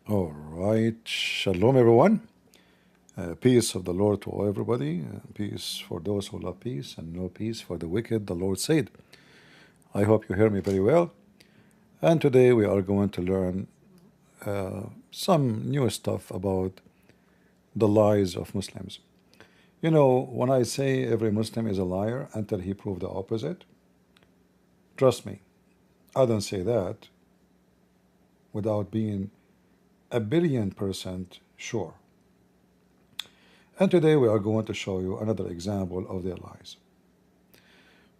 All right. Shalom, everyone. Peace of the Lord to everybody. Peace for those who love peace, and no peace for the wicked, the Lord said. I hope you hear me very well. And today we are going to learn some new stuff about the lies of Muslims. You know, when I say every Muslim is a liar until he proves the opposite, trust me, I don't say that without being 1,000,000,000% sure. And today we are going to show you another example of their lies.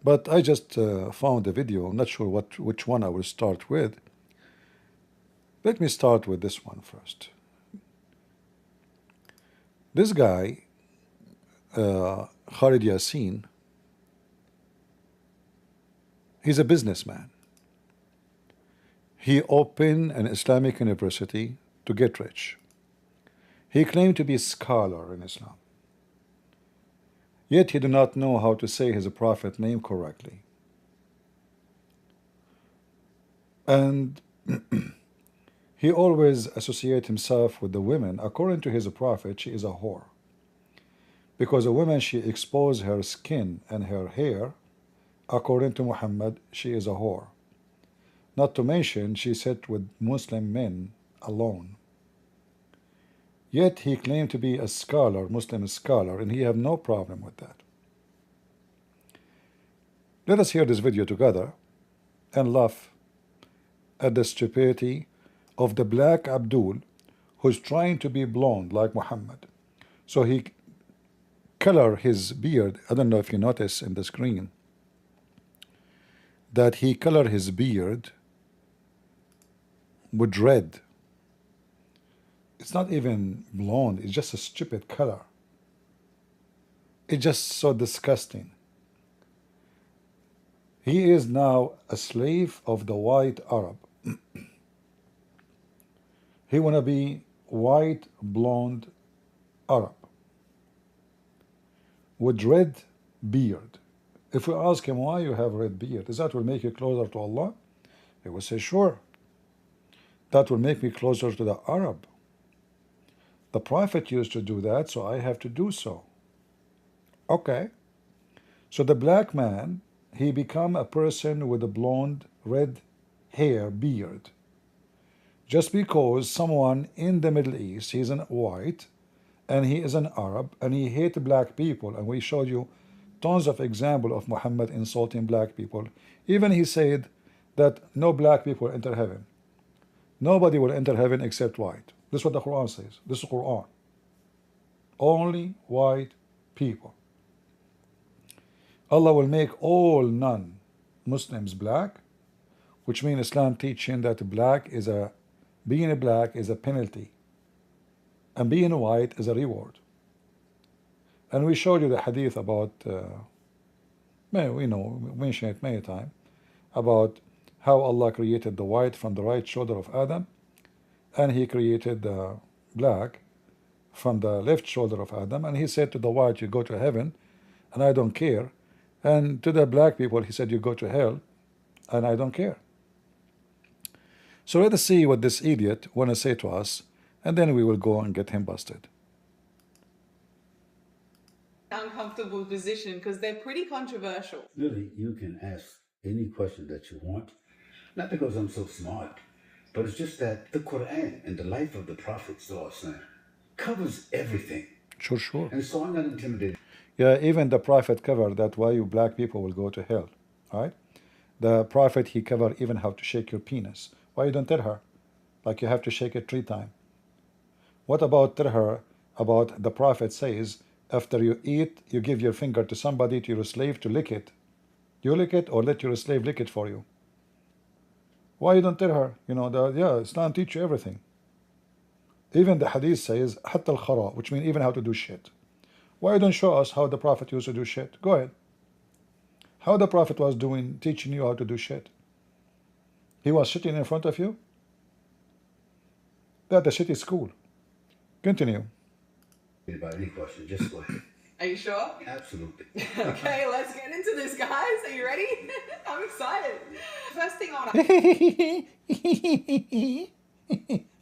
But I just found a video. I'm not sure which one I will start with. Let me start with this one first. This guy, Khalid Yassin, he's a businessman. He opened an Islamic university to get rich. He claimed to be a scholar in Islam. Yet he did not know how to say his prophet name correctly. And he always associates himself with the women. According to his prophet, she is a whore. Because a woman, she exposes her skin and her hair. According to Muhammad, she is a whore. Not to mention, she sat with Muslim men alone. Yet he claimed to be a scholar, Muslim scholar, and he have no problem with that. Let us hear this video together and laugh at the stupidity of the black Abdul, who's trying to be blonde like Muhammad. So he color his beard. I don't know if you notice in the screen that he colored his beard with red. It's not even blonde, it's just a stupid color. It's just so disgusting. He is now a slave of the white Arab. He wanna be white blonde Arab with red beard. If we ask him why you have red beard, is that will make you closer to Allah? He will say, sure. That will make me closer to the Arab. The Prophet used to do that, so I have to do so. Okay. So the black man, he become a person with a blonde, red hair, beard. Just because someone in the Middle East, he's an white, and he is an Arab, and he hates black people, and we showed you tons of examples of Muhammad insulting black people. Even he said that no black people enter heaven. Nobody will enter heaven except white. This is what the Quran says. This is Quran. Only white people. Allah will make all non-Muslims black, which means Islam teaching that being black is a penalty, and being white is a reward. And we showed you the hadith about, we mentioned it many times, about how Allah created the white from the right shoulder of Adam, and he created the black from the left shoulder of Adam, and he said to the white, you go to heaven, and I don't care. And to the black people, he said, you go to hell, and I don't care. So let us see what this idiot want to say to us, and then we will go and get him busted. Uncomfortable position because they're pretty controversial. Really, you can ask any question that you want, not because I'm so smart, but it's just that the Quran and the life of the Prophet ﷺ covers everything. Sure. And so I'm not intimidated. Yeah, even the Prophet covered that why you black people will go to hell. All right? The Prophet, he covered even how to shake your penis. Why you don't tell her? Like you have to shake it 3 times. What about tell her about the Prophet says, after you eat, you give your finger to somebody, to your slave, to lick it. You lick it or let your slave lick it for you. Why you don't tell her? You know, Islam teach you everything. Even the hadith says, حتى الخراء, which means even how to do shit. Why you don't show us how the Prophet used to do shit? Go ahead. How the Prophet was teaching you how to do shit. He was sitting in front of you. That the shit is cool. Continue. About any question, just go ahead. Are you sure? Absolutely. Okay, let's get into this, guys. Are you ready? I'm excited. First thing I want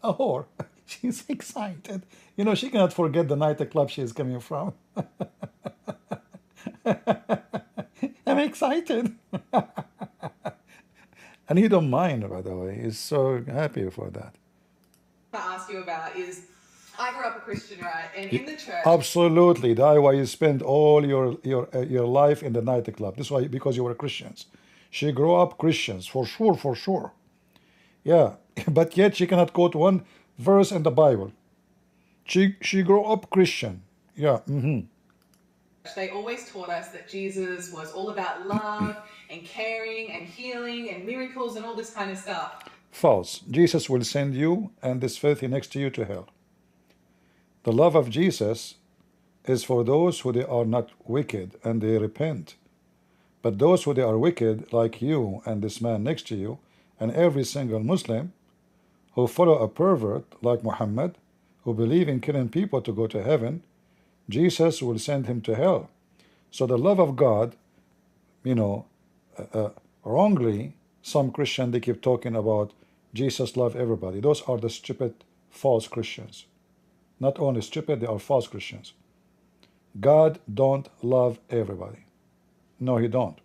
A whore. She's excited. You know, she cannot forget the nightclub she is coming from. I'm excited. And he don't mind, by the way. He's so happy for that. To ask you about is, I grew up a Christian, right? And in the church, Absolutely. That's why you spend all your life in the nightclub. This is why, because you were Christians. She grew up Christians, for sure, for sure. Yeah, but yet she cannot quote one verse in the Bible. She grew up Christian. Yeah. they always taught us that Jesus was all about love and caring and healing and miracles and all this kind of stuff. False. Jesus will send you and this filthy next to you to hell. The love of Jesus is for those who they are not wicked and they repent. But those who they are wicked, like you and this man next to you, and every single Muslim who follow a pervert like Muhammad, who believe in killing people to go to heaven, Jesus will send him to hell. So the love of God, you know, wrongly, some Christian, they keep talking about Jesus love everybody. Those are the stupid, false Christians. Not only stupid, they are false Christians. God don't love everybody. No, he don't.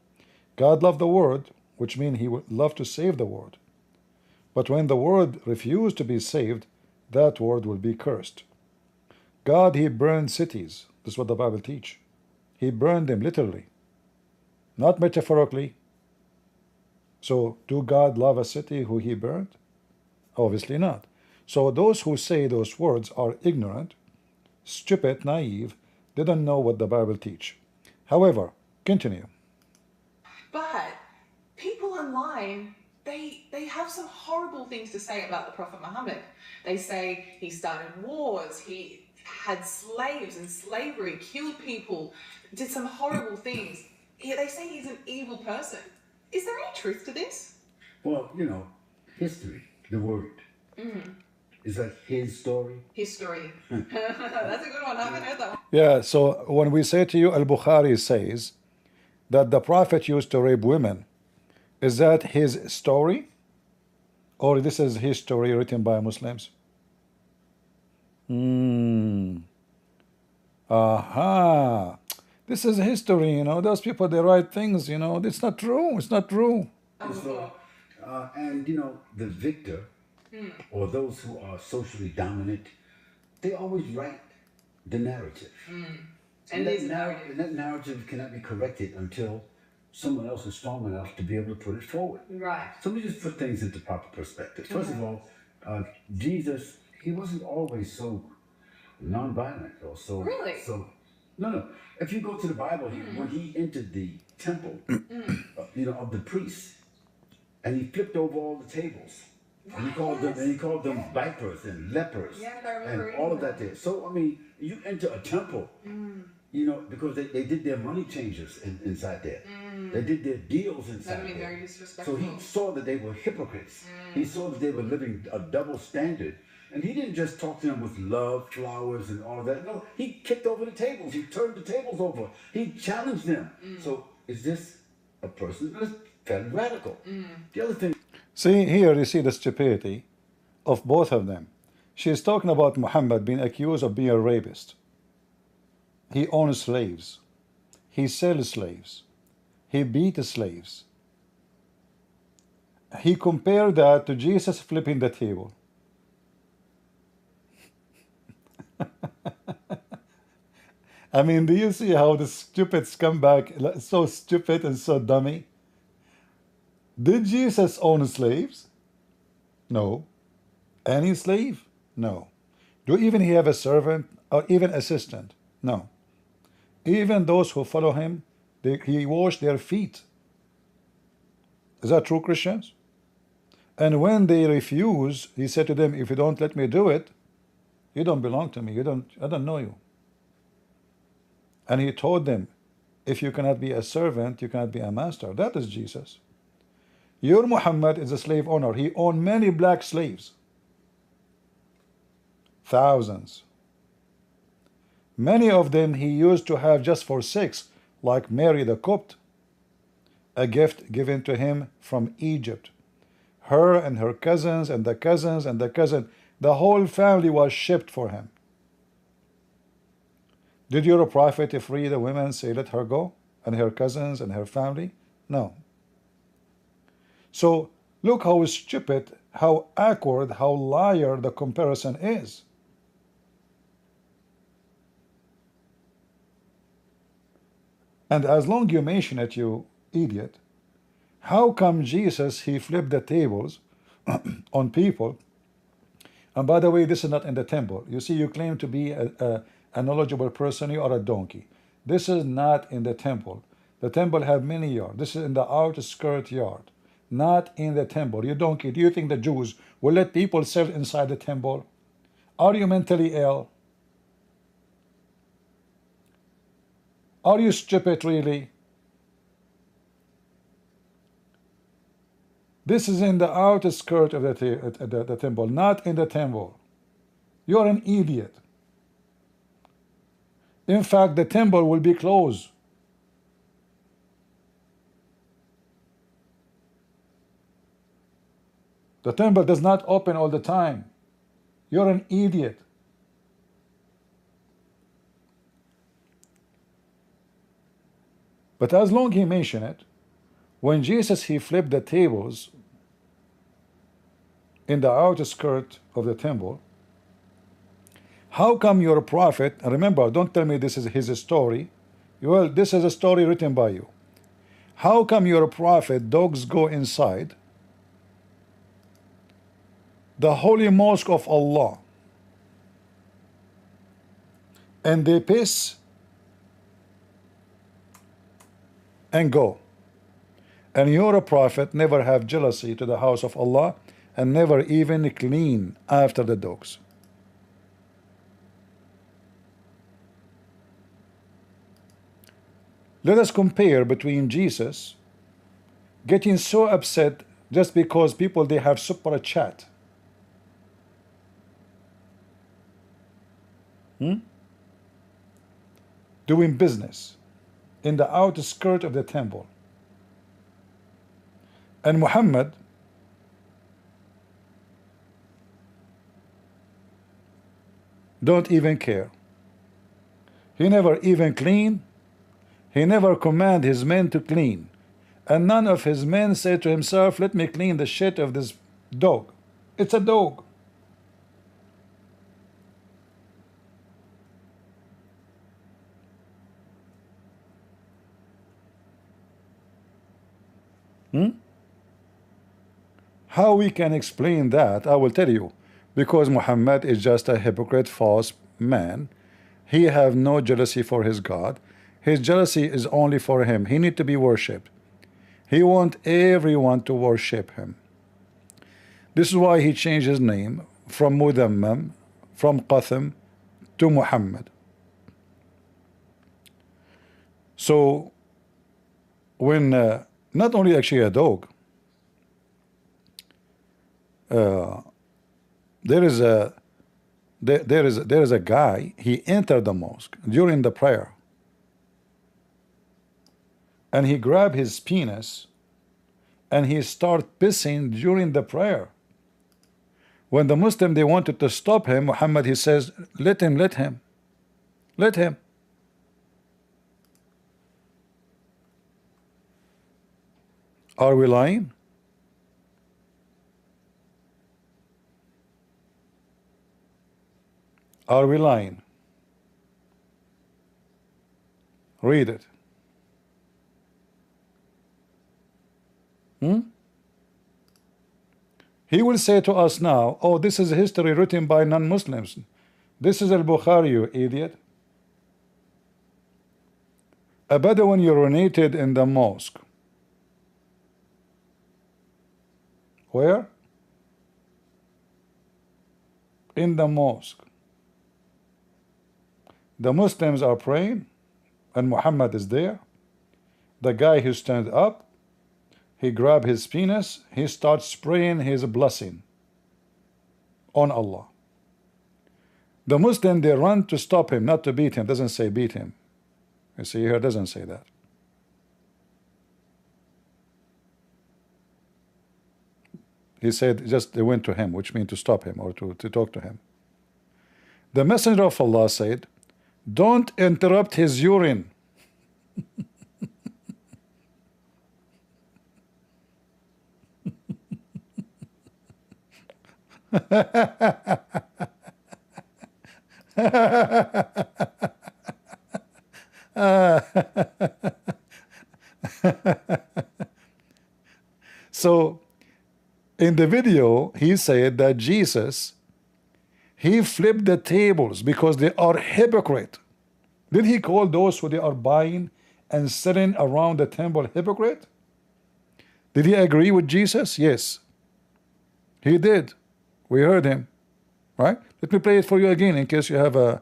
God loved the world, which means he would love to save the world. But when the world refused to be saved, that world will be cursed. God, he burned cities. This is what the Bible teach. He burned them literally, not metaphorically. So do God love a city who he burned? Obviously not. So those who say those words are ignorant, stupid, naive. They don't know what the Bible teach. However, continue. But people online, they have some horrible things to say about the Prophet Muhammad. They say he started wars, he had slaves and slavery, killed people, did some horrible things. They say he's an evil person. Is there any truth to this? Well, you know, history, the word. Is that his story? History. That's a good one. I haven't heard that one. Yeah, so when we say to you, Al-Bukhari says that the Prophet used to rape women, is that his story? Or this is history written by Muslims? Aha. This is history, you know. Those people, they write things, you know. It's not true. It's not true. And, you know, the victor, or those who are socially dominant, they always write the narrative. And that narrative cannot be corrected until someone else is strong enough to be able to put it forward. Right. So let me just put things into proper perspective. First of all, Jesus, he wasn't always so nonviolent or so. Really? No. If you go to the Bible, when he entered the temple, you know, of the priests, and he flipped over all the tables. And he called them vipers and lepers and all of that there. So, I mean, you enter a temple, you know, because they did their money changers inside there. They did their deals inside there. Very disrespectful. So he saw that they were hypocrites. He saw that they were living a double standard. And he didn't just talk to them with love, flowers, and all of that. No, he kicked over the tables. He turned the tables over. He challenged them. So is this a person that's fairly radical? The other thing. See, here you see the stupidity of both of them. She is talking about Muhammad being accused of being a rapist. He owns slaves. He sells slaves. He beat slaves. He compared that to Jesus flipping the table. I mean, do you see how the stupid scumbag, so stupid and so dummy? Did Jesus own slaves? No. Any slave? No. Do even he have a servant or even assistant? No. Even those who follow him, he washed their feet. Is that true, Christians? And when they refuse, he said to them, if you don't let me do it, you don't belong to me. I don't know you. And he told them, if you cannot be a servant, you cannot be a master. That is Jesus. Your Muhammad is a slave owner. He owned many black slaves. Thousands. Many of them he used to have just for sex, like Mary the Copt, a gift given to him from Egypt. Her and her cousins and the cousins and the cousin, The whole family was shipped for him. Did your prophet free the women, say let her go, and her cousins and her family? No. So look how stupid, how awkward, how liar the comparison is. And as long you mention it, you idiot, how come Jesus, he flipped the tables on people? And by the way, this is not in the temple. You see, you claim to be a knowledgeable person, you are a donkey. This is not in the temple. The temple have many yards. This is in the outskirt yard, not in the temple. You donkey, do you think the Jews will let people serve inside the temple? Are you mentally ill? Are you stupid, really? This is in the outskirt of the temple, not in the temple. You're an idiot. In fact, the temple will be closed. The temple does not open all the time. You're an idiot. But as long he mentioned it, when Jesus, he flipped the tables in the outskirt of the temple, how come your prophet, and remember, don't tell me this is his story. Well, this is a story written by you. How come your prophet, dogs go inside the holy mosque of Allah and they piss and go? And your prophet never have jealousy to the house of Allah and never even clean after the dogs. Let us compare between Jesus getting so upset just because people, they have super chat. Doing business in the outskirt of the temple. And Muhammad, don't even care. He never even clean. He never command his men to clean. And none of his men say to himself, let me clean the shit of this dog. It's a dog. How we can explain that, I will tell you. Because Muhammad is just a hypocrite, false man. He have no jealousy for his God. His jealousy is only for him. He need to be worshipped. He want everyone to worship him. This is why he changed his name from Mudammam, from Qatham, to Muhammad. So when not only actually a dog, there is a guy, he entered the mosque during the prayer and he grabbed his penis and he started pissing during the prayer. When the Muslim, they wanted to stop him, Muhammad, he says, let him. Are we lying? Are we lying? Read it. He will say to us now, oh, this is history written by non-Muslims. This is al-Bukhari, you idiot. A Bedouin urinated in the mosque. Where? In the mosque. The Muslims are praying and Muhammad is there. The guy who stands up, he grabs his penis, he starts spraying his blessing on Allah. The Muslim, they run to stop him, not to beat him. Doesn't say beat him. You see here, doesn't say that. He said just they went to him, which means to stop him or to talk to him. The Messenger of Allah said, don't interrupt his urine. So in the video he said that Jesus, he flipped the tables because they are hypocrite. Did he call those who they are buying and sitting around the temple hypocrite? Did he agree with Jesus? Yes, he did. We heard him, right? Let me play it for you again in case you have a,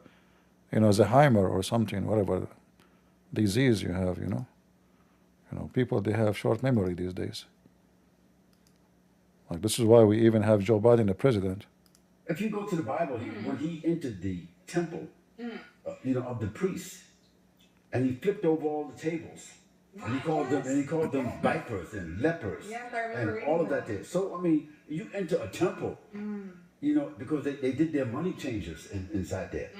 Alzheimer or something, whatever disease you have, people, they have short memory these days. Like, this is why we even have Joe Biden the president. If you go to the Bible, when he entered the temple, of the priests, and he flipped over all the tables, and he called them vipers and lepers, and all of that there. So I mean, you enter a temple, because they did their money changers inside there.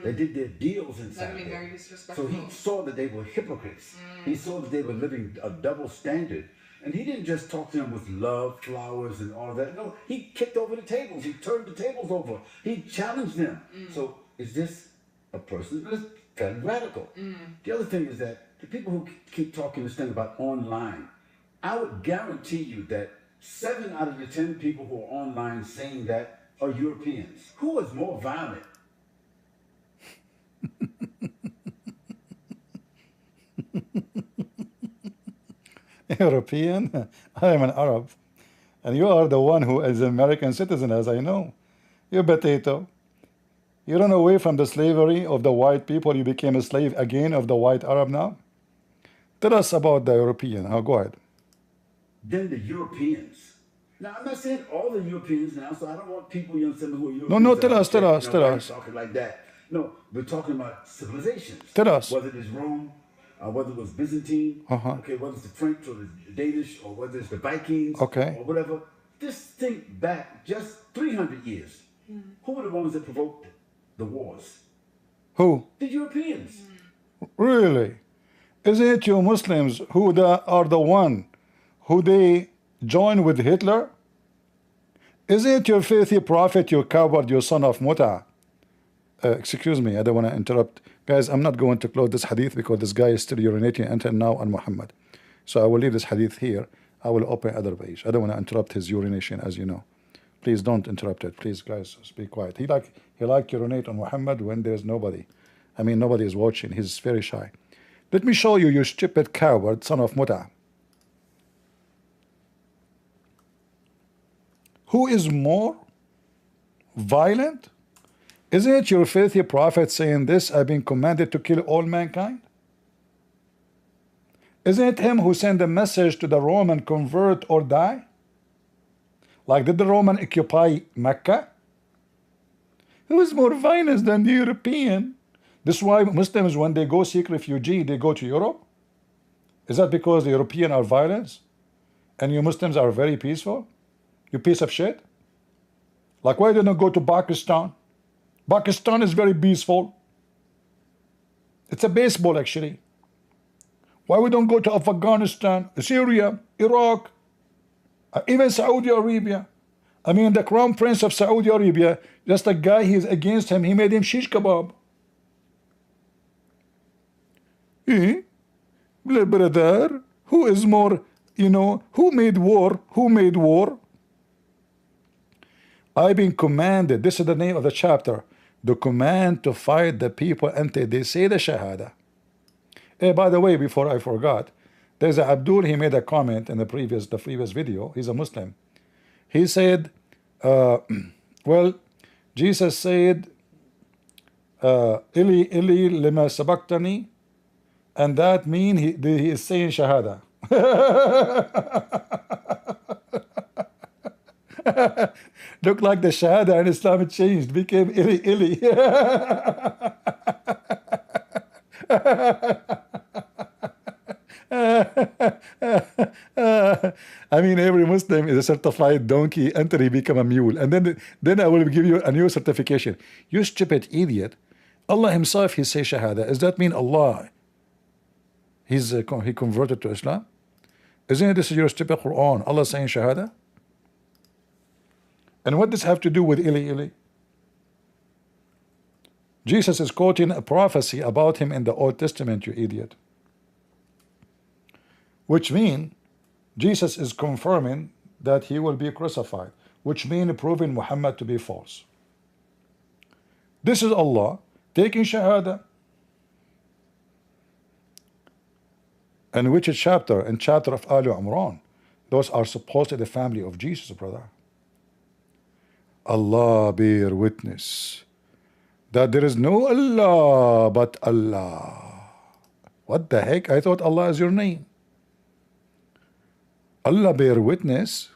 They did their deals inside there. Very disrespectful. So he saw that they were hypocrites. He saw that they were living a double standard. And he didn't just talk to them with love, flowers, and all of that. No, he kicked over the tables. He turned the tables over. He challenged them. So is this a person that's fairly radical? The other thing is that the people who keep talking this thing about online, I would guarantee you that 7 out of the 10 people who are online saying that are Europeans. Who is more violent? European? I am an Arab, and you are the one who is an American citizen, as I know. You potato. You run away from the slavery of the white people. You became a slave again of the white Arab now. Tell us about the European. Go ahead. Then the Europeans. Now, I'm not saying all the Europeans now, so I don't want people, who are Europeans. No, tell us. Talking like that. No, we're talking about civilizations. Tell us. Whether it is Rome, whether it was Byzantine, okay, whether it's the French or the Danish, or whether it's the Vikings, okay, or whatever. Just think back just 300 years. Who were the ones that provoked the wars? Who? The Europeans. Really? Isn't it you Muslims who are the one who they join with Hitler? Isn't it your filthy prophet, you coward, you son of Muta? Excuse me, I don't want to interrupt. Guys, I'm not going to close this hadith because this guy is still urinating until now on Muhammad. So I will leave this hadith here. I will open other page. I don't want to interrupt his urination, as you know. Please don't interrupt it. Please, guys, be quiet. He like urinate on Muhammad when there's nobody. I mean, nobody is watching. He's very shy. Let me show you, you stupid coward, son of Muta. Who is more violent? Isn't it your filthy prophet saying this, I've been commanded to kill all mankind? Isn't it him who sent the message to the Roman, convert or die? Like, did the Roman occupy Mecca? Who is more violent than the European? This is why Muslims, when they go seek refugee, they go to Europe? Is that because the European are violent and you Muslims are very peaceful? You piece of shit? Like, why didn't you go to Pakistan? Pakistan is very peaceful. It's a baseball, actually. Why we don't go to Afghanistan, Syria, Iraq, even Saudi Arabia? I mean, the Crown Prince of Saudi Arabia, just a guy, he's against him, he made him shish kebab. Brother, who is more, who made war? Who made war? I've been commanded, this is the name of the chapter, the command to fight the people until they say the Shahada. Hey, by the way, before I forgot, there's a Abdul, he made a comment in the previous video. He's a Muslim. He said, well, Jesus said, Ili lima sabaktani, and that means he is saying Shahada. Looked like the Shahada in Islam changed, became Ili. I mean, every Muslim is a certified donkey until he become a mule, and then I will give you a new certification. You stupid idiot! Allah Himself, He say Shahada. Does that mean Allah? He converted to Islam? Isn't this your stupid Quran? Allah saying Shahada? And what does this have to do with Ili Ili? Jesus is quoting a prophecy about him in the Old Testament, you idiot. Which means Jesus is confirming that he will be crucified, which means proving Muhammad to be false. This is Allah taking Shahada. And which chapter? In chapter of Ali Imran. Those are supposedly the family of Jesus, brother. Allah bear witness that there is no Allah but Allah. What the heck? I thought Allah is your name. Allah bear witness.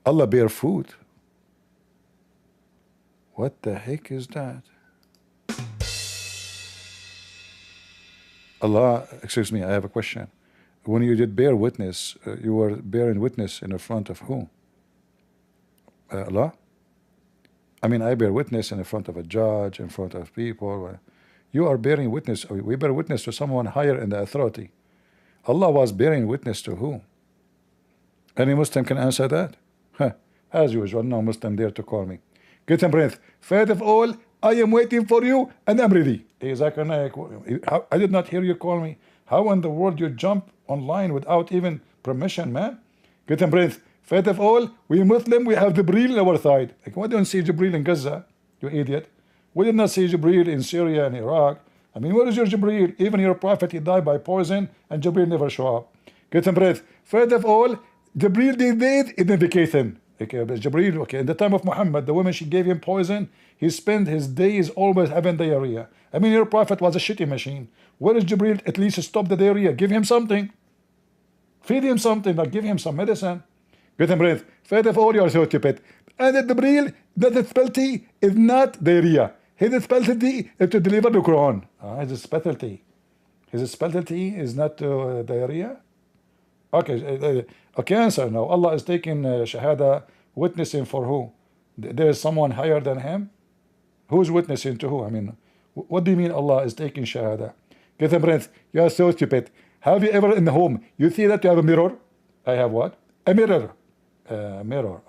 Allah bear food. What the heck is that? Allah, excuse me, I have a question. When you did bear witness, you were bearing witness in the front of who? Allah? I mean, I bear witness in the front of a judge, in front of people. You are bearing witness. We bear witness to someone higher in the authority. Allah was bearing witness to who? Any Muslim can answer that? Huh. As usual, no Muslim dare to call me. Get a breath. Faith of all, I am waiting for you and I'm ready. I did not hear you call me. How in the world you jump online without even permission, man? Get a breath. Faith of all, we Muslim, we have Jibreel on our side. Like, why don't you see Jibreel in Gaza, you idiot? We did not see Jibreel in Syria and Iraq. I mean, where is your Jibreel? Even your prophet, he died by poison, and Jibreel never show up. Get a breath. Faith of all, Jibreel did in vacation. Okay, Jibreel, okay, in the time of Muhammad, the woman, she gave him poison. He spent his days always having diarrhea. I mean, your prophet was a shitty machine. Where is Jibreel? At least stop the diarrhea. Give him something. Feed him something, like give him some medicine. Get him breath. Faith of all, you are so stupid. And the Jibreel, the specialty is not diarrhea. His specialty is to deliver the Quran. His specialty. His specialty is not diarrhea. Okay, okay, answer now. Allah is taking Shahada, witnessing for who? There is someone higher than him? Who's witnessing to who? I mean, what do you mean Allah is taking Shahada? Get a breath. You are so stupid. Have you ever in the home, you see that you have a mirror? I have what? A mirror. Mirror.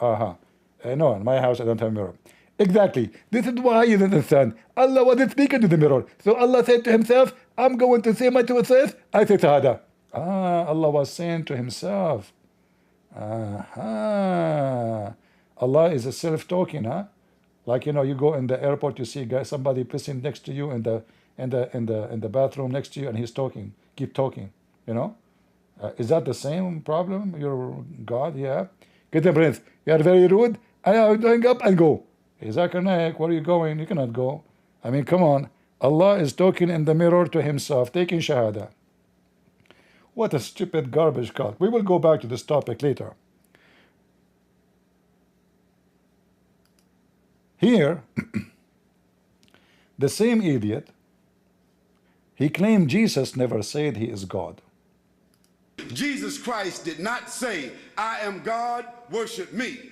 No, in my house I don't have a mirror. Exactly. This is why you don't understand. Allah wasn't speaking to the mirror. So Allah said to himself, I'm going to say my to self. I say Shahada. Allah was saying to himself. Allah is a self-talking, huh? Like, you know, you go in the airport, you see somebody pissing next to you in the bathroom next to you, and he's talking, keep talking, you know. Is that the same problem? Your God, yeah. Get a breath. You are very rude. I am going up and go. Zakir Naik, where are you going? You cannot go. I mean, come on. Allah is talking in the mirror to himself, taking Shahada. What a stupid garbage cult. We will go back to this topic later. Here, the same idiot, he claimed Jesus never said he is God. Jesus Christ did not say, I am God, worship me.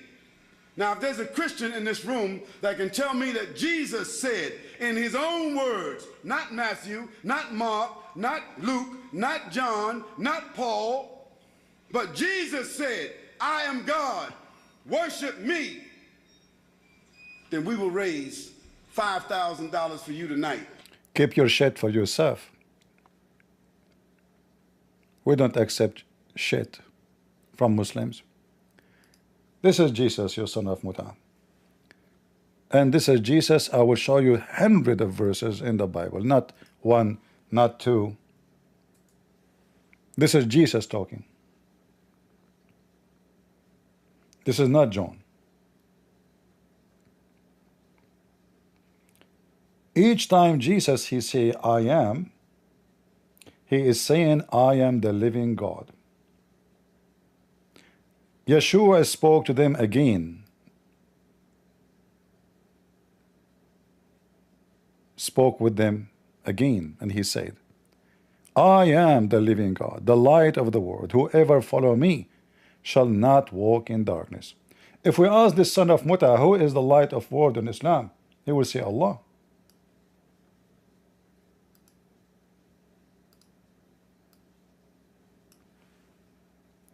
Now, if there's a Christian in this room that can tell me that Jesus said in his own words, not Matthew, not Mark, not Luke, not John, not Paul, but Jesus said, I am God, worship me, then we will raise $5,000 for you tonight. Keep your shit for yourself. We don't accept shit from Muslims. This is Jesus, your son of Muta. And this is Jesus. I will show you hundreds of verses in the Bible, not one, not two. This is Jesus talking. This is not John. Each time Jesus, he say, I am, he is saying, I am the living God. Yeshua spoke to them again. Spoke with them again, and he said, I am the living God, the light of the world. Whoever follow me shall not walk in darkness. If we ask this son of Muta, who is the light of world in Islam, he will say Allah.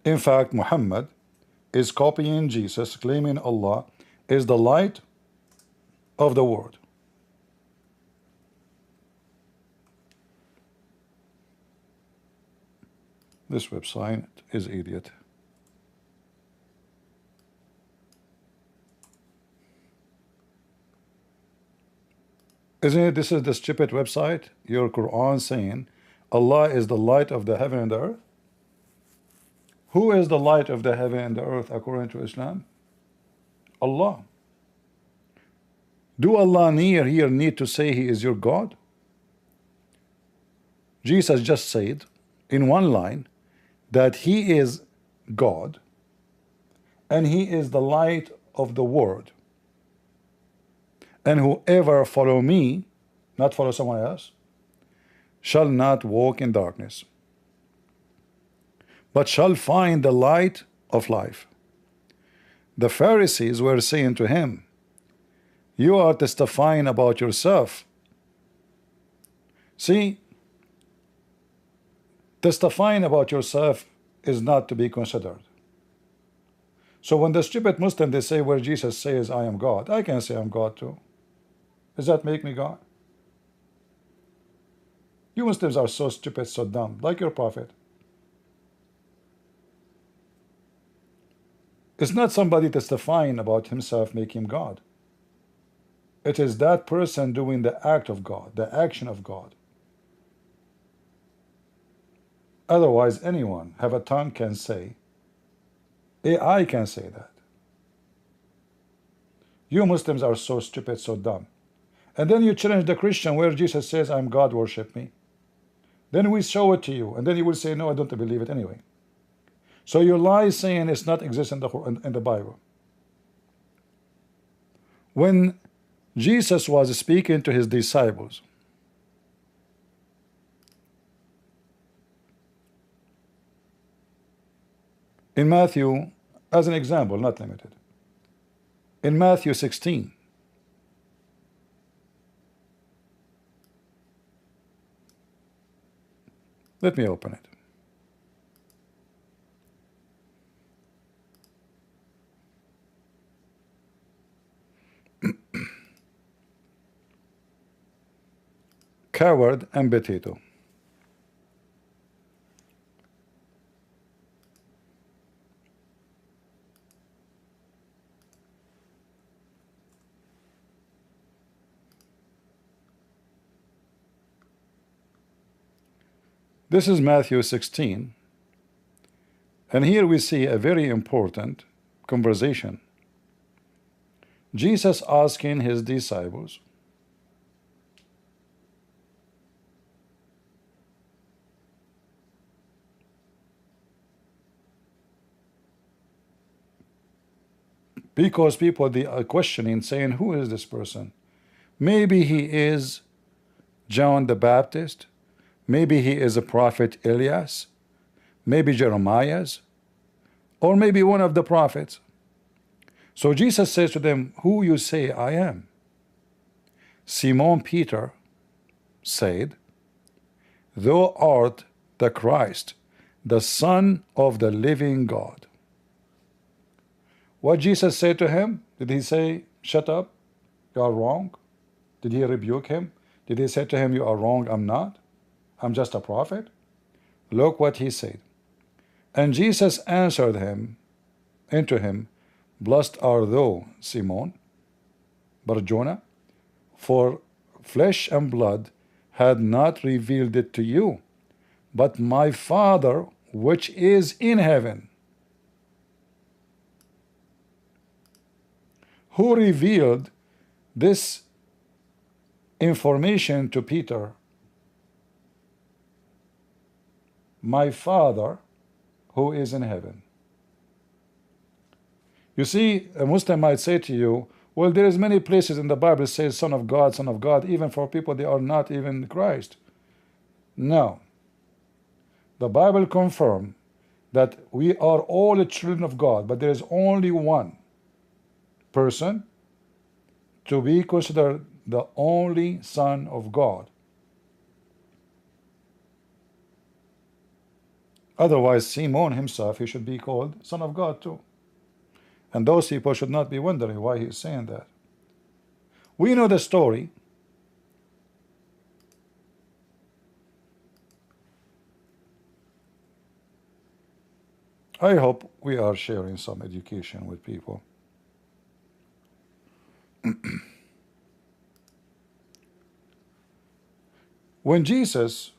In fact, Muhammad is copying Jesus, claiming Allah is the light of the world. This website is idiot. Isn't it? This is the stupid website. Your Quran saying Allah is the light of the heaven and the earth. Who is the light of the heaven and the earth according to Islam? Allah. Do Allah here need to say He is your God? Jesus just said in one line that He is God and He is the light of the world. And whoever follow me, not follow someone else, shall not walk in darkness, but shall find the light of life. The Pharisees were saying to him, you are testifying about yourself. See, testifying about yourself is not to be considered. So when the stupid Muslim, they say where Jesus says I am God, I can say I'm God too. Does that make me God? You Muslims are so stupid, so dumb, like your prophet. It's not somebody testifying about himself make him God. It is that person doing the act of God, the action of God. Otherwise, anyone have a tongue can say, AI can say that. You Muslims are so stupid, so dumb. And then you challenge the Christian where Jesus says, I'm God, worship me. Then we show it to you, and then you will say, no, I don't believe it anyway. So your lie saying it's not exist in the Bible. When Jesus was speaking to his disciples, in Matthew, as an example, not limited, in Matthew 16, let me open it. Coward and potato. This is Matthew 16, and here we see a very important conversation. Jesus asking his disciples, because people they are questioning, saying, who is this person? Maybe he is John the Baptist. Maybe he is a prophet Elias, maybe Jeremiah's, or maybe one of the prophets. So Jesus says to them, who you say I am? Simon Peter said, thou art the Christ, the Son of the living God. What Jesus said to him? Did he say, shut up, you are wrong? Did he rebuke him? Did he say to him, you are wrong, I'm not? I'm just a prophet? Look what he said. And Jesus answered him, unto him, blessed art thou, Simon Bar-Jonah, for flesh and blood had not revealed it to you, but my Father which is in heaven. Who revealed this information to Peter? My Father who is in heaven. You see, a Muslim might say to you, well, there is many places in the Bible that says Son of God, even for people they are not even Christ. No. The Bible confirms that we are all the children of God, but there is only one person to be considered the only Son of God. Otherwise, Simon himself, he should be called Son of God too. And those people should not be wondering why he's saying that. We know the story. I hope we are sharing some education with people. When Jesus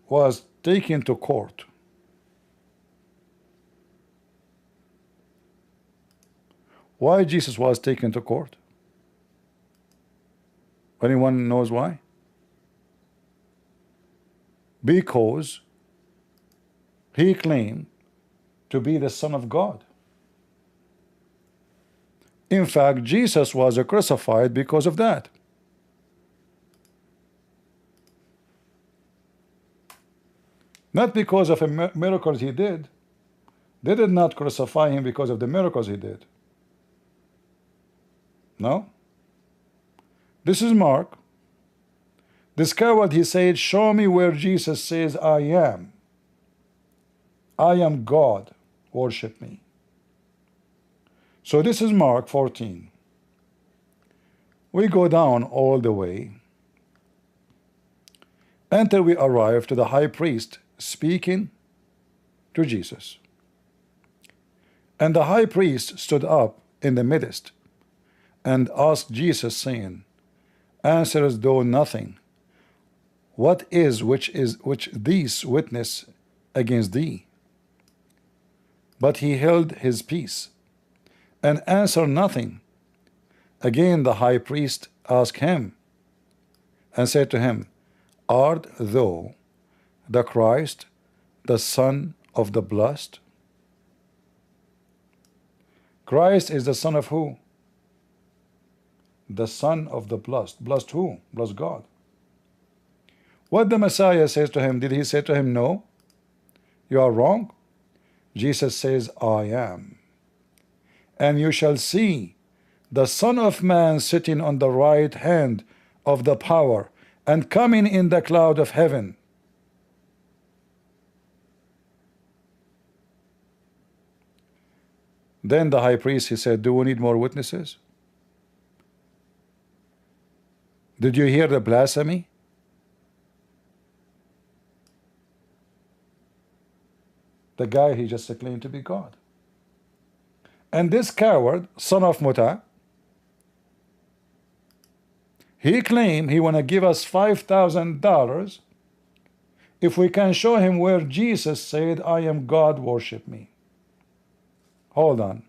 was taken to court, why Jesus was taken to court? Anyone knows why? Because he claimed to be the Son of God. In fact, Jesus was crucified because of that. Not because of the miracles he did. They did not crucify him because of the miracles he did. No. This is Mark. This coward, he said, show me where Jesus says, I am. I am God. Worship me. So this is Mark 14. We go down all the way until we arrive to the high priest speaking to Jesus. And the high priest stood up in the midst and asked Jesus, saying, answerest thou nothing? What is which these witness against thee? But he held his peace and answered nothing. Again the high priest asked him and said to him, art thou the Christ, the Son of the Blessed? Christ is the Son of who? The Son of the Blessed. Blessed who? Blessed God. What the Messiah says to him, did he say to him, no, you are wrong? Jesus says, I am. And you shall see the Son of Man sitting on the right hand of the power and coming in the cloud of heaven. Then the high priest, he said, do we need more witnesses? Did you hear the blasphemy? The guy, he just claimed to be God. And this coward, son of Muta, he claimed he want to give us $5,000 if we can show him where Jesus said, I am God, worship me. Hold on.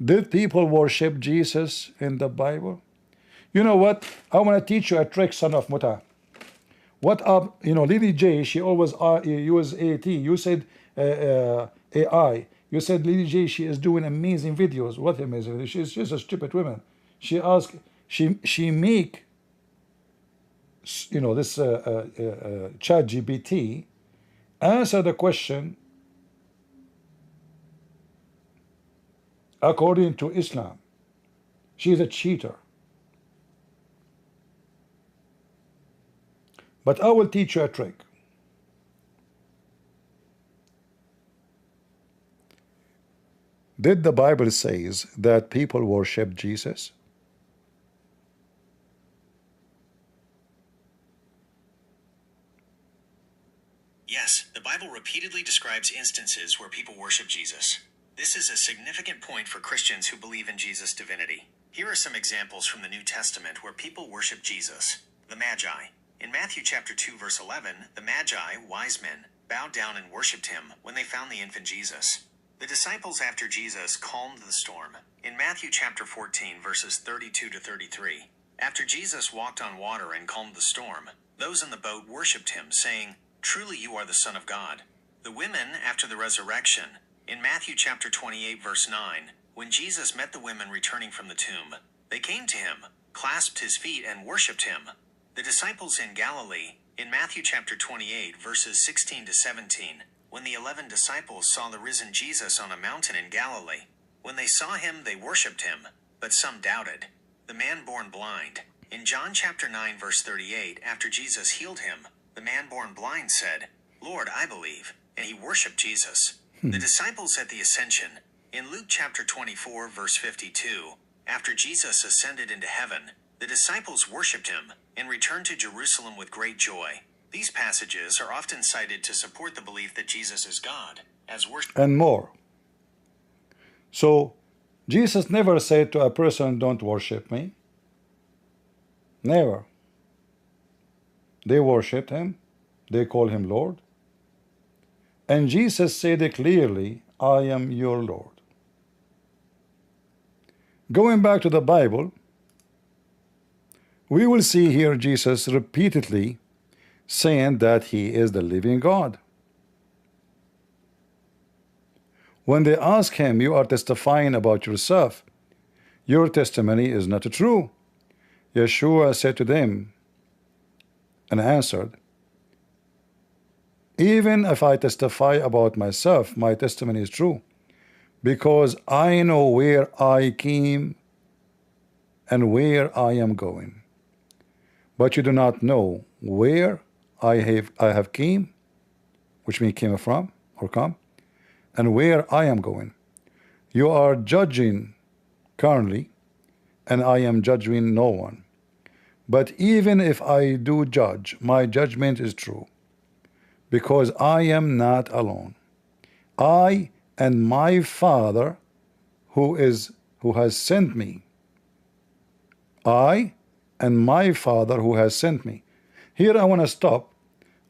Did people worship Jesus in the Bible? You know what? I want to teach you a trick, son of Muta. What up, you know, Lily J, she always use AT. You said AI. You said Lily J, she is doing amazing videos. What amazing? She's just a stupid woman. She asked, she make, you know, this chat GPT answer the question according to Islam. She's a cheater. But I will teach you a trick. Did the Bible says that people worship Jesus? Yes, the Bible repeatedly describes instances where people worship Jesus. This is a significant point for Christians who believe in Jesus' divinity. Here are some examples from the New Testament where people worship Jesus. The Magi. In Matthew chapter 2, verse 11, the Magi, wise men, bowed down and worshipped him when they found the infant Jesus. The disciples after Jesus calmed the storm. In Matthew chapter 14, verses 32 to 33, after Jesus walked on water and calmed the storm, those in the boat worshipped him, saying, truly you are the Son of God. The women after the resurrection. In Matthew chapter 28, verse 9, when Jesus met the women returning from the tomb, they came to him, clasped his feet, and worshipped him. The disciples in Galilee. In Matthew chapter 28, verses 16 to 17, when the 11 disciples saw the risen Jesus on a mountain in Galilee, when they saw him, they worshipped him, but some doubted. The man born blind. In John chapter 9, verse 38, after Jesus healed him, the man born blind said, Lord, I believe, and he worshipped Jesus. The disciples at the ascension. In Luke chapter 24, verse 52, after Jesus ascended into heaven, the disciples worshipped him and returned to Jerusalem with great joy. These passages are often cited to support the belief that Jesus is God, as worship and more. So Jesus never said to a person, don't worship me. Never. They worshipped him. They call him Lord. And Jesus said clearly, I am your Lord. Going back to the Bible, we will see here Jesus repeatedly saying that he is the living God. When they ask him, you are testifying about yourself, your testimony is not true. Yeshua said to them and answered, even if I testify about myself, my testimony is true, because I know where I came and where I am going. But you do not know where I have came, which means came from or come, and where I am going. You are judging currently, and I am judging no one. But even if I do judge, my judgment is true, because I am not alone. I and my Father who has sent me. I and my Father who has sent me. Here I want to stop.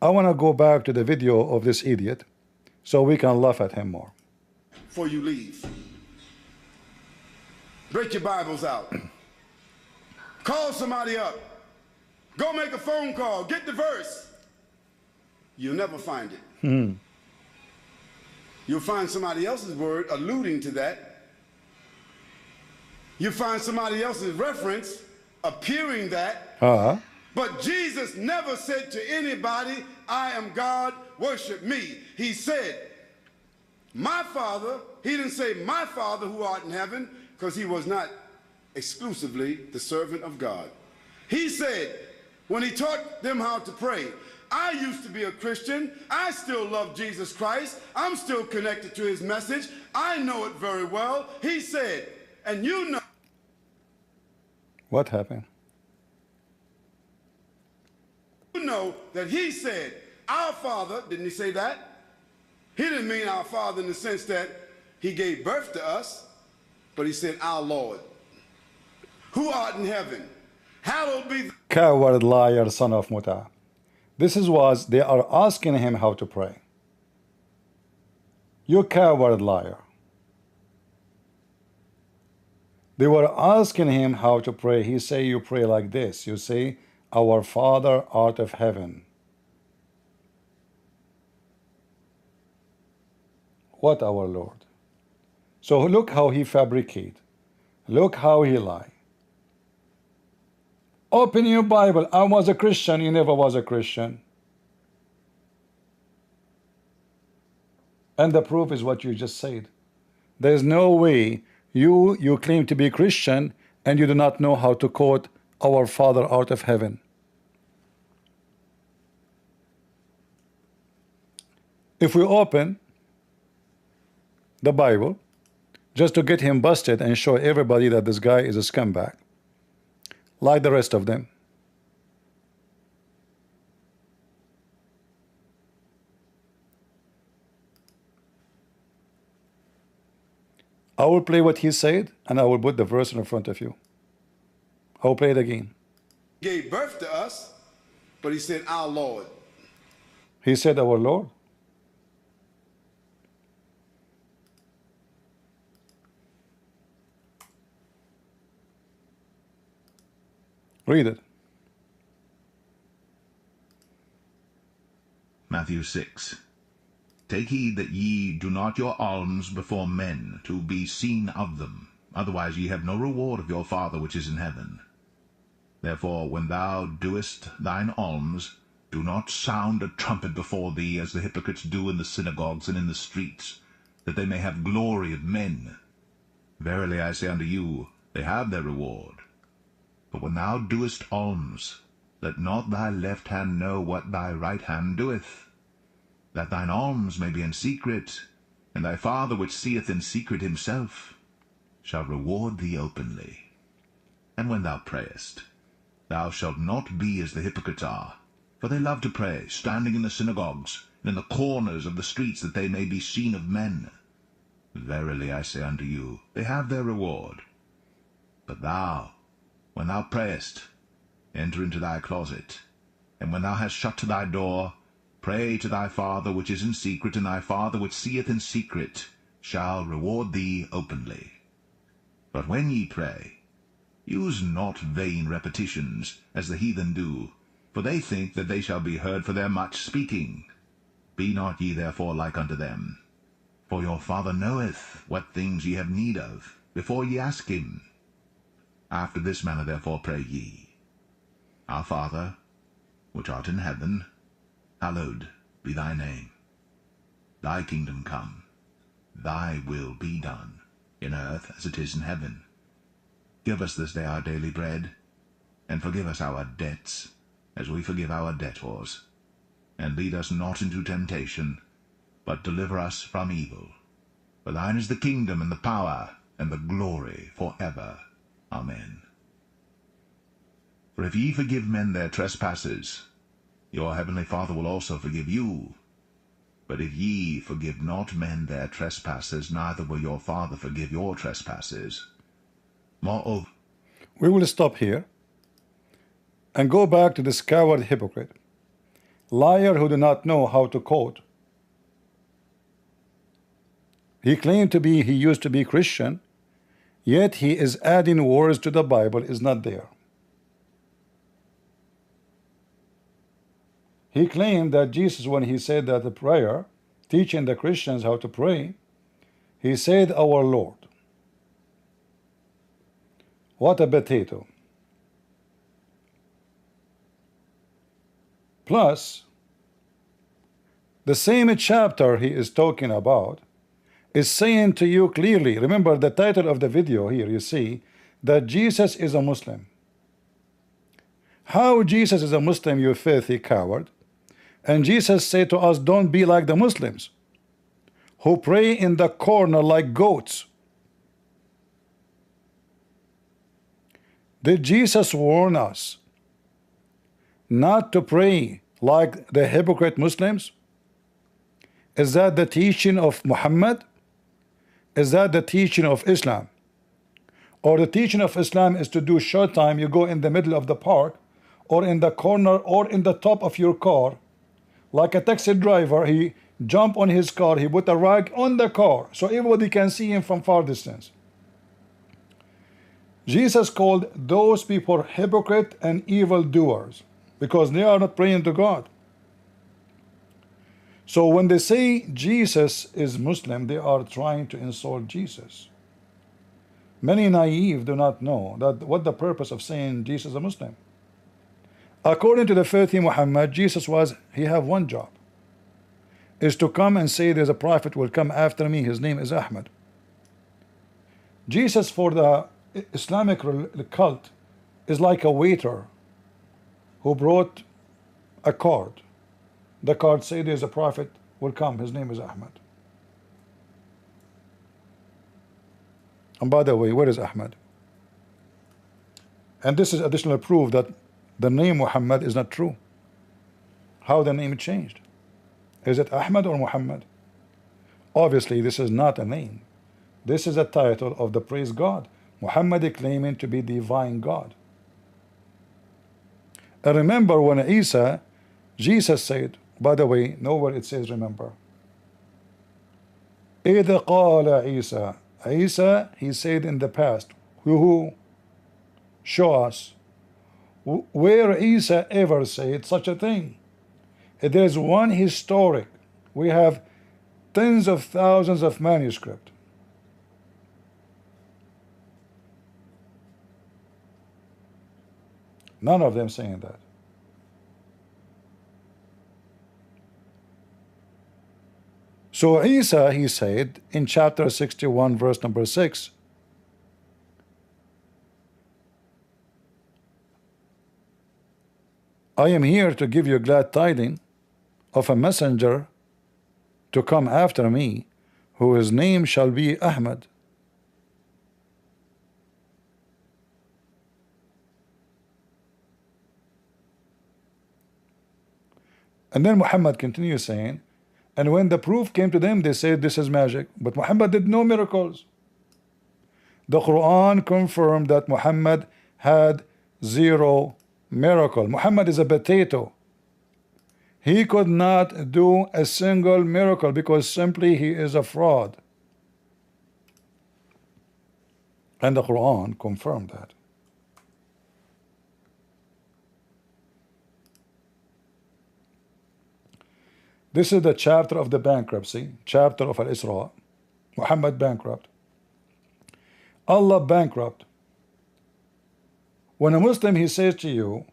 I want to go back to the video of this idiot so we can laugh at him more. Before you leave, break your Bibles out. Call somebody up. Go make a phone call. Get the verse. You'll never find it. You'll find somebody else's word alluding to that. You'll find somebody else's reference appearing that. But Jesus never said to anybody, I am God, worship me. He said, my Father. He didn't say my Father who art in heaven, because he was not exclusively the servant of God. He said, when he taught them how to pray, I used to be a Christian. I still love Jesus Christ. I'm still connected to his message. I know it very well. He said, and you know. What happened? You know that he said, our Father, didn't he say that? He didn't mean our Father in the sense that he gave birth to us, but he said, our Lord, who art in heaven, hallowed be. Coward, liar, son of Muta. This is what they are asking him how to pray. You coward liar. They were asking him how to pray. He say you pray like this. You say, our Father art of heaven. What our Lord? So look how he fabricate. Look how he lie. Open your Bible. I was a Christian. You never was a Christian. And the proof is what you just said. There's no way you claim to be Christian and you do not know how to quote our Father art of heaven. If we open the Bible just to get him busted and show everybody that this guy is a scumbag, like the rest of them. I will play what he said, and I will put the verse in front of you. I will play it again. Gave birth to us, but he said, our Lord. He said, our Lord. Read it. Matthew 6. Take heed that ye do not your alms before men, to be seen of them. Otherwise ye have no reward of your Father which is in heaven. Therefore when thou doest thine alms, Do not sound a trumpet before thee, as the hypocrites do in the synagogues and in the streets, that they may have glory of men. Verily I say unto you, they have their reward. But when thou doest alms, let not thy left hand know what thy right hand doeth, that thine alms may be in secret, and thy Father which seeth in secret himself shall reward thee openly. And when thou prayest, thou shalt not be as the hypocrites are, for they love to pray, standing in the synagogues, and in the corners of the streets, that they may be seen of men. Verily I say unto you, they have their reward. But thou, when thou prayest, enter into thy closet, and when thou hast shut to thy door, pray to thy Father which is in secret, and thy Father which seeth in secret shall reward thee openly. But when ye pray, use not vain repetitions, as the heathen do, for they think that they shall be heard for their much speaking. Be not ye therefore like unto them. For your Father knoweth what things ye have need of, before ye ask him. After this manner therefore pray ye. Our Father, which art in heaven, hallowed be thy name. Thy kingdom come, thy will be done, in earth as it is in heaven. Give us this day our daily bread, and forgive us our debts, as we forgive our debtors. And lead us not into temptation, but deliver us from evil. For thine is the kingdom, and the power, and the glory, for ever. Amen. For if ye forgive men their trespasses, your heavenly Father will also forgive you. But if ye forgive not men their trespasses, neither will your Father forgive your trespasses. Moreover, We will stop here and go back to this coward hypocrite, liar who do not know how to quote. He claimed to be, he used to be Christian, yet he is adding words to the Bible is not there. He claimed that Jesus, when he said that the prayer, teaching the Christians how to pray, he said, our Lord. What a potato. Plus, the same chapter he is talking about is saying to you clearly, remember the title of the video here, you see that Jesus is a Muslim. How Jesus is a Muslim, you filthy coward? And Jesus said to us, don't be like the Muslims who pray in the corner like goats. Did Jesus warn us not to pray like the hypocrite Muslims? Is that the teaching of Muhammad? Is that the teaching of Islam? Or the teaching of Islam is to do short time, you go in the middle of the park, or in the corner, or in the top of your car, like a taxi driver, he jump on his car, he put a rag on the car, so everybody can see him from far distance. Jesus called those people hypocrite and evil doers, because they are not praying to God. So when they say Jesus is Muslim, they are trying to insult Jesus. Many naive do not know that what the purpose of saying Jesus is a Muslim. According to the faith in Muhammad, Jesus he have one job, is to come and say there's a prophet will come after me, his name is Ahmed. Jesus for the Islamic cult is like a waiter who brought a card. The card say there's a prophet will come, his name is Ahmed. And by the way, where is Ahmed? And this is additional proof that the name Muhammad is not true. How the name changed? Is it Ahmed or Muhammad? Obviously this is not a name. This is a title of the praise God. Muhammad claiming to be divine God. And remember when Jesus said, by the way, nowhere it says remember. إِذْ قَالَ Isa, he said in the past. Who? Show us. Where Isa ever said such a thing? There is one historic. We have tens of thousands of manuscripts. None of them saying that. So Isa, he said in chapter 61 verse number 6, I am here to give you glad tidings of a messenger to come after me, whose name shall be Ahmad. And then Muhammad continues saying, and when the proof came to them, they said this is magic. But Muhammad did no miracles. The Quran confirmed that Muhammad had zero miracle. Muhammad is a potato. He could not do a single miracle because simply he is a fraud. And the Quran confirmed that. This is the chapter of the bankruptcy, chapter of Al-Isra. Muhammad bankrupt. Allah bankrupt. When a Muslim, he says to you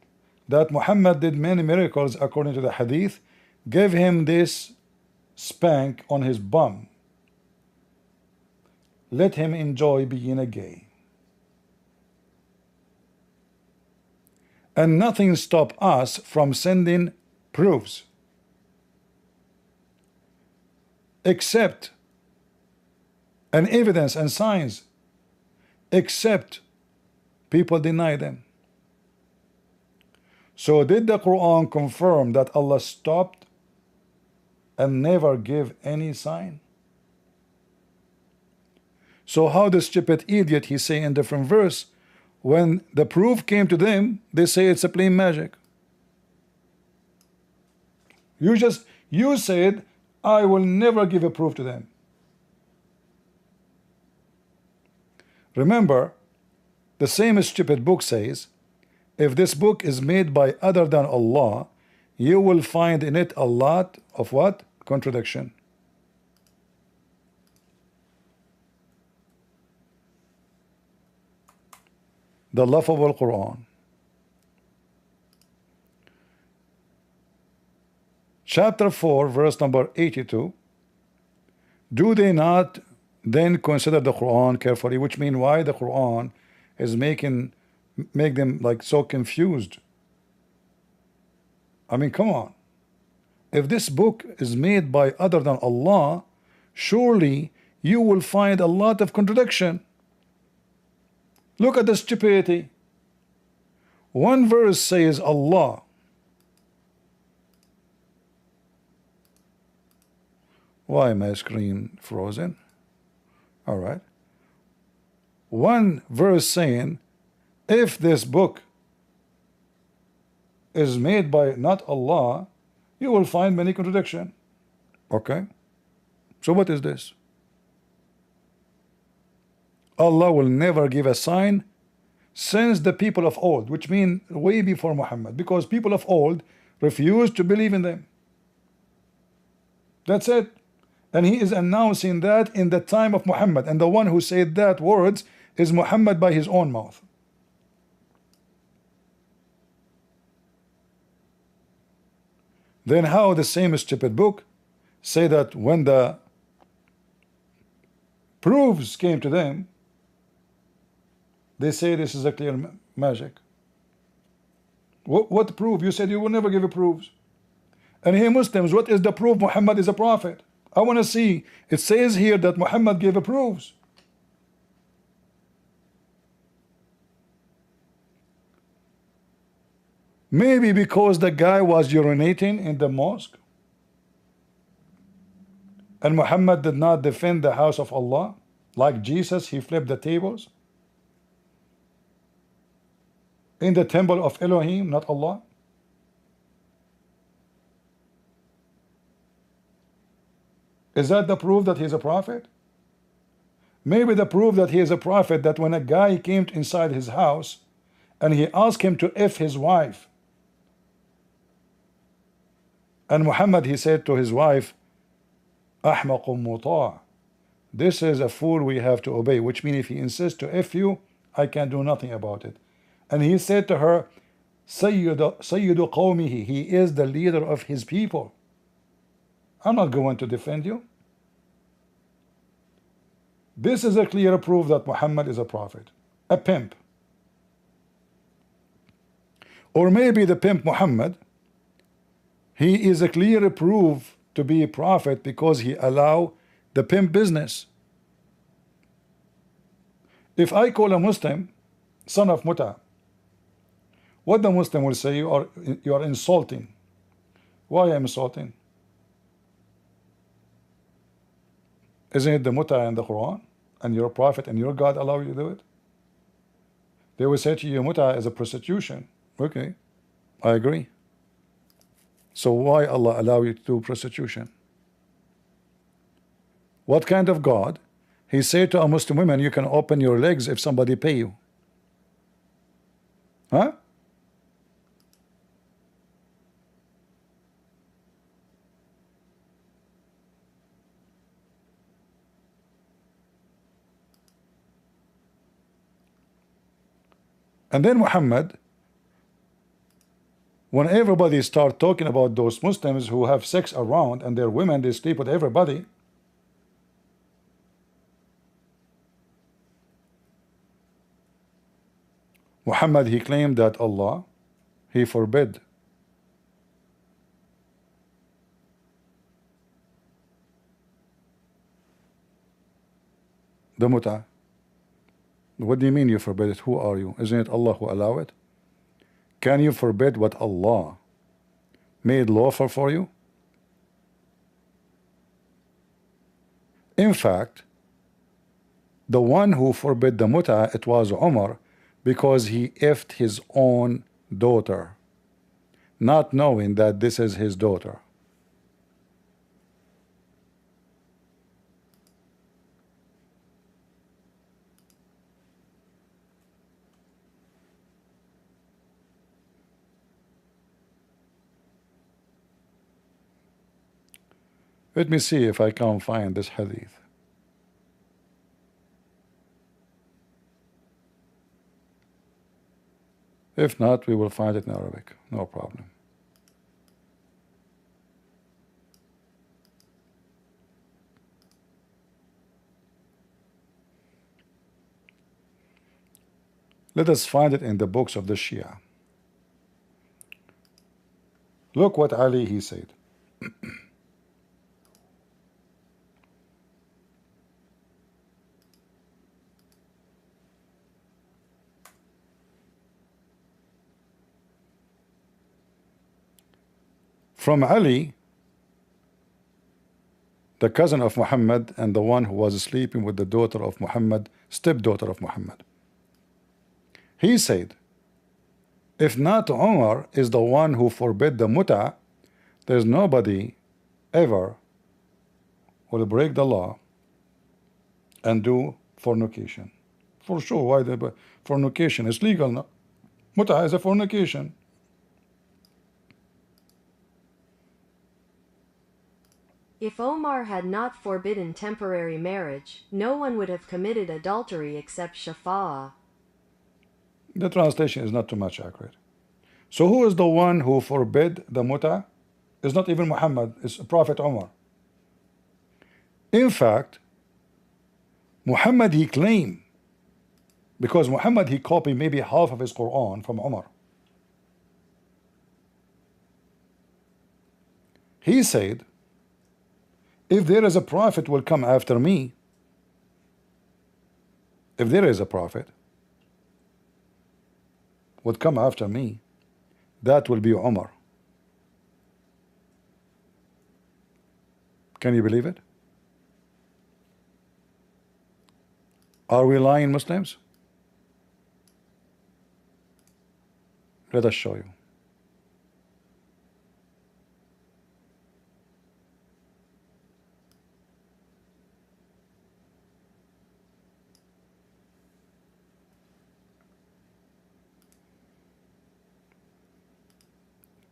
that Muhammad did many miracles according to the hadith, give him this spank on his bum. Let him enjoy being a gay. And nothing stop us from sending proofs, except an evidence and signs, except people deny them. So did the Quran confirm that Allah stopped and never gave any sign? So how the stupid idiot, he say in different verse, when the proof came to them, they say it's a plain magic. You said, I will never give a proof to them. Remember, the same stupid book says, if this book is made by other than Allah, you will find in it a lot of what? Contradiction. The laughable Quran. Chapter 4, verse number 82. Do they not then consider the Quran carefully? Which means why the Quran is make them like so confused. I mean, come on. If this book is made by other than Allah, surely you will find a lot of contradiction. Look at the stupidity. One verse says Allah. Why my screen frozen? All right. One verse saying, if this book is made by not Allah, you will find many contradiction. Okay. So what is this? Allah will never give a sign since the people of old, which mean way before Muhammad, because people of old refused to believe in them. That's it. And he is announcing that in the time of Muhammad, and the one who said that words is Muhammad by his own mouth. Then how the same stupid book say that when the proofs came to them, they say this is a clear magic. What proof? You said you will never give a proofs. And hey Muslims, what is the proof Muhammad is a prophet? I want to see. It says here that Muhammad gave a proofs. Maybe because the guy was urinating in the mosque and Muhammad did not defend the house of Allah like Jesus, he flipped the tables in the temple of Elohim, not Allah. Is that the proof that he is a prophet? Maybe the proof that he is a prophet that when a guy came inside his house and he asked him to F his wife, and Muhammad, he said to his wife, Ahmaqum muta', this is a fool we have to obey, which means if he insists to F you, I can do nothing about it. And he said to her, Sayyidu qawmihi, he is the leader of his people. I'm not going to defend you. This is a clear proof that Muhammad is a prophet, a pimp. Or maybe the pimp Muhammad, he is a clear proof to be a prophet because he allow the pimp business. If I call a Muslim son of muta, what the Muslim will say, you are insulting. Why am I insulting? Isn't it the muta in the Quran? And your prophet and your God allow you to do it? They will say to you, muta is a prostitution. Okay, I agree. So why Allah allow you to do prostitution? What kind of God? He said to a Muslim woman, you can open your legs if somebody pay you. Huh? And then Muhammad, when everybody start talking about those Muslims who have sex around and their women, they sleep with everybody, Muhammad, he claimed that Allah, he forbid the muta. What do you mean you forbid it? Who are you? Isn't it Allah who allow it? Can you forbid what Allah made lawful for you? In fact, the one who forbid the muta, it was Umar, because he effed his own daughter, not knowing that this is his daughter. Let me see if I can find this hadith. If not, we will find it in Arabic, no problem. Let us find it in the books of the Shia. Look what Ali he said. From Ali, the cousin of Muhammad and the one who was sleeping with the daughter of Muhammad, stepdaughter of Muhammad. He said, if not Umar is the one who forbid the muta, there's nobody ever will break the law and do fornication. For sure, why the fornication is legal now? Muta is a fornication. If Omar had not forbidden temporary marriage, no one would have committed adultery except Shafa'ah. The translation is not too much accurate. So who is the one who forbid the muta? It's not even Muhammad, it's Prophet Umar. In fact, Muhammad he claimed, because Muhammad he copied maybe half of his Quran from Umar. He said, if there is a prophet will come after me, if there is a prophet would come after me, that will be Umar. Can you believe it? Are we lying, Muslims? Let us show you.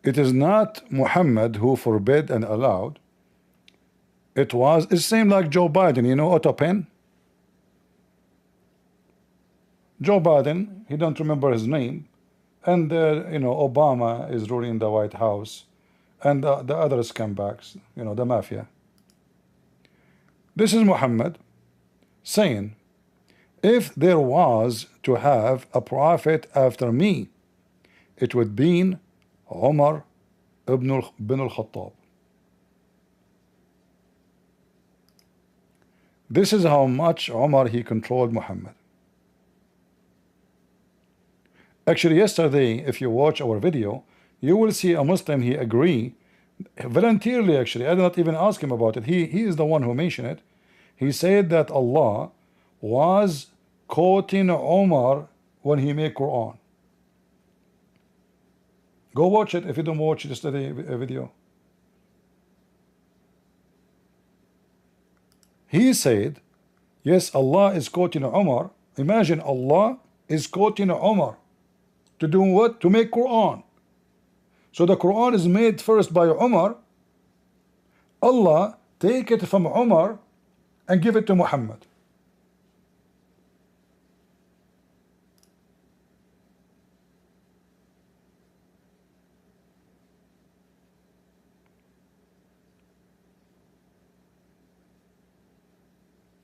It is not Muhammad who forbid and allowed. It's the same like Joe Biden, you know, Otto Pen. Joe Biden, he don't remember his name, and you know, Obama is ruling the White House, and the other scumbags, you know, the mafia. This is Muhammad. saying, if there was to have a prophet after me, it would be Umar ibn al-Khattab. This is how much Umar he controlled Muhammad. Actually, yesterday, if you watch our video, you will see a Muslim, he agree voluntarily. Actually, I did not even ask him about it. He is the one who mentioned it. He said that Allah was quoting Umar when he made Quran. Go watch it if you don't watch yesterday video. He said, yes, Allah is quoting Umar. Imagine Allah is quoting Umar to do what? To make Quran. So the Quran is made first by Umar. Allah take it from Umar and give it to Muhammad.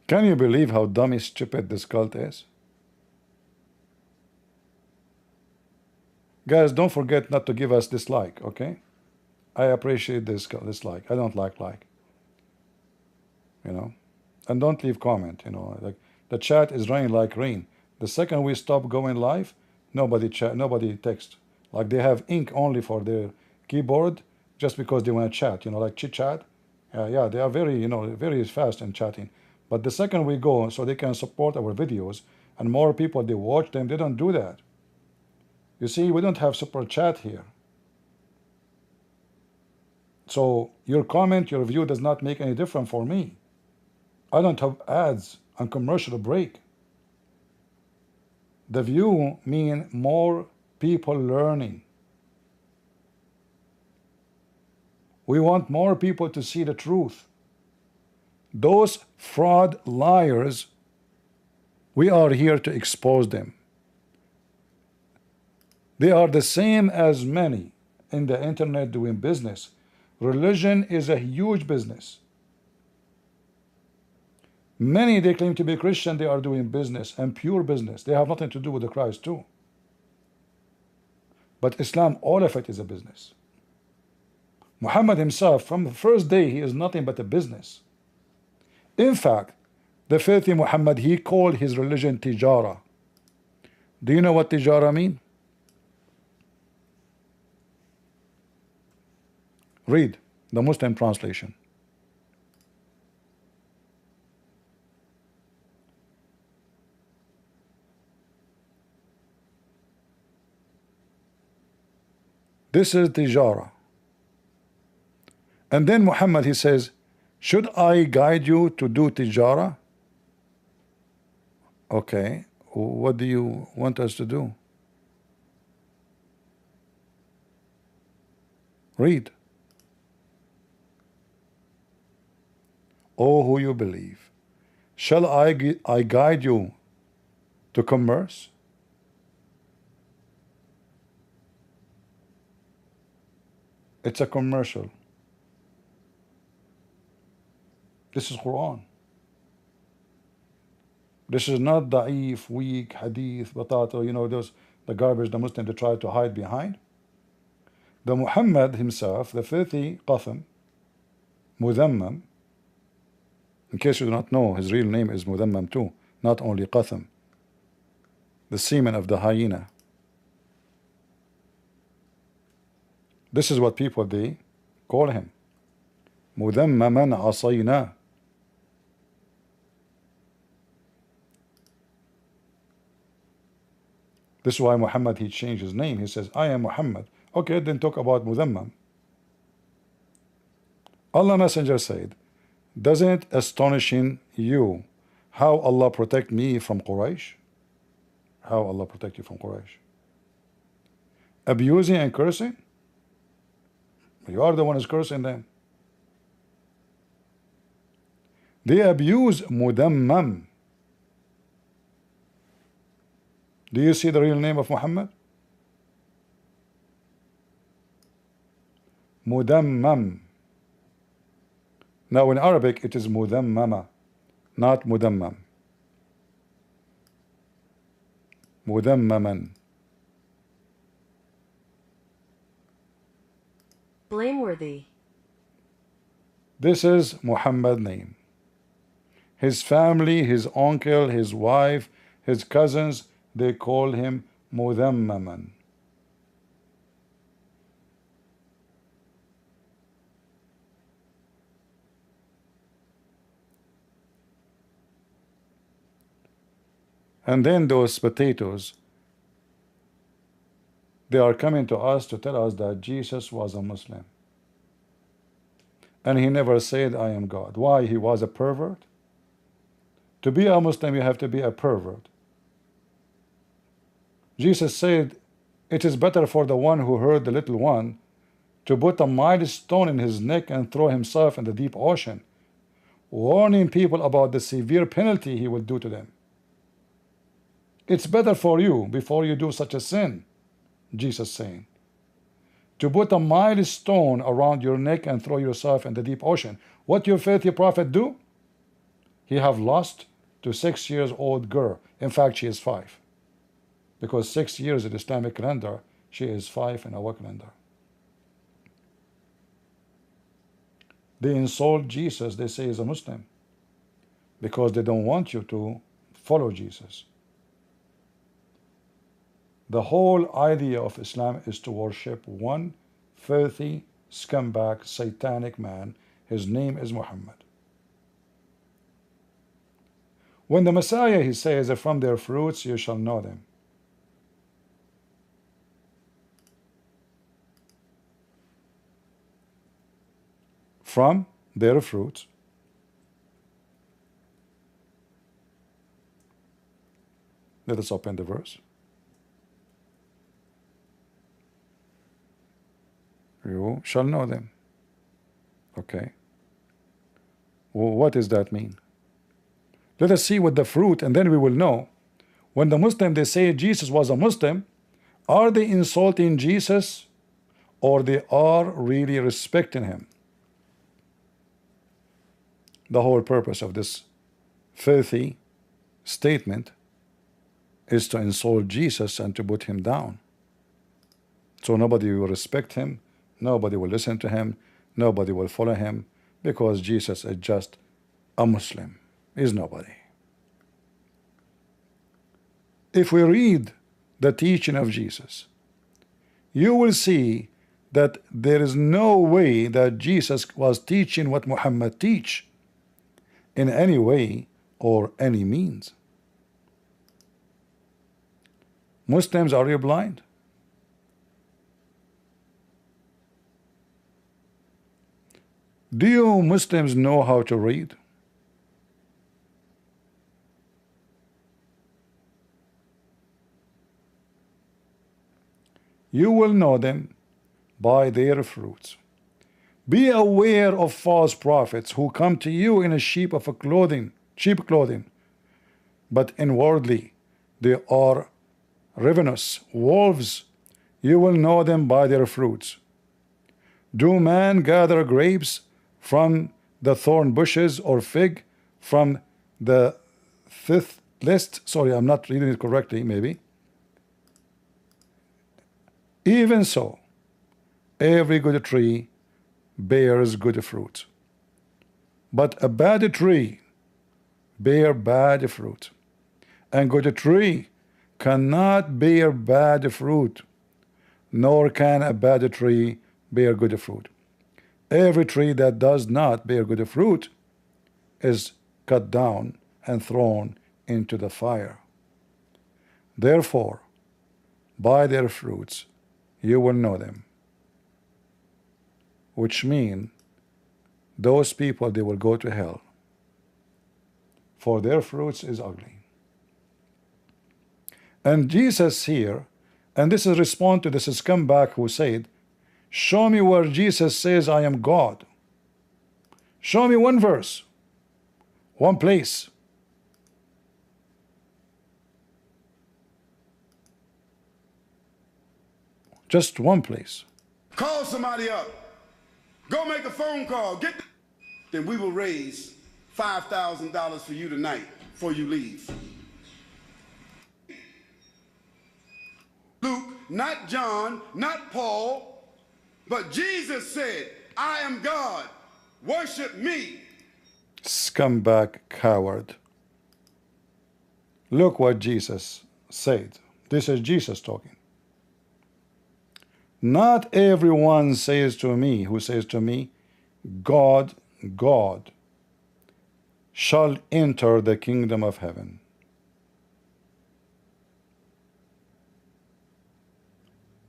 Can you believe how dumb and stupid this cult is? Guys, don't forget not to give us dislike, okay? I appreciate this dislike. I don't like, you know. And don't leave comment, you know. Like the chat is running like rain. The second we stop going live, nobody text. Like they have ink only for their keyboard just because they want to chat, you know, like chit chat. Yeah, they are very, you know, very fast in chatting. But the second we go, so they can support our videos and more people they watch them, they don't do that. You see, we don't have super chat here. So your comment, your view does not make any difference for me. I don't have ads and commercial break. The view mean more people learning. We want more people to see the truth. Those fraud liars, we are here to expose them. They are the same as many in the internet doing business. Religion is a huge business. Many, they claim to be Christian, they are doing business and pure business. They have nothing to do with the Christ too. But Islam, all of it is a business. Muhammad himself, from the first day, he is nothing but a business. In fact, the filthy Muhammad, he called his religion tijara. Do you know what tijara mean? Read the Muslim translation. This is tijara. And then Muhammad, he says, should I guide you to do tijara? Okay, what do you want us to do? Read. Oh, who you believe, shall I guide you to commerce? It's a commercial. This is Quran. This is not da'if, weak, hadith, batata, you know, those, the garbage the Muslims they try to hide behind. The Muhammad himself, the filthy Qatham, Mudhammam, in case you do not know, his real name is Mudhammam too, not only Qatham, the semen of the hyena. This is what people, they call him. Mudhammaman asayna. This is why Muhammad, he changed his name. He says, I am Muhammad. Okay, then talk about Mudhammam. Allah Messenger said, doesn't it astonishing you how Allah protect me from Quraysh? How Allah protect you from Quraysh? Abusing and cursing? You are the one who's cursing them. They abuse Mudhammam. Do you see the real name of Muhammad? Mudhammam. Now in Arabic it is Mudhammama, not Mudhammam. مذمما. Blameworthy. This is Muhammad's name. His family, his uncle, his wife, his cousins, they call him مذمما. And then those potatoes, they are coming to us to tell us that Jesus was a Muslim. And he never said, I am God. Why? He was a pervert? To be a Muslim, you have to be a pervert. Jesus said, it is better for the one who hurt the little one to put a mighty stone in his neck and throw himself in the deep ocean, warning people about the severe penalty he will do to them. It's better for you before you do such a sin, Jesus saying, to put a mighty stone around your neck and throw yourself in the deep ocean. What your faithful prophet do? He have lost to 6-year-old girl. In fact, she is 5. Because 6 years in Islamic calendar, she is 5 in our calendar. They insult Jesus, they say he's a Muslim, because they don't want you to follow Jesus. The whole idea of Islam is to worship one filthy, scumbag, satanic man. His name is Muhammad. When the Messiah, he says that from their fruits you shall know them. From their fruits. Let us open the verse. You shall know them. Okay. Well, what does that mean? Let us see what the fruit, and then we will know. When the Muslim, they say Jesus was a Muslim, are they insulting Jesus, or they are really respecting him? The whole purpose of this filthy statement is to insult Jesus and to put him down. So nobody will respect him, nobody will listen to him, nobody will follow him, because Jesus is just a Muslim, is nobody. If we read the teaching of Jesus, you will see that there is no way that Jesus was teaching what Muhammad teach in any way or any means. Muslims, are you blind? Do you Muslims know how to read? You will know them by their fruits. Be aware of false prophets who come to you in a sheep clothing, but inwardly they are ravenous wolves. You will know them by their fruits. Do man gather grapes from the thorn bushes, or fig from the fifth list? Sorry, I'm not reading it correctly, maybe. Even so, every good tree bears good fruit, but a bad tree bear bad fruit, and good tree cannot bear bad fruit, nor can a bad tree bear good fruit. Every tree that does not bear good fruit is cut down and thrown into the fire. Therefore, by their fruits you will know them. Which mean those people, they will go to hell, for their fruits is ugly. And Jesus here, and this is response to this scumbag who said, show me where Jesus says I am God. Show me one verse, one place. Just one place. Call somebody up. Go make a phone call. Then we will raise $5,000 for you tonight before you leave. not John, not Paul, but Jesus said, I am God, worship me. Scumbag coward. Look what Jesus said. This is Jesus talking. Not everyone says to me, who says to me, God, God, shall enter the kingdom of heaven.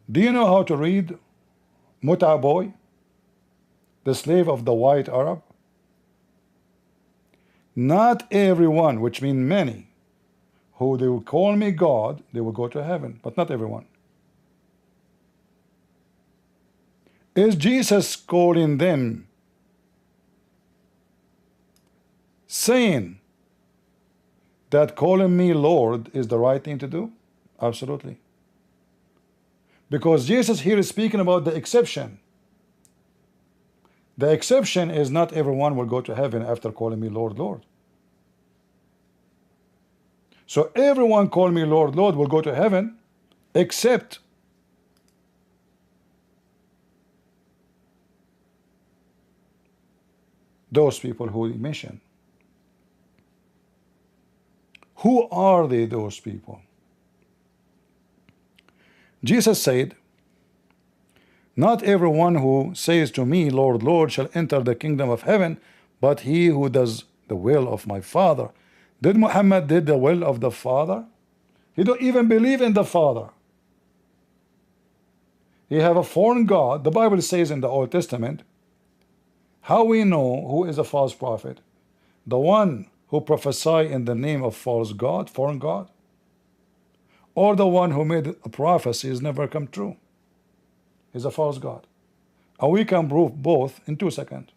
Do you know how to read Muta boy, the slave of the white Arab? Not everyone, which means many, who they will call me God, they will go to heaven, but not everyone. Is Jesus calling them, saying that calling me Lord is the right thing to do? Absolutely. Because Jesus here is speaking about the exception. The exception is not everyone will go to heaven after calling me Lord, Lord. So everyone call me Lord, Lord will go to heaven, except those people who he mentioned. Who are they, those people? Jesus said, not everyone who says to me, Lord, Lord, shall enter the kingdom of heaven, but he who does the will of my Father. Did Muhammad did the will of the Father? He don't even believe in the Father. He have a foreign God. The Bible says in the Old Testament, how we know who is a false prophet? The one who prophesy in the name of false God, foreign God, or the one who made a prophecy is never come true, is a false God. And we can prove both in 2 seconds.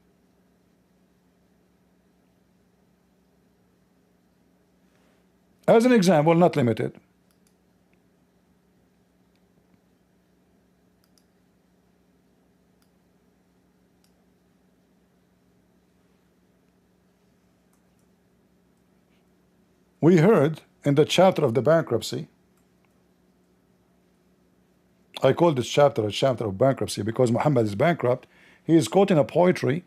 As an example, not limited. We heard in the chapter of the bankruptcy, I call this chapter a chapter of bankruptcy because Muhammad is bankrupt. He is quoting a poetry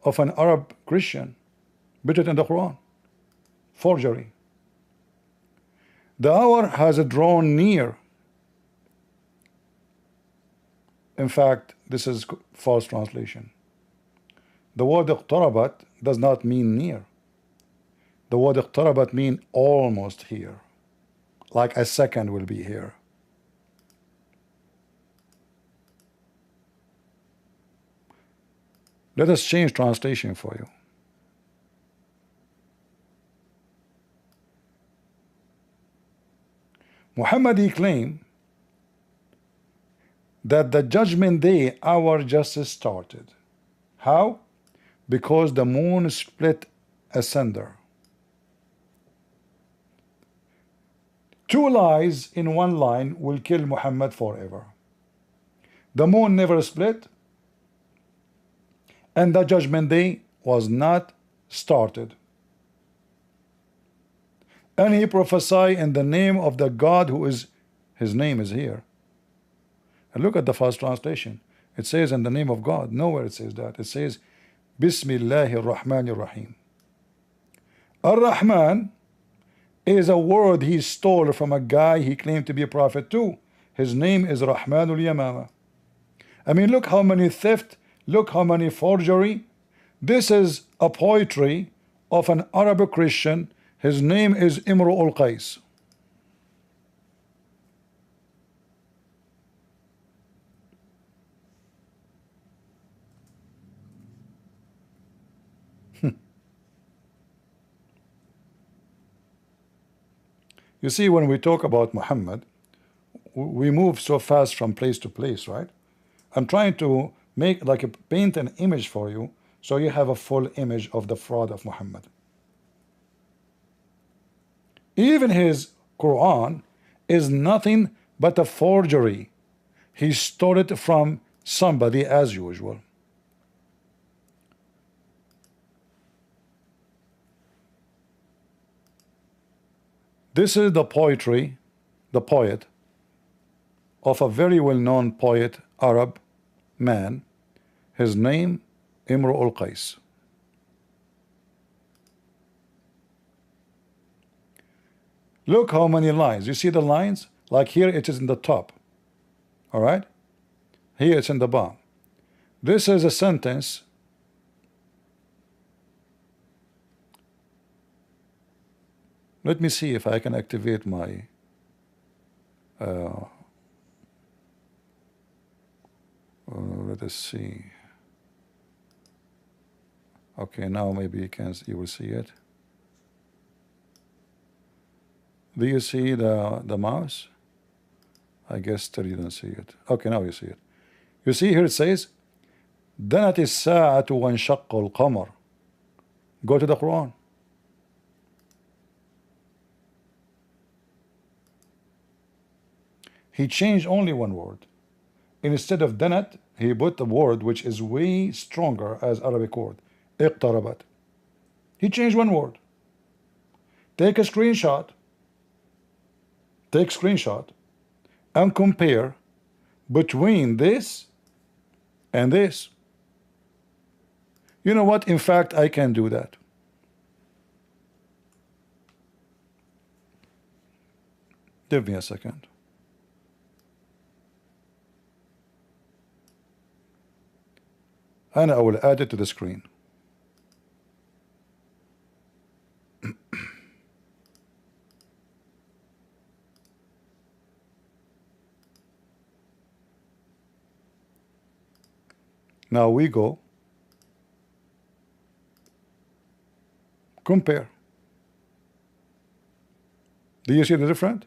of an Arab Christian, put in the Quran. Forgery. The hour has drawn near. In fact, this is false translation. The word اقتربت does not mean near. The word اقتربت mean almost here. Like a second will be here. Let us change translation for you. Muhammad claimed that the judgment day hour just started. How? Because the moon split asunder. 2 lies in 1 line will kill Muhammad forever. The moon never split, and the judgment day was not started. And he prophesied in the name of the God who is, his name is here. And look at the first translation. It says in the name of God. Nowhere it says that. It says Bismillahir Rahmanir Rahim. Ar-Rahman is a word he stole from a guy he claimed to be a prophet too. His name is Rahmanul Yamama. I mean, look how many theft, look how many forgery. This is a poetry of an Arab Christian. His name is Imru al-Qais. You see, when we talk about Muhammad, we move so fast from place to place, right? I'm trying to make like paint an image for you so you have a full image of the fraud of Muhammad. Even his Quran is nothing but a forgery. He stole it from somebody as usual. This is the poetry, the poet of a very well-known poet, Arab man. His name, Imru al-Qais. Look how many lines. You see the lines? Like here it is in the top. All right? Here it's in the bottom. This is a sentence. Let me see if I can activate my let us see. Okay, now maybe you will see it. Do you see the mouse? I guess still you don't see it. Okay, now you see it. You see here it says, دنت الساعة وانشق القمر. Go to the Quran. He changed only one word. Instead of danat, he put a word which is way stronger as Arabic word. اقتربت. He changed one word. Take a screenshot. Take screenshot and compare between this and this. You know what? In fact, I can do that. Give me a second. And I will add it to the screen. Now we go compare. Do you see the difference?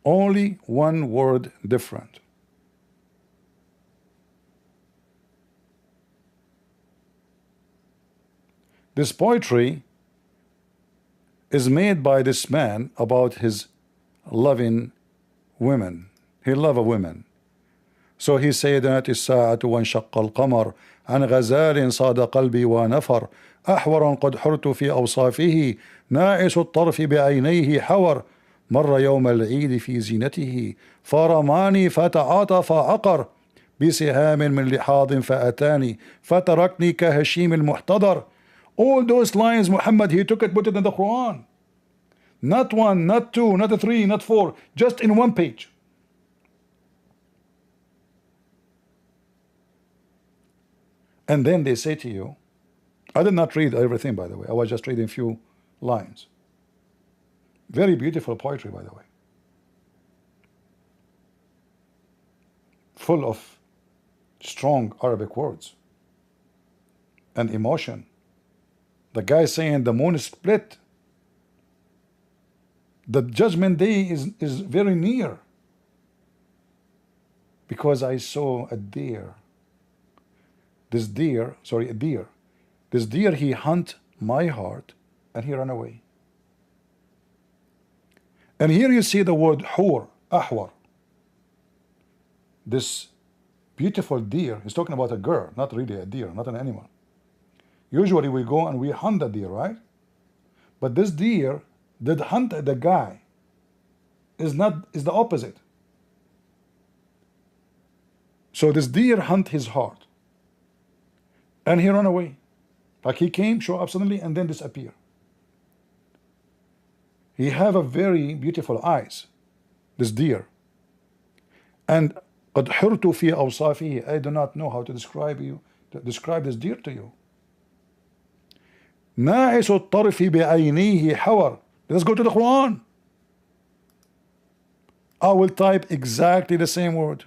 Only one word different. This poetry is made by this man about his loving women. He loved women. So he said that الساعة وانشق القمر عن غزال صاد قلبي ونفر أحور قد حرت في أوصافه ناعس الطرف بعينيه حور مر يوم العيد في زينته فرماني فتعاطف عقر بسهام من لحاظ فأتاني فتركني كهشيم المحتضر. All those lines, Muhammad, he took it, put it in the Quran. Not one, not two, not three, not four, just in one page. And then they say to you, I did not read everything, by the way. I was just reading a few lines. Very beautiful poetry, by the way. Full of strong Arabic words and emotion. The guy saying the moon is split. The judgment day is very near. Because I saw a deer. This deer, sorry, a deer. This deer, he hunt my heart and he ran away. And here you see the word hur, ahwar. This beautiful deer, he's talking about a girl, not really a deer, not an animal. Usually we go and we hunt the deer, right? But this deer did hunt the guy. Is the opposite. So this deer hunt his heart. And he ran away. Like he came, show up suddenly, and then disappear. He have a very beautiful eyes, this deer. And قد حرت في أوصافه. I do not know how to describe this deer to you. ناعس الطرف بعينيه حور. Let's go to the Quran. I will type exactly the same word.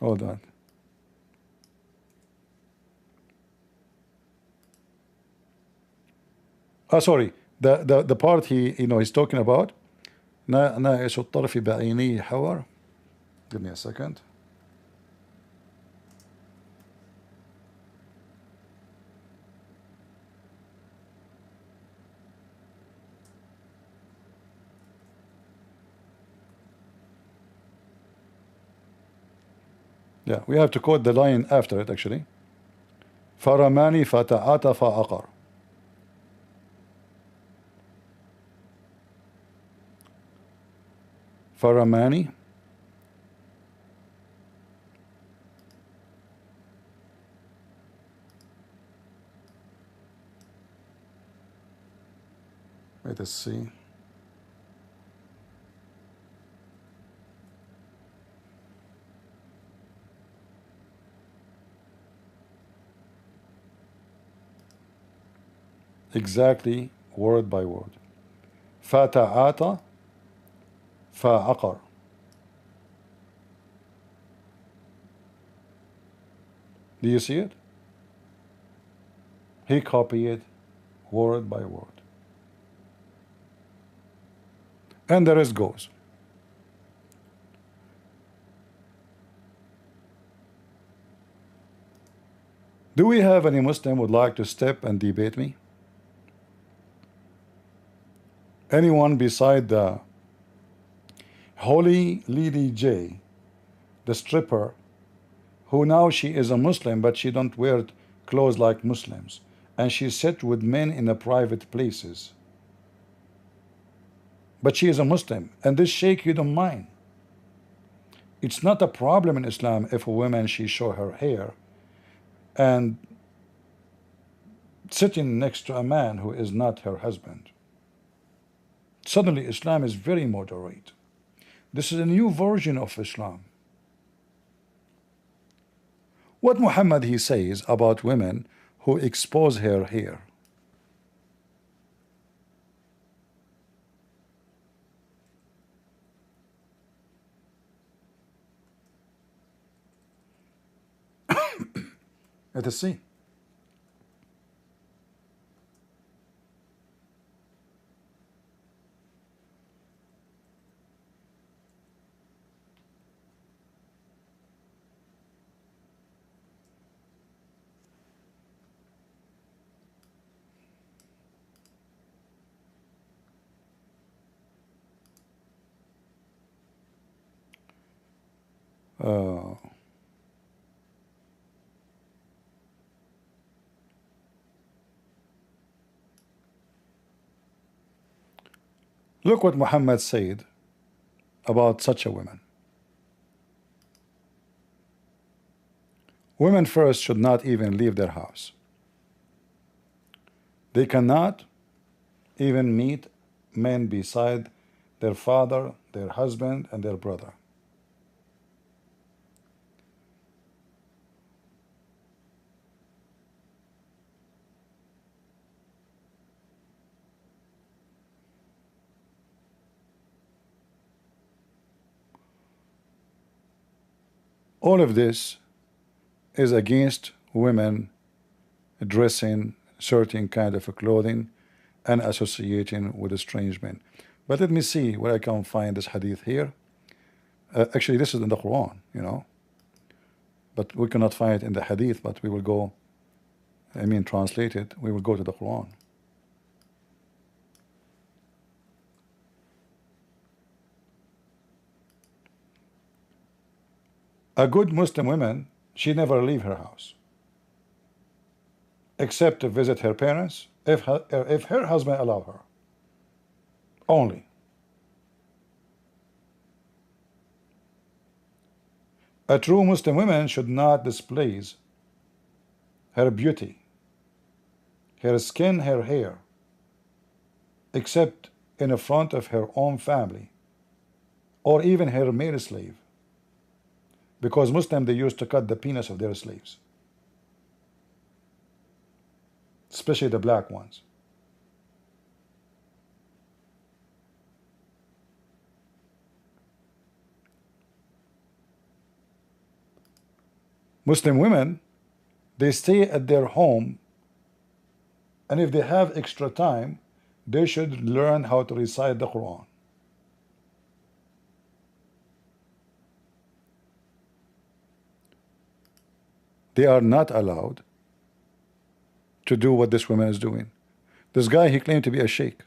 Hold on. Sorry. The part he's talking about. ناعس الطرف بعينيه حور. Give me a second. Yeah, we have to quote the line after it actually. فرماني فتعاطى فعقر. فرماني let us see. Exactly word by word. فتعاطى فعقر. Do you see it? He copied it word by word. And the rest goes. Do we have any Muslim would like to step and debate me? Anyone beside the Holy Lady J, the stripper, who now she is a Muslim but she don't wear clothes like Muslims, and she sit with men in the private places, but she is a Muslim, and this sheikh you don't mind. It's not a problem in Islam if a woman she show her hair and sitting next to a man who is not her husband. Suddenly Islam is very moderate. This is a new version of Islam. What Muhammad he says about women who expose her hair. Let us see. Look what Muhammad said about such a woman. Women first should not even leave their house. They cannot even meet men beside their father, their husband, and their brother. All of this is against women dressing certain kind of clothing and associating with strange men. But let me see where I can find this hadith here. Actually, this is in the Quran, you know. But we cannot find it in the hadith, but we will go, translate it. We will go to the Quran. A good Muslim woman, she never leave her house, except to visit her parents, if her husband allow her. Only. A true Muslim woman should not display her beauty, her skin, her hair, except in the front of her own family, or even her male slave. Because Muslims, they used to cut the penis of their slaves, especially the black ones. Muslim women, they stay at their home, and if they have extra time, they should learn how to recite the Quran. They are not allowed to do what this woman is doing. This guy, he claimed to be a sheikh.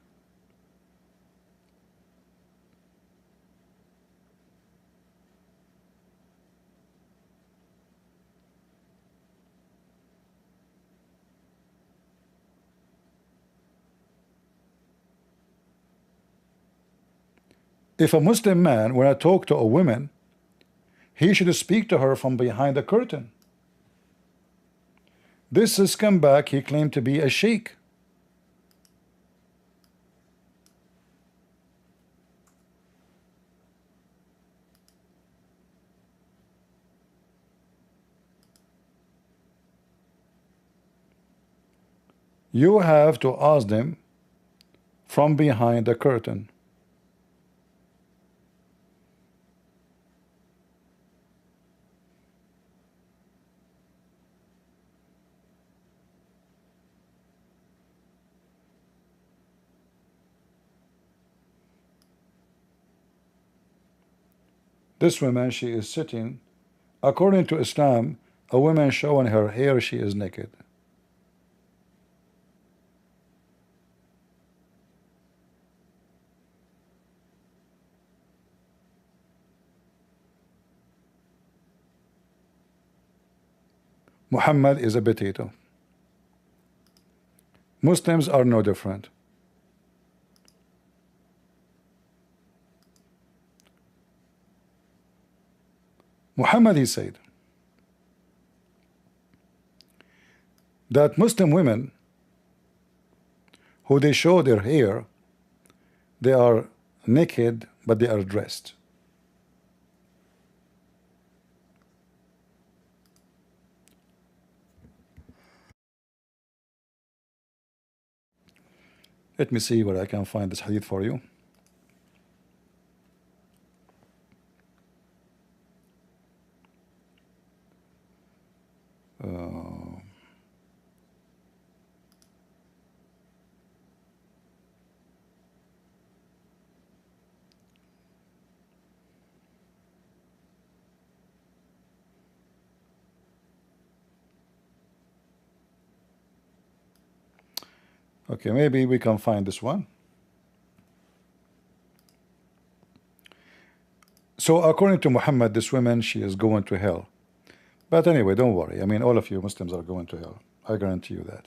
If a Muslim man, when I talk to a woman, he should speak to her from behind the curtain. This scumbag, he claimed to be a sheikh. You have to ask them from behind the curtain. This woman, she is sitting. According to Islam, a woman showing her hair, she is naked. Muhammad is a potato. Muslims are no different. Muhammad, he said that Muslim women who they show their hair, they are naked, but they are dressed. Let me see where I can find this hadith for you. Okay, maybe we can find this one. So according to Muhammad, this woman, she is going to hell. But anyway, don't worry. I mean, all of you Muslims are going to hell. I guarantee you that.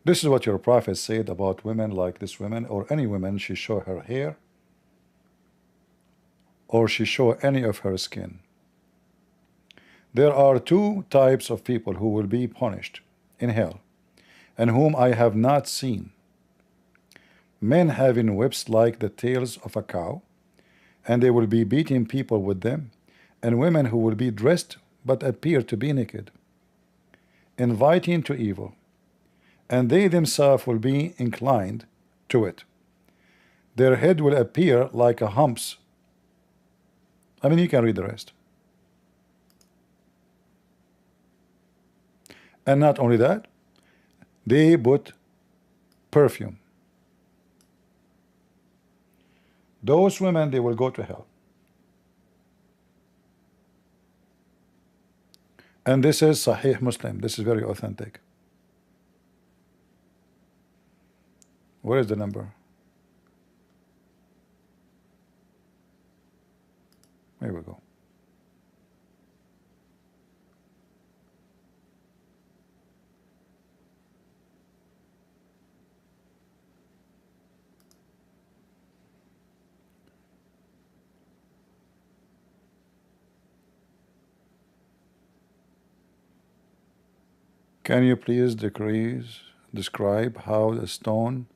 This is what your prophet said about women like this woman, or any woman, she show her hair, or she show any of her skin. There are two types of people who will be punished in hell, and whom I have not seen. Men having whips like the tails of a cow, and they will be beating people with them, and women who will be dressed but appear to be naked, inviting to evil, and they themselves will be inclined to it. Their head will appear like a humps. I mean, you can read the rest. And not only that, they put perfume. Those women, they will go to hell. And this is Sahih Muslim. This is very authentic. Where is the number? Here we go. Can you please describe how the stone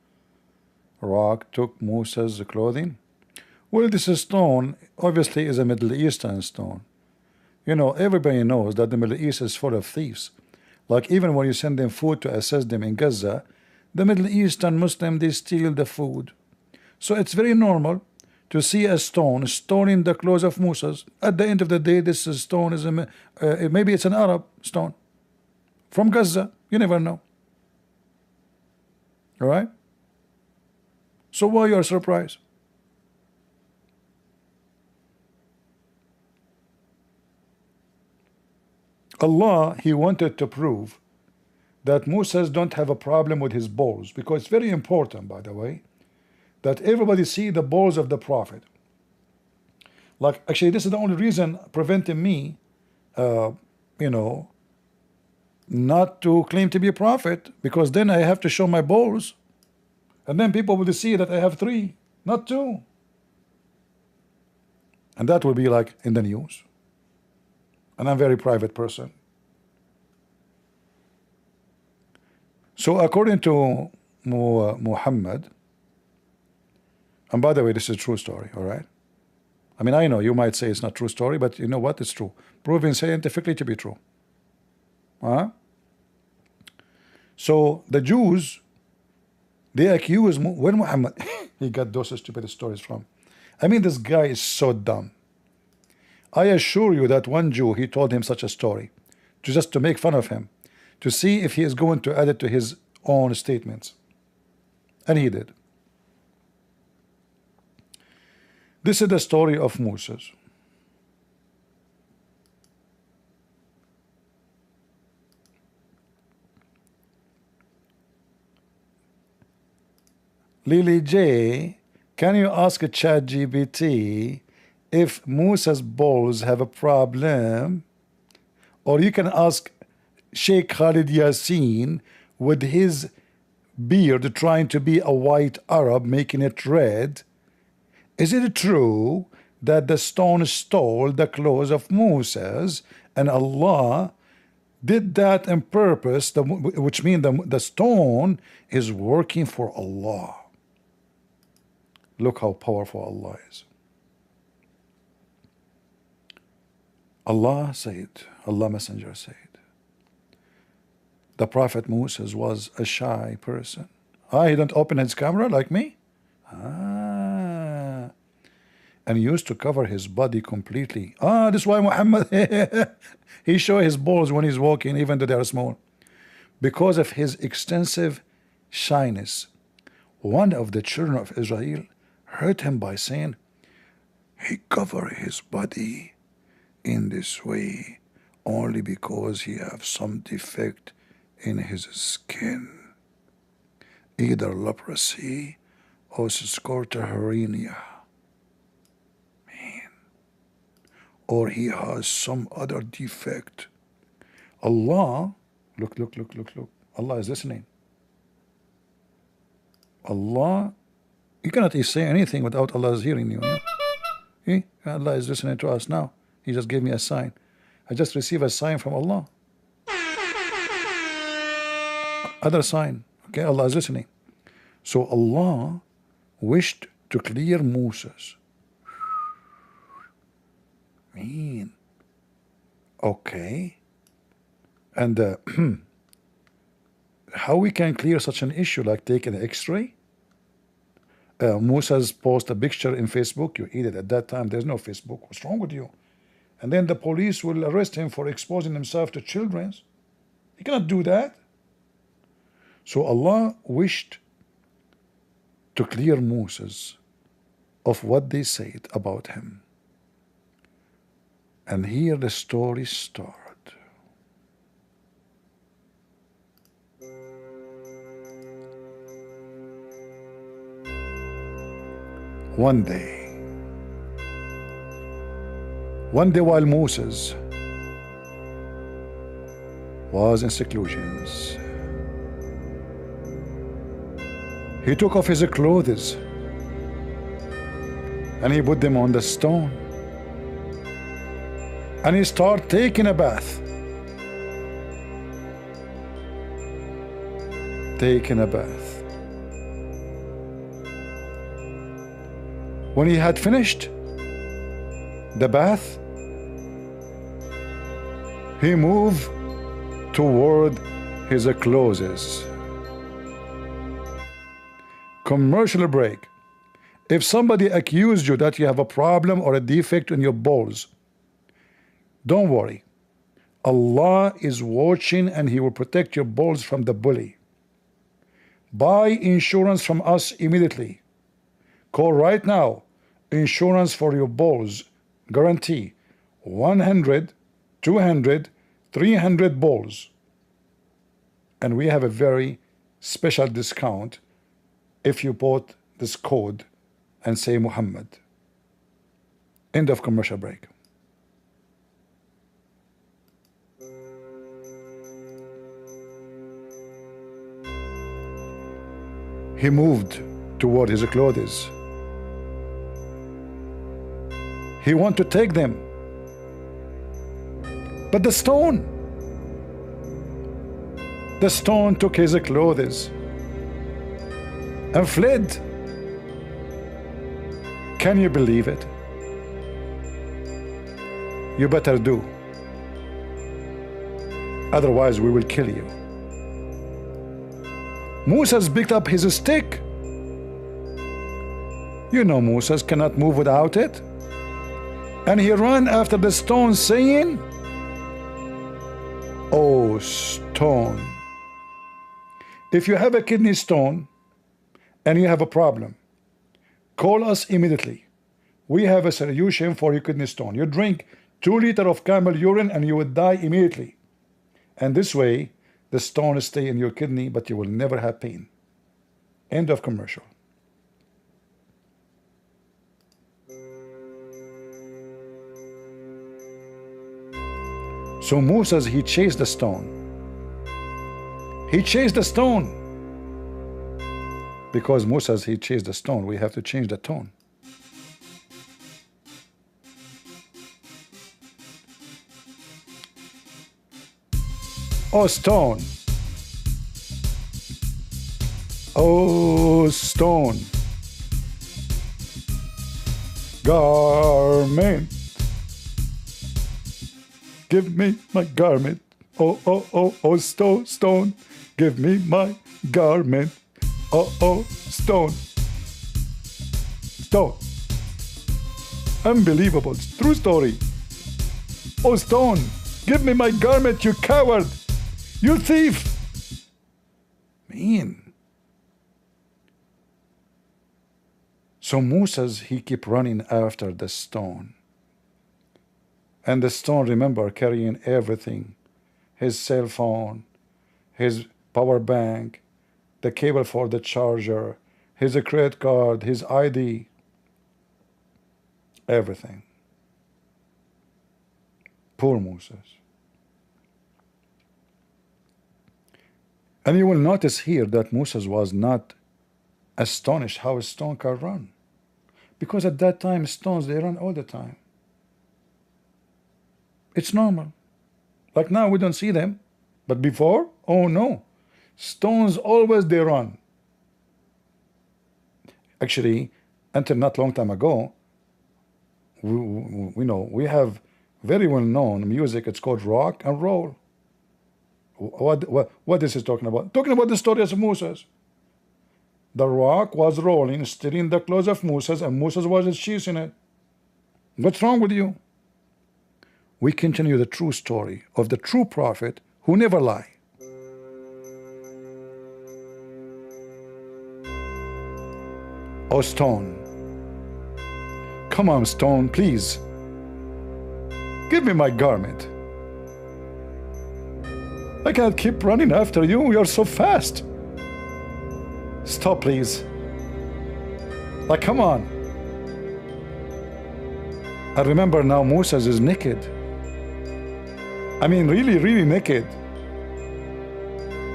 rock took Musa's clothing? Well, this stone obviously is a Middle Eastern stone. You know, everybody knows that the Middle East is full of thieves. Like even when you send them food to assist them in Gaza, the Middle Eastern Muslim, they steal the food. So it's very normal to see a stone stoning the clothes of Musa's. At the end of the day, this stone is maybe it's an Arab stone from Gaza. You never know. All right? So why you are surprised? Allah, he wanted to prove that Moses don't have a problem with his balls, because it's very important, by the way, that everybody see the balls of the prophet. Like, actually, this is the only reason preventing me, you know, not to claim to be a prophet, because then I have to show my balls, and then people will see that I have 3. Not two. And that will be like in the news. And I'm a very private person. So according to Muhammad, and by the way, this is a true story, all right? I mean, I know you might say it's not true story, but you know what? It's true. Proven scientifically to be true. So the Jews, they accuse where Muhammad he got those stupid stories from. I mean, this guy is so dumb. I assure you that one Jew, he told him such a story just to make fun of him, to see if he is going to add it to his own statements. And he did. This is the story of Moses. Lily J, can you ask ChatGPT if Moses' balls have a problem? Or you can ask Sheikh Khalid Yassin with his beard trying to be a white Arab, making it red. Is it true that the stone stole the clothes of Moses and Allah did that on purpose, which means the stone is working for Allah? Look how powerful Allah is. Allah said, Allah Messenger said, the Prophet Moses was a shy person. He didn't open his camera like me. And he used to cover his body completely. This is why Muhammad he shows his balls when he's walking, even though they are small. Because of his extensive shyness, one of the children of Israel hurt him by saying, he covered his body in this way only because he has some defect in his skin, either leprosy or scortahernia, or he has some other defect. Allah, look, Allah is listening. Allah, you cannot say anything without Allah is hearing you. Allah is listening to us now. He just gave me a sign. I just received a sign from Allah. Other sign. Okay, Allah is listening. So Allah wished to clear Moses. Okay. And how we can clear such an issue, like taking an X-ray? Moses post a picture in Facebook. You eat it. At that time, there's no Facebook. What's wrong with you? And then the police will arrest him for exposing himself to children. He cannot do that. So Allah wished to clear Moses of what they said about him. And here the story starts. One day while Moses was in seclusions, he took off his clothes and he put them on the stone and he started taking a bath. When he had finished the bath, he moved toward his clothes. Commercial break. If somebody accused you that you have a problem or a defect in your balls, don't worry. Allah is watching and He will protect your balls from the bully. Buy insurance from us immediately. Call right now. Insurance for your balls. Guarantee 100, 200, 300 balls. And we have a very special discount if you bought this code and say Muhammad. End of commercial break. He moved toward his clothes He want to take them. But the stone took his clothes and fled. Can you believe it? You better do. Otherwise we will kill you. Moses picked up his stick. You know Moses cannot move without it. And he ran after the stone saying, "Oh stone, if you have a kidney stone and you have a problem, call us immediately. We have a solution for your kidney stone. You drink 2 liters of camel urine and you would die immediately. And this way, the stone will stay in your kidney, but you will never have pain." End of commercial. So Moses, he chased the stone. He chased the stone. Because Moses, he chased the stone, we have to change the tone. Oh stone. Oh stone. Garment. Give me my garment. Oh, oh, oh, oh, stone. Give me my garment. Oh, oh, stone. Unbelievable. True story. Oh, stone. Give me my garment, you coward. You thief. Man. So Moses, he kept running after the stone. And the stone, remember, carrying everything. His cell phone, his power bank, the cable for the charger, his credit card, his ID, everything. Poor Moses. And you will notice here that Moses was not astonished how a stone can run. Because at that time, stones, they run all the time. It's normal. Like now, we don't see them. But before, oh no. Stones always they run. Actually, until not long time ago, we have very well known music. It's called rock and roll. What this is talking about? Talking about the story of Moses. The rock was rolling, stealing the clothes of Moses, and Moses was chasing it. What's wrong with you? We continue the true story of the true prophet who never lie. Oh stone, come on stone, please. Give me my garment. I can't keep running after you, you're so fast. Stop please. Like come on. I remember now Moses is naked. I mean really, really naked.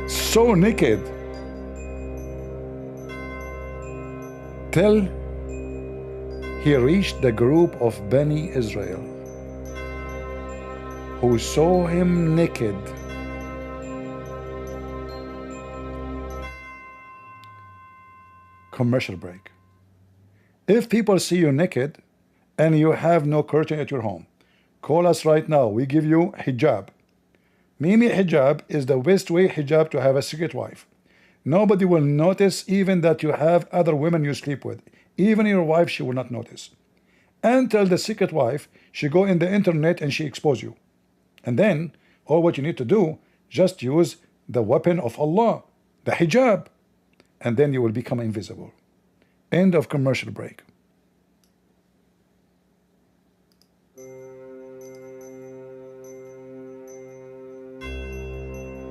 So naked. Till he reached the group of Bani Israel who saw him naked. Commercial break. If people see you naked and you have no curtain at your home, call us right now. We give you hijab. Mimi hijab is the best way hijab to have a secret wife. Nobody will notice even that you have other women you sleep with. Even your wife, she will not notice. Until the secret wife, she go in the internet and she expose you. And then, all what you need to do, just use the weapon of Allah, the hijab. And then you will become invisible. End of commercial break.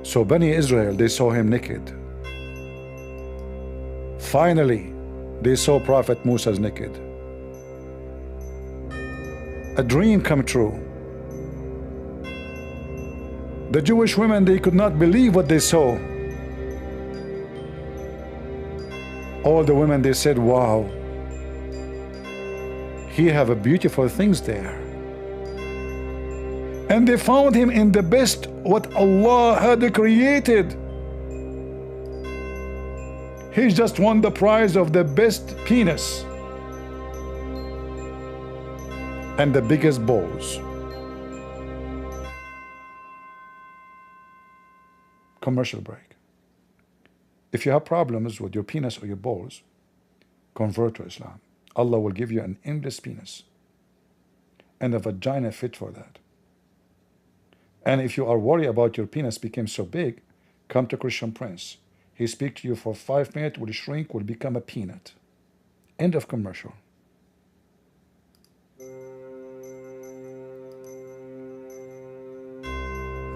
So Bani Israel, they saw him naked. Finally, they saw Prophet Moses naked. A dream come true. The Jewish women, they could not believe what they saw. All the women, they said, wow, he have a beautiful things there. And they found him in the best what Allah had created. He just won the prize of the best penis and the biggest balls. Commercial break. If you have problems with your penis or your balls, convert to Islam. Allah will give you an endless penis and a vagina fit for that. And if you are worried about your penis became so big, come to Christian Prince. He speak to you for 5 minutes, will shrink, will become a peanut. End of commercial.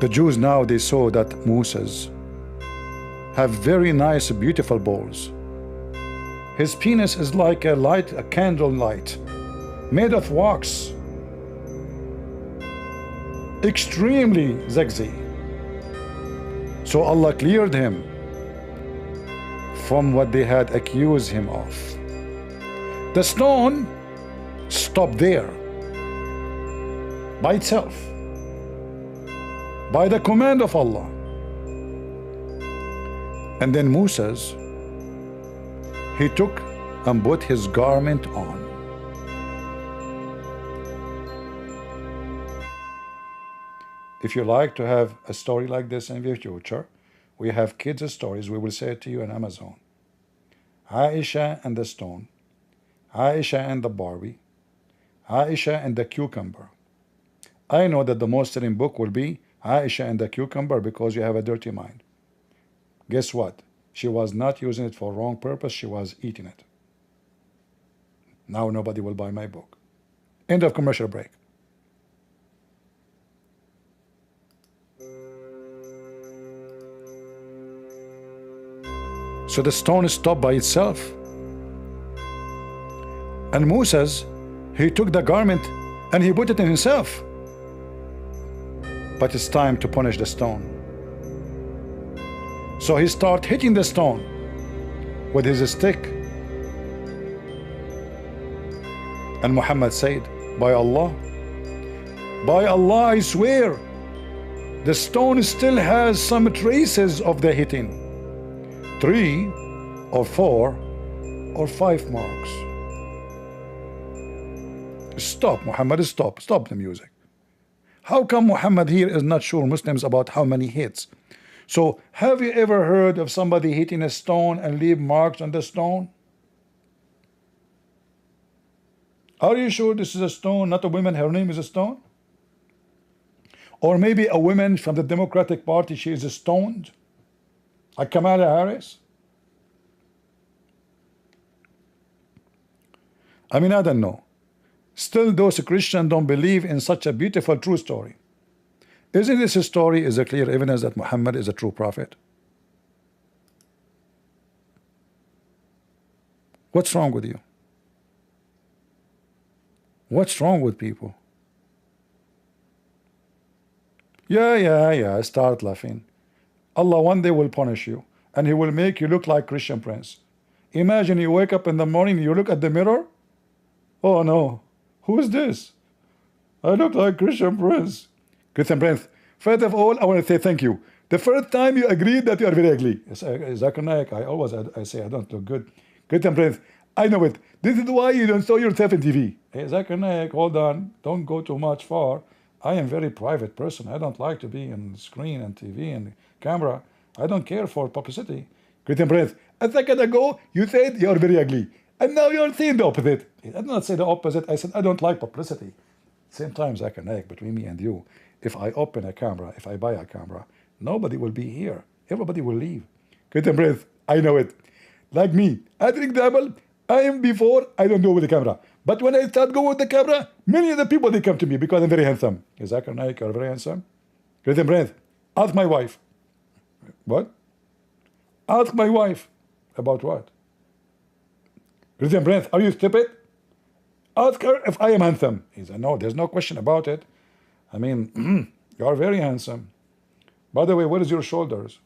The Jews now, they saw that Moses have very nice, beautiful balls. His penis is like a light, a candle light, made of wax, extremely sexy. So Allah cleared him from what they had accused him of. The stone stopped there by itself, by the command of Allah. And then Moses, he took and put his garment on. If you like to have a story like this in the future, we have kids' stories. We will say it to you on Amazon. Aisha and the stone, Aisha and the Barbie, Aisha and the cucumber. I know that the most selling book will be Aisha and the cucumber because you have a dirty mind. Guess what? She was not using it for wrong purpose. She was eating it. Now nobody will buy my book. End of commercial break. So the stone stopped by itself. And Moses, he took the garment and he put it in himself. But it's time to punish the stone. So he started hitting the stone with his stick. And Muhammad said, by Allah I swear, the stone still has some traces of the hitting. 3 or 4 or 5 marks. Stop, Muhammad, stop the music. How come Muhammad here is not sure Muslims about how many hits? So have you ever heard of somebody hitting a stone and leave marks on the stone? Are you sure this is a stone, not a woman, her name is a stone? Or maybe a woman from the Democratic Party, she is stoned? Like Kamala Harris? I mean, I don't know. Still, those Christians don't believe in such a beautiful true story. Isn't this a story is a clear evidence that Muhammad is a true prophet? What's wrong with you? What's wrong with people? Yeah, start laughing. Allah one day will punish you and he will make you look like Christian Prince. Imagine you wake up in the morning, you look at the mirror. Oh no, who is this? I look like Christian Prince. Christian Prince, first of all, I want to say thank you. The first time you agreed that you are very ugly. Zakir Naik, I say I don't look good. Christian Prince, I know it. This is why you don't show yourself in TV. Hey, Zakir Naik, hold on. Don't go too much far. I am a very private person. I don't like to be on screen and TV and camera. I don't care for publicity. Christian Prince, a second ago, you said you are very ugly. And now you're saying the opposite. I did not say the opposite. I said I don't like publicity. Same time, Zakir Naik, between me and you. If I open a camera, if I buy a camera, nobody will be here. Everybody will leave. Christian Prince, I know it. Like me, I drink the apple. I am before, I don't go with the camera. But when I start going with the camera, many of the people, they come to me because I'm very handsome. Zakir Naik, you're very handsome. Christian Prince, ask my wife. What? Ask my wife. About what? Christian Prince, are you stupid? Ask her if I am handsome. He said, no, there's no question about it. I mean, you are very handsome. By the way, where is your shoulders?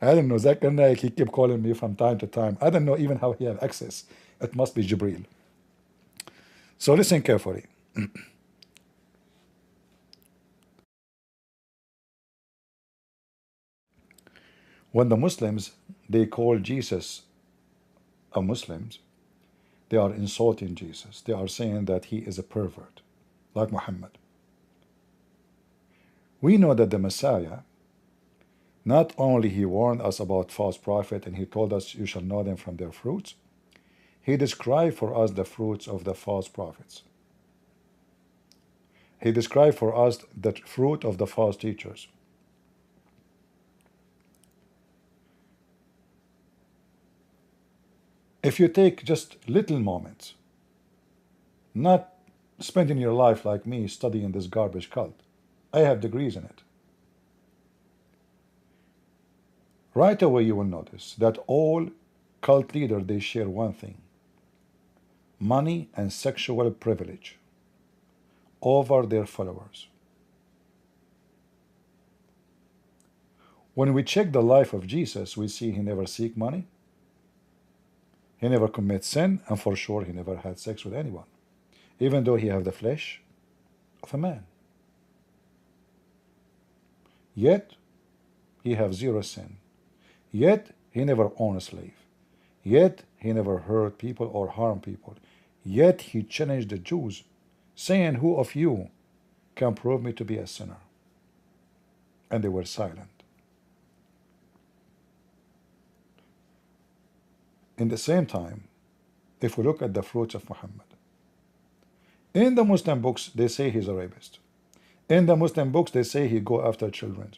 I don't know. Zakir Naik, he kept calling me from time to time. I don't know even how he have access. It must be Jibril. So listen carefully. When the Muslims, they call Jesus a Muslim, they are insulting Jesus. They are saying that he is a pervert, like Muhammad. We know that the Messiah, not only he warned us about false prophet and he told us you shall know them from their fruits, he described for us the fruits of the false prophets. He described for us the fruit of the false teachers. If you take just little moments, not spending your life like me studying this garbage cult, I have degrees in it. Right away you will notice that all cult leaders, they share one thing: money and sexual privilege over their followers. When we check the life of Jesus, we see he never seek money, he never commit sin, and for sure he never had sex with anyone, even though he have the flesh of a man. Yet he have zero sin. Yet he never owned a slave. Yet he never hurt people or harmed people. Yet he challenged the Jews, saying, who of you can prove me to be a sinner? And they were silent. In the same time, if we look at the fruits of Muhammad, in the Muslim books they say he's a rapist. In the Muslim books they say he go after children.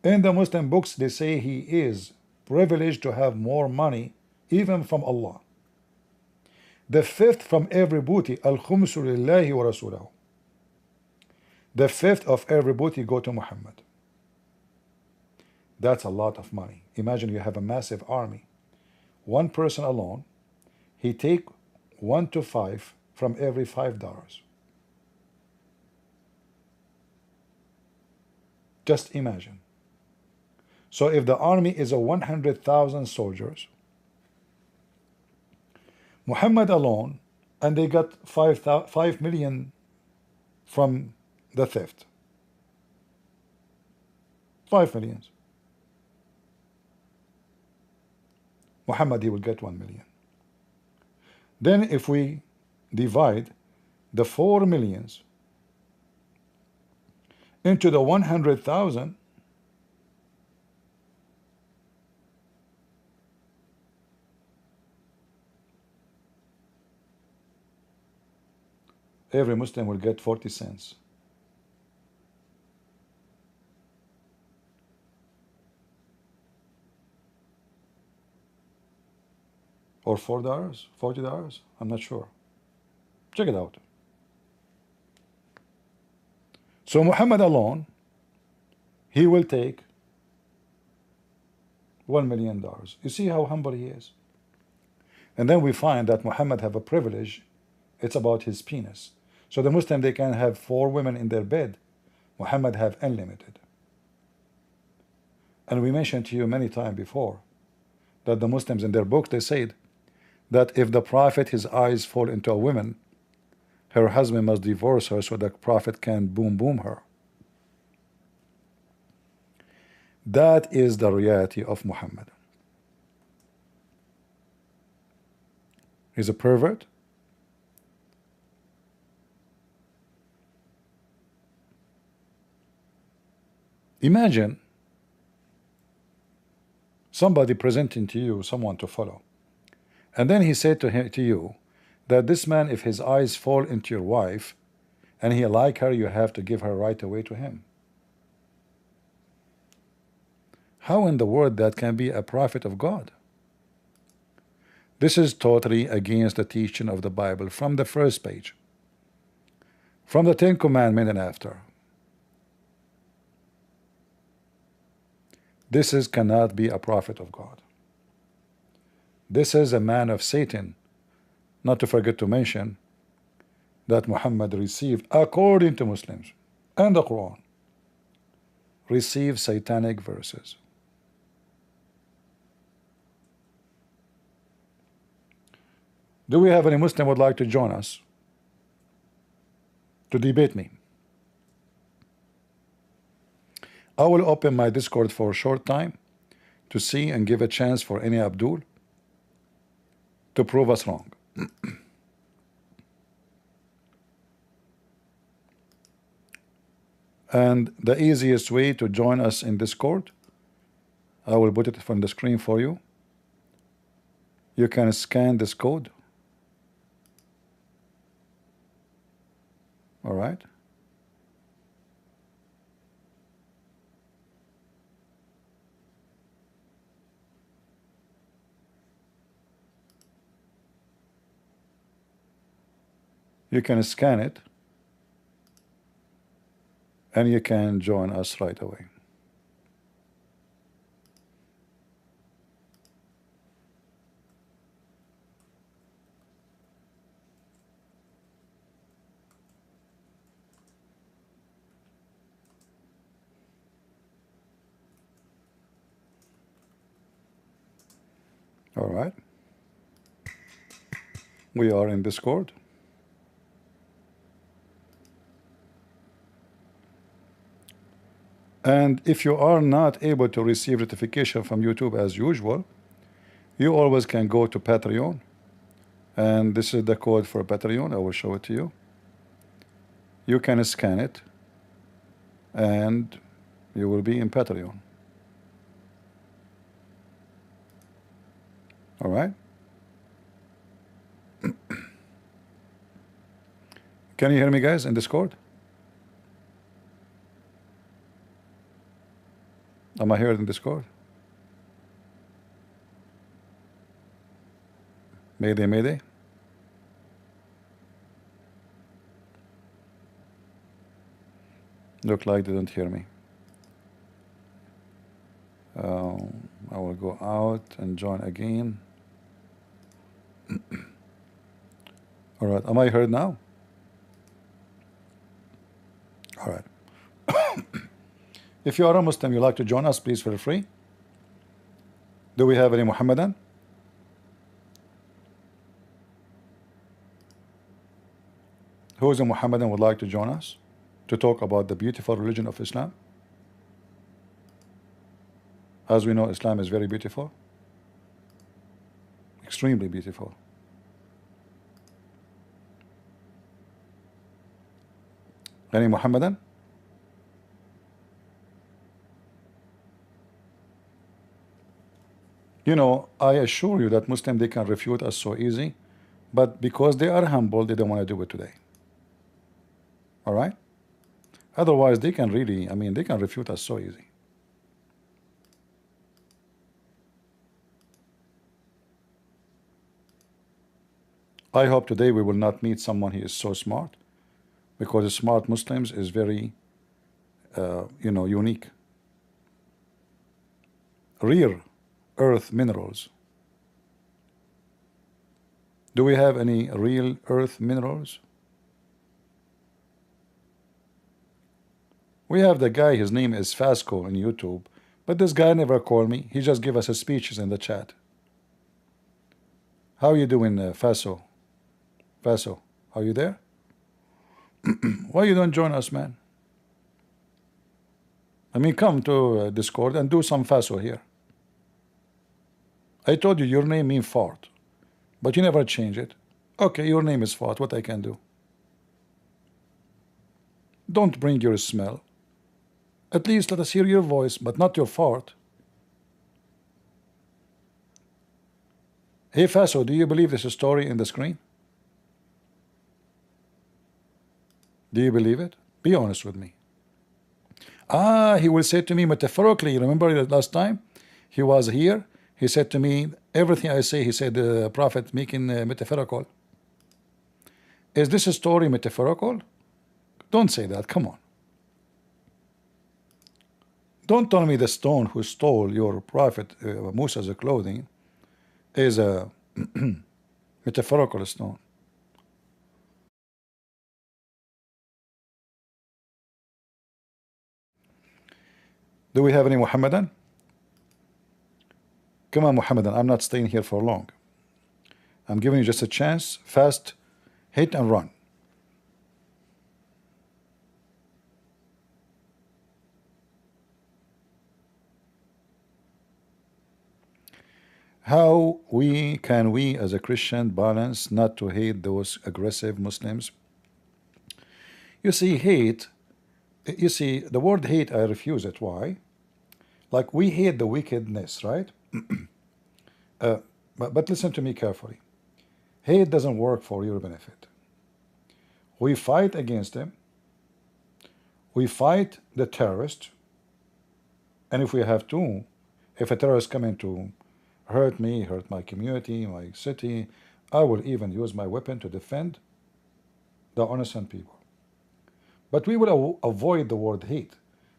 In the Muslim books they say he is privileged to have more money even from Allah. The fifth from every booty, al-khumsu lillahi wa rasulahu. The fifth of every booty go to Muhammad. That's a lot of money. Imagine you have a massive army. One person alone, he take 1 to 5 from every $5. Just imagine. So if the army is a 100,000 soldiers, Muhammad alone, and they got 5 million from the theft. 5 million. Muhammad, he will get 1 million. Then if we divide the 4 millions into the 100,000, every Muslim will get 40 cents. Or $4, $40, I'm not sure. Check it out. So Muhammad alone, he will take $1 million. You see how humble he is. And then we find that Muhammad have a privilege. It's about his penis. So the Muslim, they can have 4 women in their bed. Muhammad have unlimited. And we mentioned to you many times before that the Muslims in their books, they said that if the Prophet, his eyes fall into a woman, her husband must divorce her so the Prophet can boom her. That is the reality of Muhammad. He's a pervert. Imagine somebody presenting to you someone to follow, and then he said to you that this man, if his eyes fall into your wife and he like her, you have to give her right away to him. How in the world that can be a prophet of God? This is totally against the teaching of the Bible from the first page, from the 10 Commandments and after. This cannot be a prophet of God. This is a man of Satan. Not to forget to mention that Muhammad received, according to Muslims and the Quran, received satanic verses. Do we have any Muslim would like to join us to debate me? I will open my Discord for a short time to see and give a chance for any Abdul to prove us wrong. And the easiest way to join us in Discord, I will put it on the screen for you. You can scan this code. All right. You can scan it and you can join us right away. All right. We are in Discord. And if you are not able to receive notification from YouTube as usual, you always can go to Patreon. And this is the code for Patreon. I will show it to you. You can scan it and you will be in Patreon. All right. Can you hear me, guys, in Discord? Am I heard in Discord? Mayday, mayday. Look like they don't hear me. I will go out and join again. All right, am I heard now? All right. If you are a Muslim, you like to join us, please feel free. Do we have any Muhammadan? Who is a Muhammadan would like to join us to talk about the beautiful religion of Islam? As we know, Islam is very beautiful, extremely beautiful. Any Muhammadan? You know, I assure you that Muslims, they can refute us so easy, but because they are humble, they don't want to do it today. All right? Otherwise, they can really, I mean, they can refute us so easy. I hope today we will not meet someone who is so smart, because smart Muslims is very, you know, unique. Rare earth minerals. Do we have any real earth minerals? We have the guy, his name is Fasco on YouTube, but this guy never called me. He just give us his speeches in the chat. How you doing, Faso? Faso, are you there? Why you don't join us, man? I mean, come to Discord and do some Faso here. I told you your name means fart, but you never change it. Okay, your name is fart. What I can do? Don't bring your smell. At least let us hear your voice, but not your fart. Hey Faso, do you believe this story in the screen? Do you believe it? Be honest with me. Ah, he will say to me metaphorically. Remember that last time he was here? He said to me, everything I say, he said, the Prophet making metaphorical. Is this a story metaphorical? Don't say that. Come on. Don't tell me the stone who stole your Prophet Musa's clothing is a metaphorical stone. Do we have any Muhammadan? Come on, Muhammadan. I'm not staying here for long. I'm giving you just a chance. Fast, hit and run. How can we as a Christian balance not to hate those aggressive Muslims? You see, the word hate, I refuse it. Why? Like, we hate the wickedness, right? But listen to me carefully. Hate doesn't work for your benefit. We fight against them. We fight the terrorist. And if we have to, if a terrorist coming to hurt me, hurt my community, my city, I will even use my weapon to defend the innocent people. But we will avoid the word hate,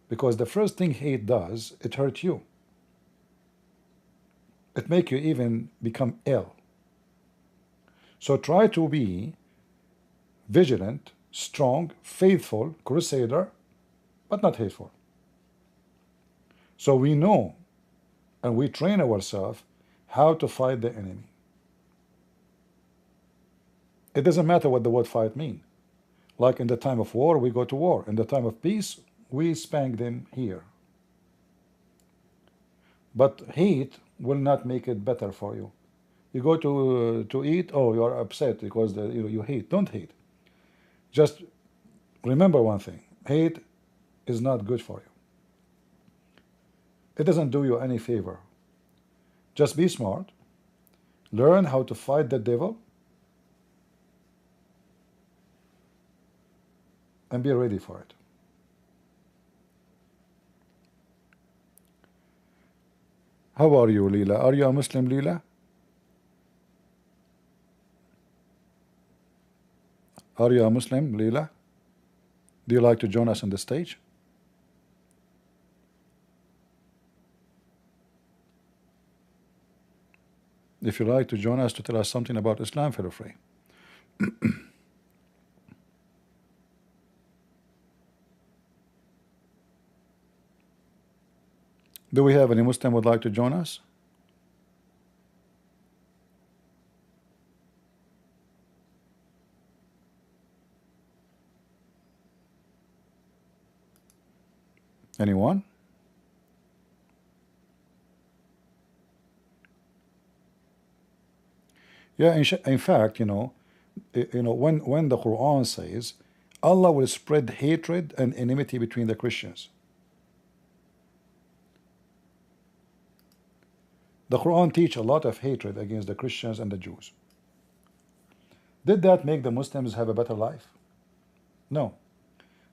because the first thing hate does, it hurts you. It makes you even become ill. So try to be vigilant, strong, faithful, crusader, but not hateful. So we know and we train ourselves how to fight the enemy. It doesn't matter what the word fight means. Like in the time of war, we go to war. In the time of peace, we spank them here. But hate will not make it better for you. You go to eat, oh, you are upset because you hate. Don't hate. Just remember one thing. Hate is not good for you. It doesn't do you any favor. Just be smart. Learn how to fight the devil. And be ready for it. How are you, Leela? Are you a Muslim, Leela? Are you a Muslim, Leela? Do you like to join us on the stage? If you like to join us to tell us something about Islam, feel free. Do we have any Muslim who would like to join us? Anyone? Yeah, in fact, when the Quran says Allah will spread hatred and enmity between the Christians. The Quran teach a lot of hatred against the Christians and the Jews. Did that make the Muslims have a better life? No.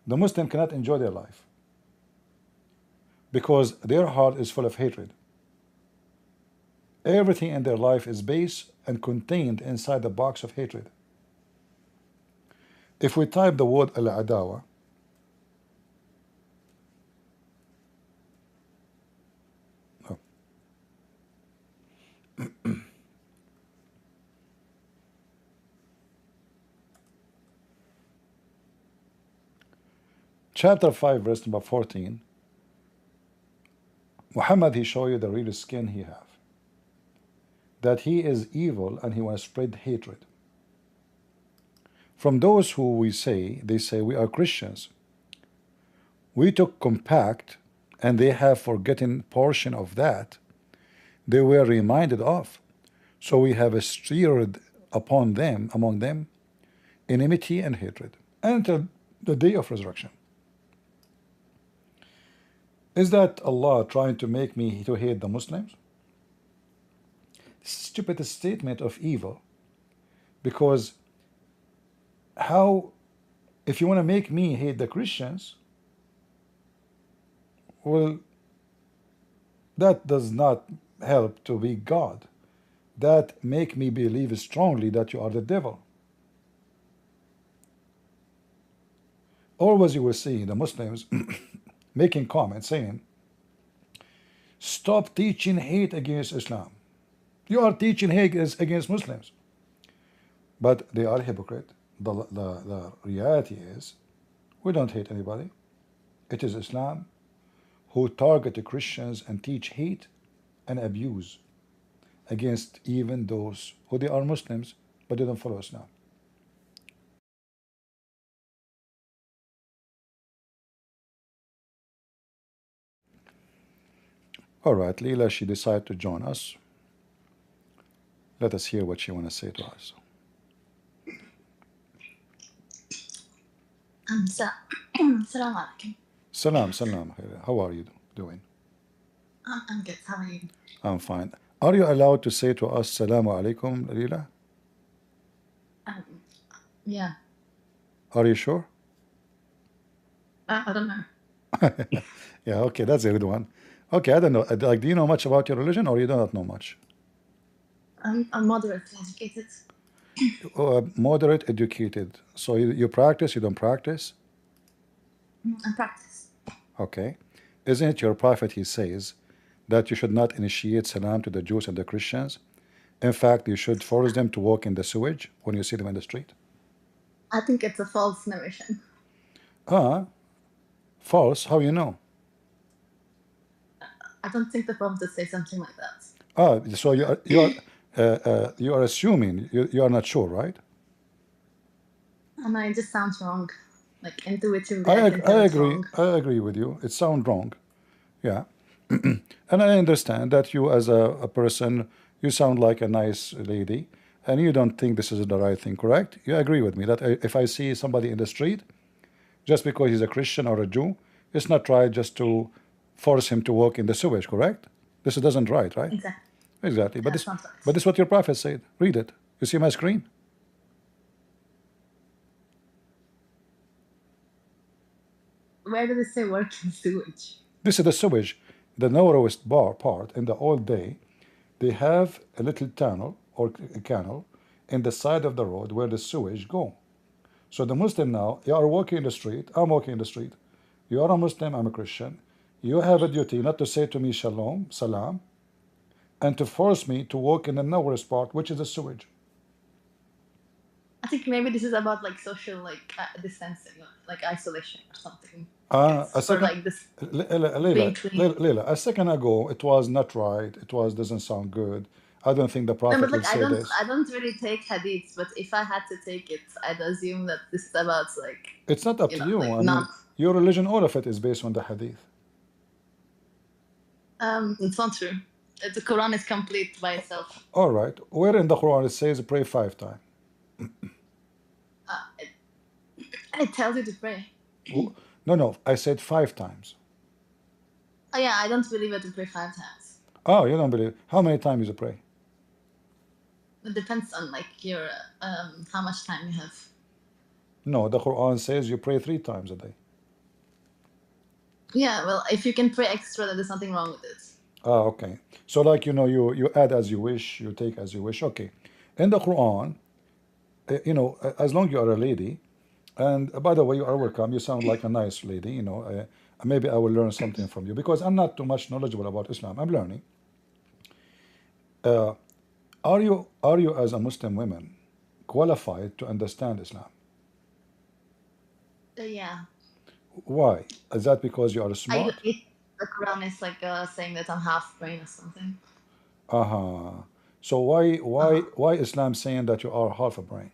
The Muslim cannot enjoy their life because their heart is full of hatred. Everything in their life is based and contained inside the box of hatred. If we type the word al-adawa, chapter 5, verse number 14, Muhammad, he show you the real skin he have. That he is evil and he wants to spread hatred. From those who they say we are Christians. We took compact and they have forgotten portion of that they were reminded of. So we have stirred among them, enmity and hatred until the day of resurrection. Is that Allah trying to make me to hate the Muslims? Stupid statement of evil. Because if you want to make me hate the Christians, well, that does not help to be God. That make me believe strongly that you are the devil. Always you will see the Muslims making comments saying, stop teaching hate against Islam. You are teaching hate against Muslims. But they are hypocrite. The reality is, we don't hate anybody. It is Islam who target the Christians and teach hate and abuse against even those who they are Muslims but they don't follow Islam. All right, Leela, she decided to join us. Let us hear what she want to say to us. Salam alaikum. Salam, salam. How are you doing? I'm good. How are you? I'm fine. Are you allowed to say to us Salamu alaikum, Leela? Yeah. Are you sure? I don't know. Yeah, okay, that's a good one. Okay, I don't know. Like, do you know much about your religion or you do not know much? I'm moderately educated. Moderate educated. So you practice, you don't practice? I practice. Okay. Isn't it your prophet, he says, that you should not initiate salam to the Jews and the Christians? In fact, you should force them to walk in the sewage when you see them in the street? I think it's a false narration. False? How you know? I don't think the Prophet would say something like that. So you are assuming, you are not sure, right? And it just sounds wrong. Like intuitively, I can tell I it's agree. wrong. I agree with you. It sounds wrong. Yeah. And I understand that you as a person, you sound like a nice lady and you don't think this is the right thing, correct? You agree with me that if I see somebody in the street, just because he's a Christian or a Jew, it's not right just to force him to walk in the sewage, correct? This doesn't right? Exactly. Exactly. But That's not right. this is what your prophet said. Read it. You see my screen? Where did it say work in sewage? This is the sewage, the narrowest part. In the old day, they have a little tunnel or a canal in the side of the road where the sewage go. So the Muslim now, you are walking in the street, I'm walking in the street. You are a Muslim, I'm a Christian. You have a duty not to say to me shalom, salam, and to force me to walk in the narrowest part, which is the sewage. I think maybe this is about like social distancing, like isolation or something. A For second, like this being clean. Leila, a second ago, it was not right. It doesn't sound good. I don't think the No, Prophet but would like say this. I don't really take hadiths, but if I had to take it, I'd assume that this is about like It's not up to you. like I mean, not your religion, all of it is based on the hadith. it's not true. The Quran is complete by itself. All right. Where in the Quran it says pray 5 times? It tells you to pray. No. I said 5 times. Oh yeah, I don't believe it to pray 5 times. Oh, you don't believe? How many times you pray? It depends on like your how much time you have. No, the Quran says you pray 3 times a day. Yeah, well, if you can pray extra, then there's nothing wrong with it. Okay. So like you add as you wish, you take as you wish. Okay. In the Quran, as long you are a lady, and by the way, you are welcome. You sound like a nice lady. Maybe I will learn something from you because I'm not too much knowledgeable about Islam. I'm learning. Are you as a Muslim woman qualified to understand Islam? Yeah. Why? Is that because you are smart? The Quran is like saying that I'm half brain or something. So why Islam saying that you are half a brain?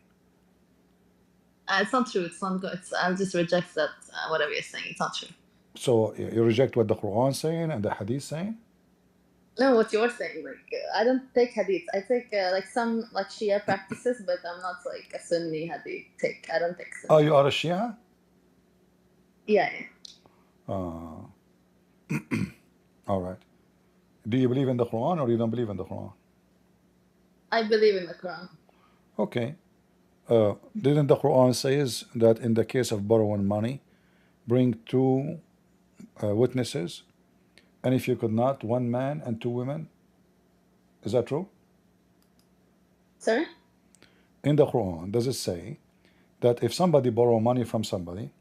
It's not true. It's not good. I'll just reject that whatever you're saying. It's not true. So you reject what the Quran saying and the Hadith saying? No, what you're saying. Like I don't take hadith. I take like some like Shia practices, but I'm not like a Sunni hadith. I don't take Sunni. Oh, you are a Shia? Yeah. All right. Do you believe in the Quran or you don't believe in the Quran? I believe in the Quran. Okay. Didn't the Quran says that in the case of borrowing money, bring 2 witnesses, and if you could not, 1 man and 2 women? Is that true? Sorry? In the Quran, does it say that if somebody borrow money from somebody,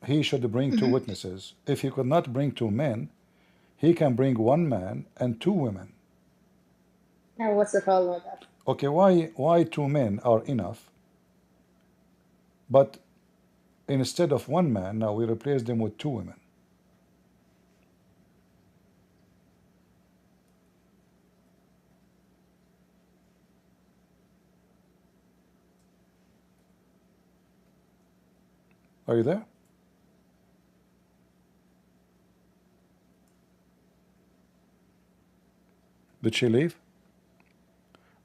he should bring 2 witnesses? If he could not bring 2 men, he can bring 1 man and 2 women. Now, what's the problem with that? Okay, why 2 men are enough, but instead of 1 man, now we replace them with 2 women? Are you there? Did she leave?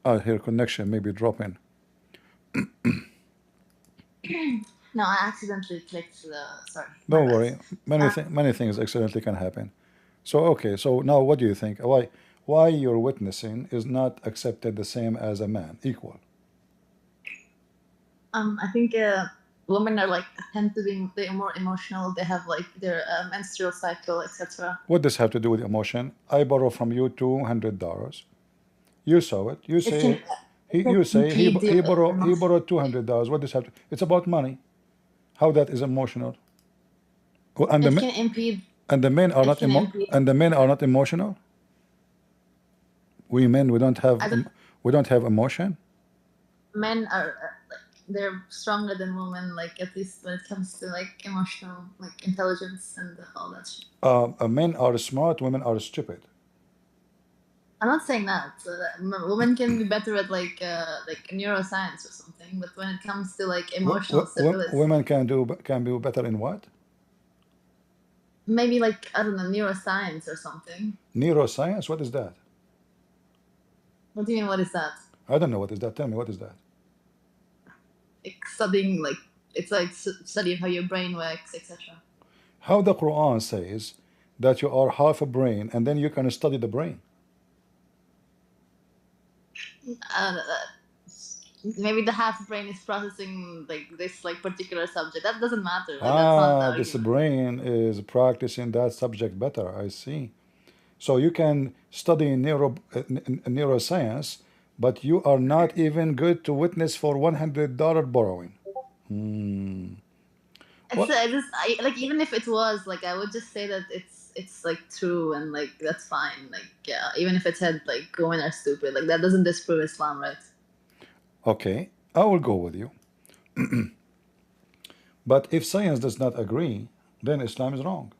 Her connection may be dropping. No, I accidentally clicked the. Sorry. Don't worry. Many things accidentally can happen. So okay. So now, what do you think? Why your witnessing is not accepted the same as a man, equal? I think women are like tend to be more emotional. They have like their menstrual cycle, etc. What does have to do with emotion? I borrow from you $200. You saw it. You say he borrowed $200. What does have to? It's about money. How that is emotional? Oh, and It can impede. and the men are not and the men are not emotional. We men, we don't have emotion. Men are they're stronger than women, like at least when it comes to like emotional, like intelligence and all that shit. Men are smart, women are stupid. I'm not saying that. Women can be better at like neuroscience or something, but when it comes to like emotional stability, women can be better in what? Maybe like, I don't know, neuroscience or something. Neuroscience? What is that? What do you mean? What is that? I don't know what is that. Tell me, what is that? Like studying, like it's like studying how your brain works, etc. How the Quran says that you are half a brain and then you can study the brain. Maybe the half brain is processing like this like particular subject. That doesn't matter. Like, this brain is practicing that subject better. I see. So you can study neuroscience, but you are not even good to witness for $100 borrowing. Like even if it was like, I would just say that it's like true and like that's fine. Like yeah, even if it said like women are stupid, like that doesn't disprove Islam, right? Okay, I will go with you. But if science does not agree, then Islam is wrong.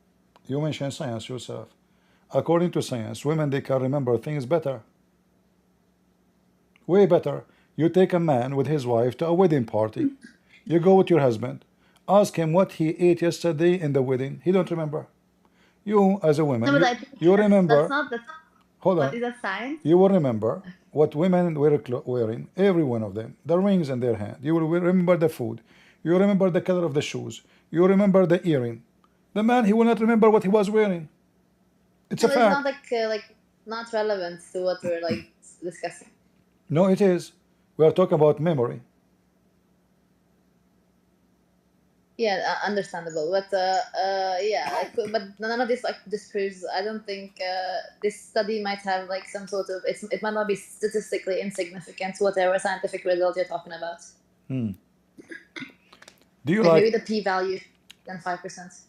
You mentioned science yourself. According to science, women, they can remember things better. Way better. You take a man with his wife to a wedding party. You go with your husband. Ask him what he ate yesterday in the wedding. He don't remember. You, as a woman, no, you remember. Hold on. What is that science? You will remember what women were wearing, every one of them, the rings in their hand. You will remember the food. You remember the color of the shoes. You remember the earring. The man, he will not remember what he was wearing. It's a fact. It's not like not relevant to what we're like discussing. No, it is. We are talking about memory. Yeah, understandable, but yeah, but none of this like disproves. I don't think this study might have like some sort of it might not be statistically insignificant, whatever scientific result you're talking about. Do you like maybe the p-value than 5%?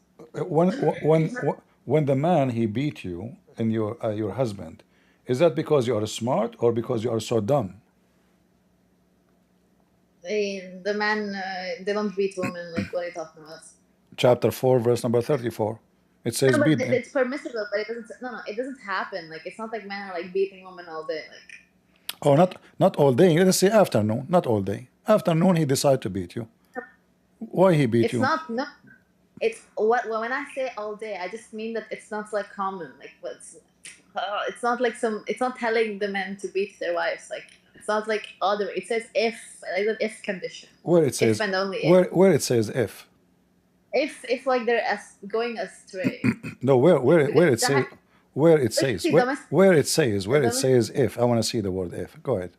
When the man he beat you and your husband, is that because you are smart or because you are so dumb? The man, they don't beat women. Like, what are you talking about? Chapter 4, verse number 34. It says beat them. It's permissible, but it doesn't. No, it doesn't happen. Like, it's not like men are like beating women all day. Like, oh, not all day. Let's say afternoon, not all day. Afternoon, he decided to beat you. Why he beat you? It's not. No, it's what. Well, when I say all day, I just mean that it's not like common. Like, it's not like some. It's not telling the men to beat their wives. Like. It's not like other. It says if, like an if condition. Where it says if and only if. Where it says if. If like they're going astray. No, where it says where it says if. I want to see the word if. Go ahead.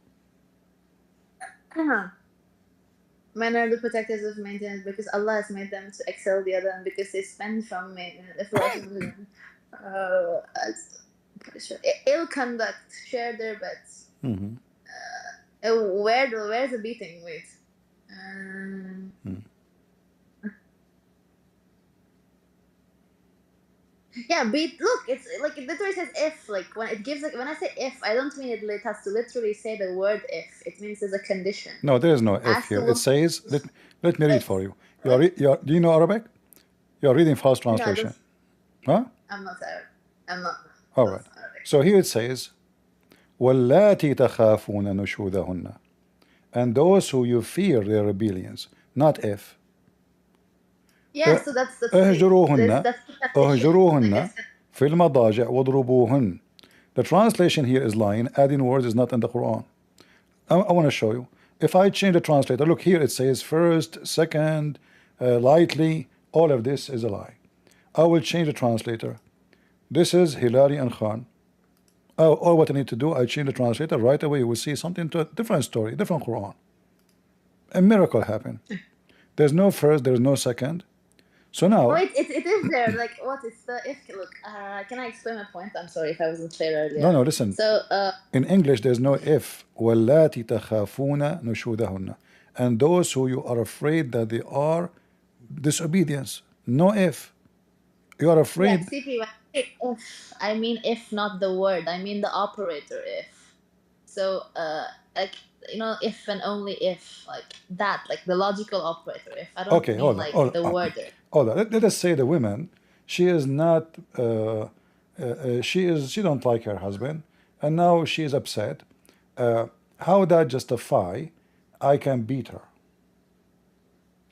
Men are the protectors of maintenance because Allah has made them to excel the other, and because they spend from maintenance. Ill conduct, share their bets. Where's the beating? Wait. Yeah, beat. Look, it's like it literally says if. Like when it gives, like when I say if, I don't mean it has to literally say the word if. It means there's a condition. No, there is no if here. It says. Let me read for you. Do you know Arabic? You are reading fast translation. Huh? I'm not Arabic. I'm not. All right. So here it says. وَاللَّاتِي تَخَافُونَ نُشُوذَهُنَّ, and those who you fear their rebellions, not if. Yeah, so that's اهجروهن that's the condition. اهجروهن في المضاجع واضربوهن. The translation here is lying. Adding words is not in the Quran. I want to show you. If I change the translator, look here, it says first, second, lightly. All of this is a lie. I will change the translator. This is Hilary and Khan. All what I need to do, I change the translator right away. You will see something to a different story, different Quran. A miracle happened. There's no first, there's no second. So now, Oh, it is there. Like, what is the if? Look, can I explain my point? I'm sorry if I wasn't clear earlier. no, listen. So, In English, there's no if. وَاللَّاتِ تَخَافُونَ نُشُوذَهُنَّ. And those who you are afraid that they are disobedience. No if. You are yeah, afraid. CP, when I say if, I mean if, not the word. I mean the operator if. So, like, you know, if and only if, like that, like the logical operator if. I don't Okay, mean hold on. like Hold the on. word if. Hold on. Let us say the woman, she is not, she don't like her husband, and now she is upset. How that justify I can beat her?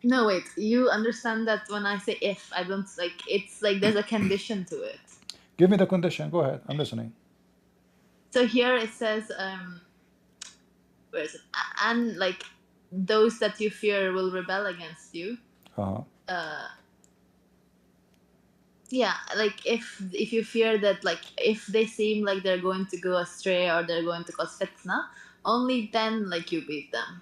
No, wait. You understand that when I say if, I don't like. It's like there's a condition to it. Give me the condition. Go ahead. I'm listening. So here it says, where is it? And like those that you fear will rebel against you. Yeah, like if you fear that, like if they seem like they're going to go astray or they're going to cause fitna, only then like you beat them.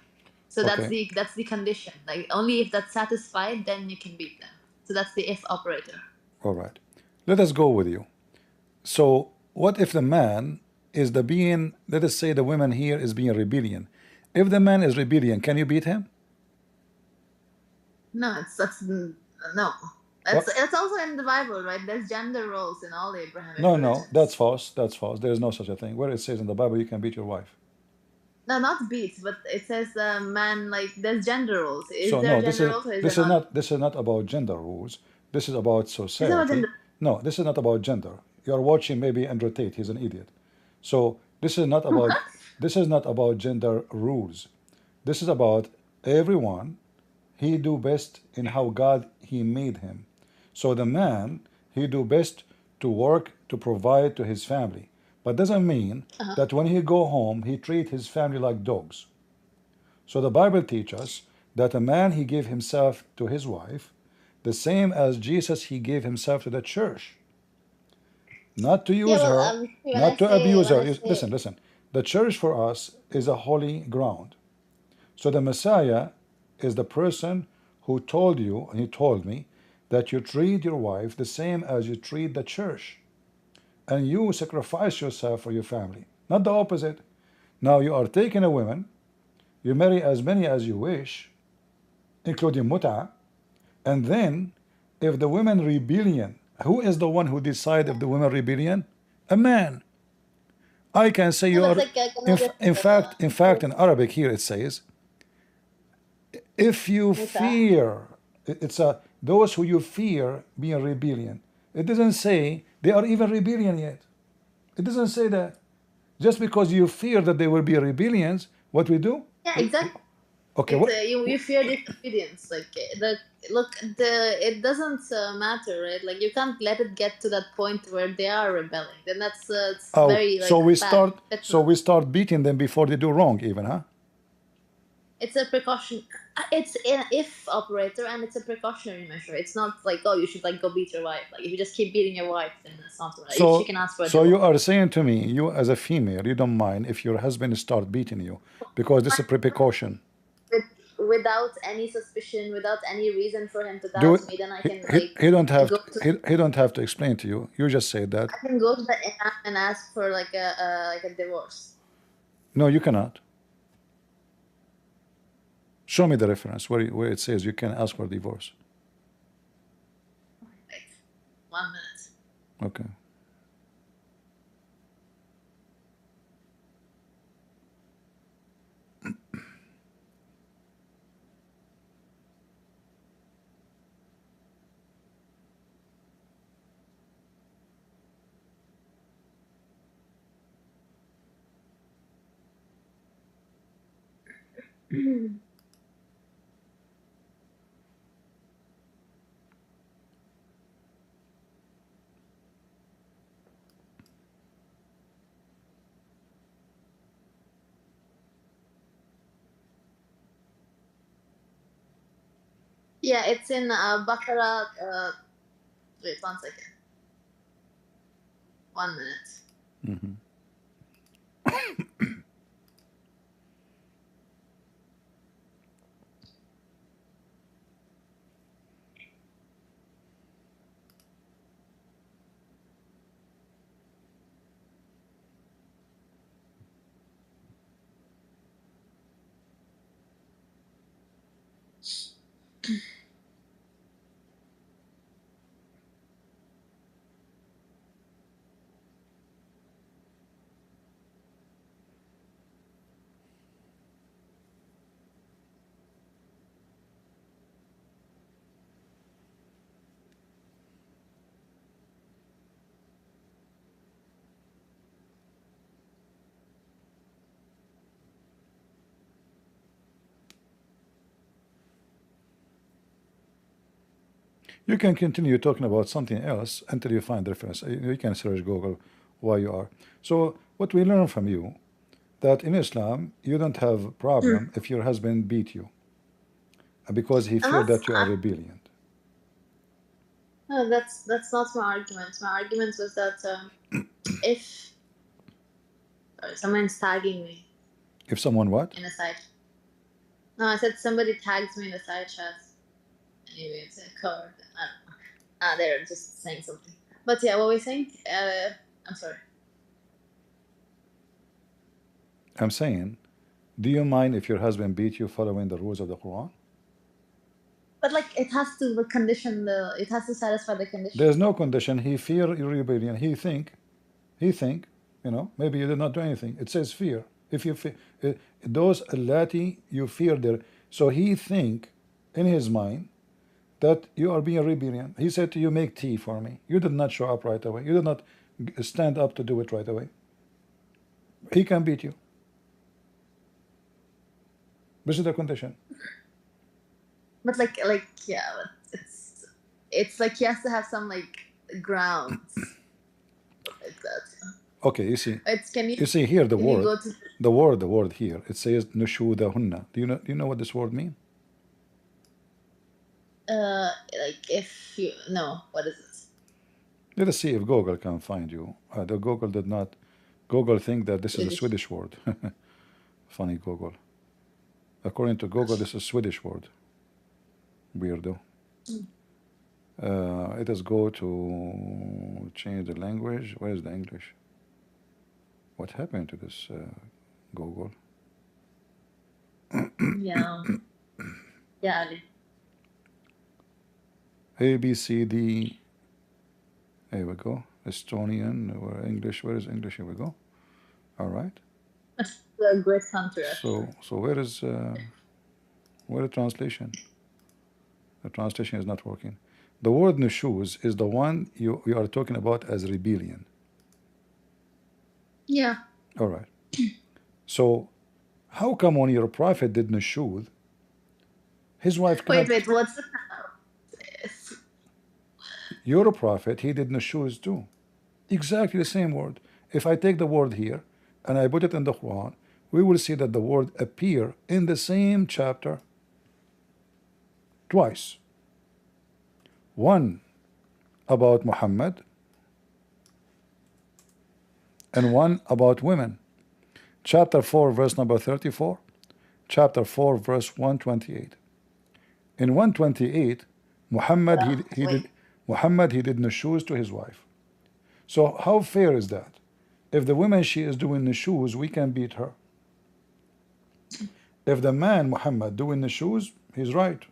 So Okay. that's the condition. Like only if that's satisfied, then you can beat them. So that's the if operator. All right. Let us go with you. So what if the man is the being, let us say the woman here is being rebellion. If the man is rebellion, can you beat him? No, that's no. That's also in the Bible, right? There's gender roles in all the Abrahamic religions. That's false. That's false. There is no such a thing. Where it says in the Bible you can beat your wife. No, not beat, but it says man, like there's gender roles. Is So there no, gender roles or is there not? this is not about gender rules. This is about It's about society. gender. No, this is not about gender. You are watching maybe Andrew Tate. He's an idiot. So this is not about What? this is not about gender rules. This is about everyone. He do best in how God he made him. So the man he do best to work to provide to his family, but doesn't mean that when he go home he treat his family like dogs. So the Bible teaches us that a man he gave himself to his wife, the same as Jesus he gave himself to the church, not to Yeah, use well, her, when not I to say abuse when her. I say Listen, listen. The church for us is a holy ground. So the Messiah is the person who told you, and he told me, that you treat your wife the same as you treat the church. And you sacrifice yourself for your family, not the opposite. Now you are taking a woman, you marry as many as you wish, including muta, and then if the women rebellion, who is the one who decide if the women rebellion? A man. I can say no, you that's are, like another in fact, in Arabic here it says, if you muta. fear, it's a those who you fear being rebellion. It doesn't say they are even rebellion yet. It doesn't say that. Just because you fear that they will be rebellions, what we do? Yeah, exactly. Okay, It's what? you fear disobedience. Like it doesn't matter, right? Like you can't let it get to that point where they are rebelling. Then that's it's Oh, very like so we bad. start. So we start beating them before they do wrong, even, huh? It's a precaution. It's an if operator, and it's a precautionary measure. It's not like, oh, you should like go beat your wife. Like if you just keep beating your wife, then it's not right. She So, can ask for a so you divorce. are saying to me, you as a female, you don't mind if your husband start beating you because this is a precaution. Without any suspicion, without any reason for him to Do doubt it. me, then I He, can he, like he don't have go to, to he don't have to explain to you. You just say that. I can go to the imam and ask for like a divorce. No, you cannot. Show me the reference where it says you can ask for divorce. Wait, 1 minute. Okay. Yeah, it's in Baqarah. Wait 1 second. 1 minute. Mhm. You can continue talking about something else until you find reference. You can search Google why you are. So what we learn from you, that in Islam you don't have a problem if your husband beat you because he feared that you are rebellion. No, that's not my argument. My argument was that if someone's tagging me If someone what? in a side. No, I said somebody tags me in a side chat. Anyway, it's a card. I don't know. They're just saying something. But yeah, what were we saying? I'm sorry. I'm saying, do you mind if your husband beat you following the rules of the Quran? But like, it has to condition the. It has to satisfy the condition. There's no condition. He fear rebellion. He think, you know, maybe you did not do anything. It says fear. If you fear, those allati you fear there. So he think in his mind that you are being rebellion. He said to you, make tea for me. You did not show up right away. You did not stand up to do it right away. He can beat you. This is the condition. But like yeah, but it's like he has to have some like grounds like that. Okay, you see. Can you see here the can you word, go to- the word here. It says nushudahunna. Do you know what this word means? like if you no, what is it? Let us see if Google can find you. The Google did not. Google think that this is a Swedish word. Funny Google. According to Google, this is a Swedish word. Weirdo. Let us go to change the language. Where is the English? What happened to this Google? Yeah. Yeah. Ali. A, B, C, D. Here we go. Estonian or English. Where is English? Here we go. All right. That's a great country. So where is where the translation? The translation is not working. The word nushuz is the one you are talking about as rebellion. Yeah. All right. So how come when your prophet did nushuz, his wife cannot? Wait, what's the Your prophet, he did nushuz too. Exactly the same word. If I take the word here and I put it in the Quran, we will see that the word appear in the same chapter twice. One about Muhammad and one about women. Chapter 4 verse number 34, chapter 4 verse 128. In 128, Muhammad he did nushuz to his wife. So how fair is that? If the woman she is doing nushuz, we can beat her. If the man Muhammad doing nushuz, he's right.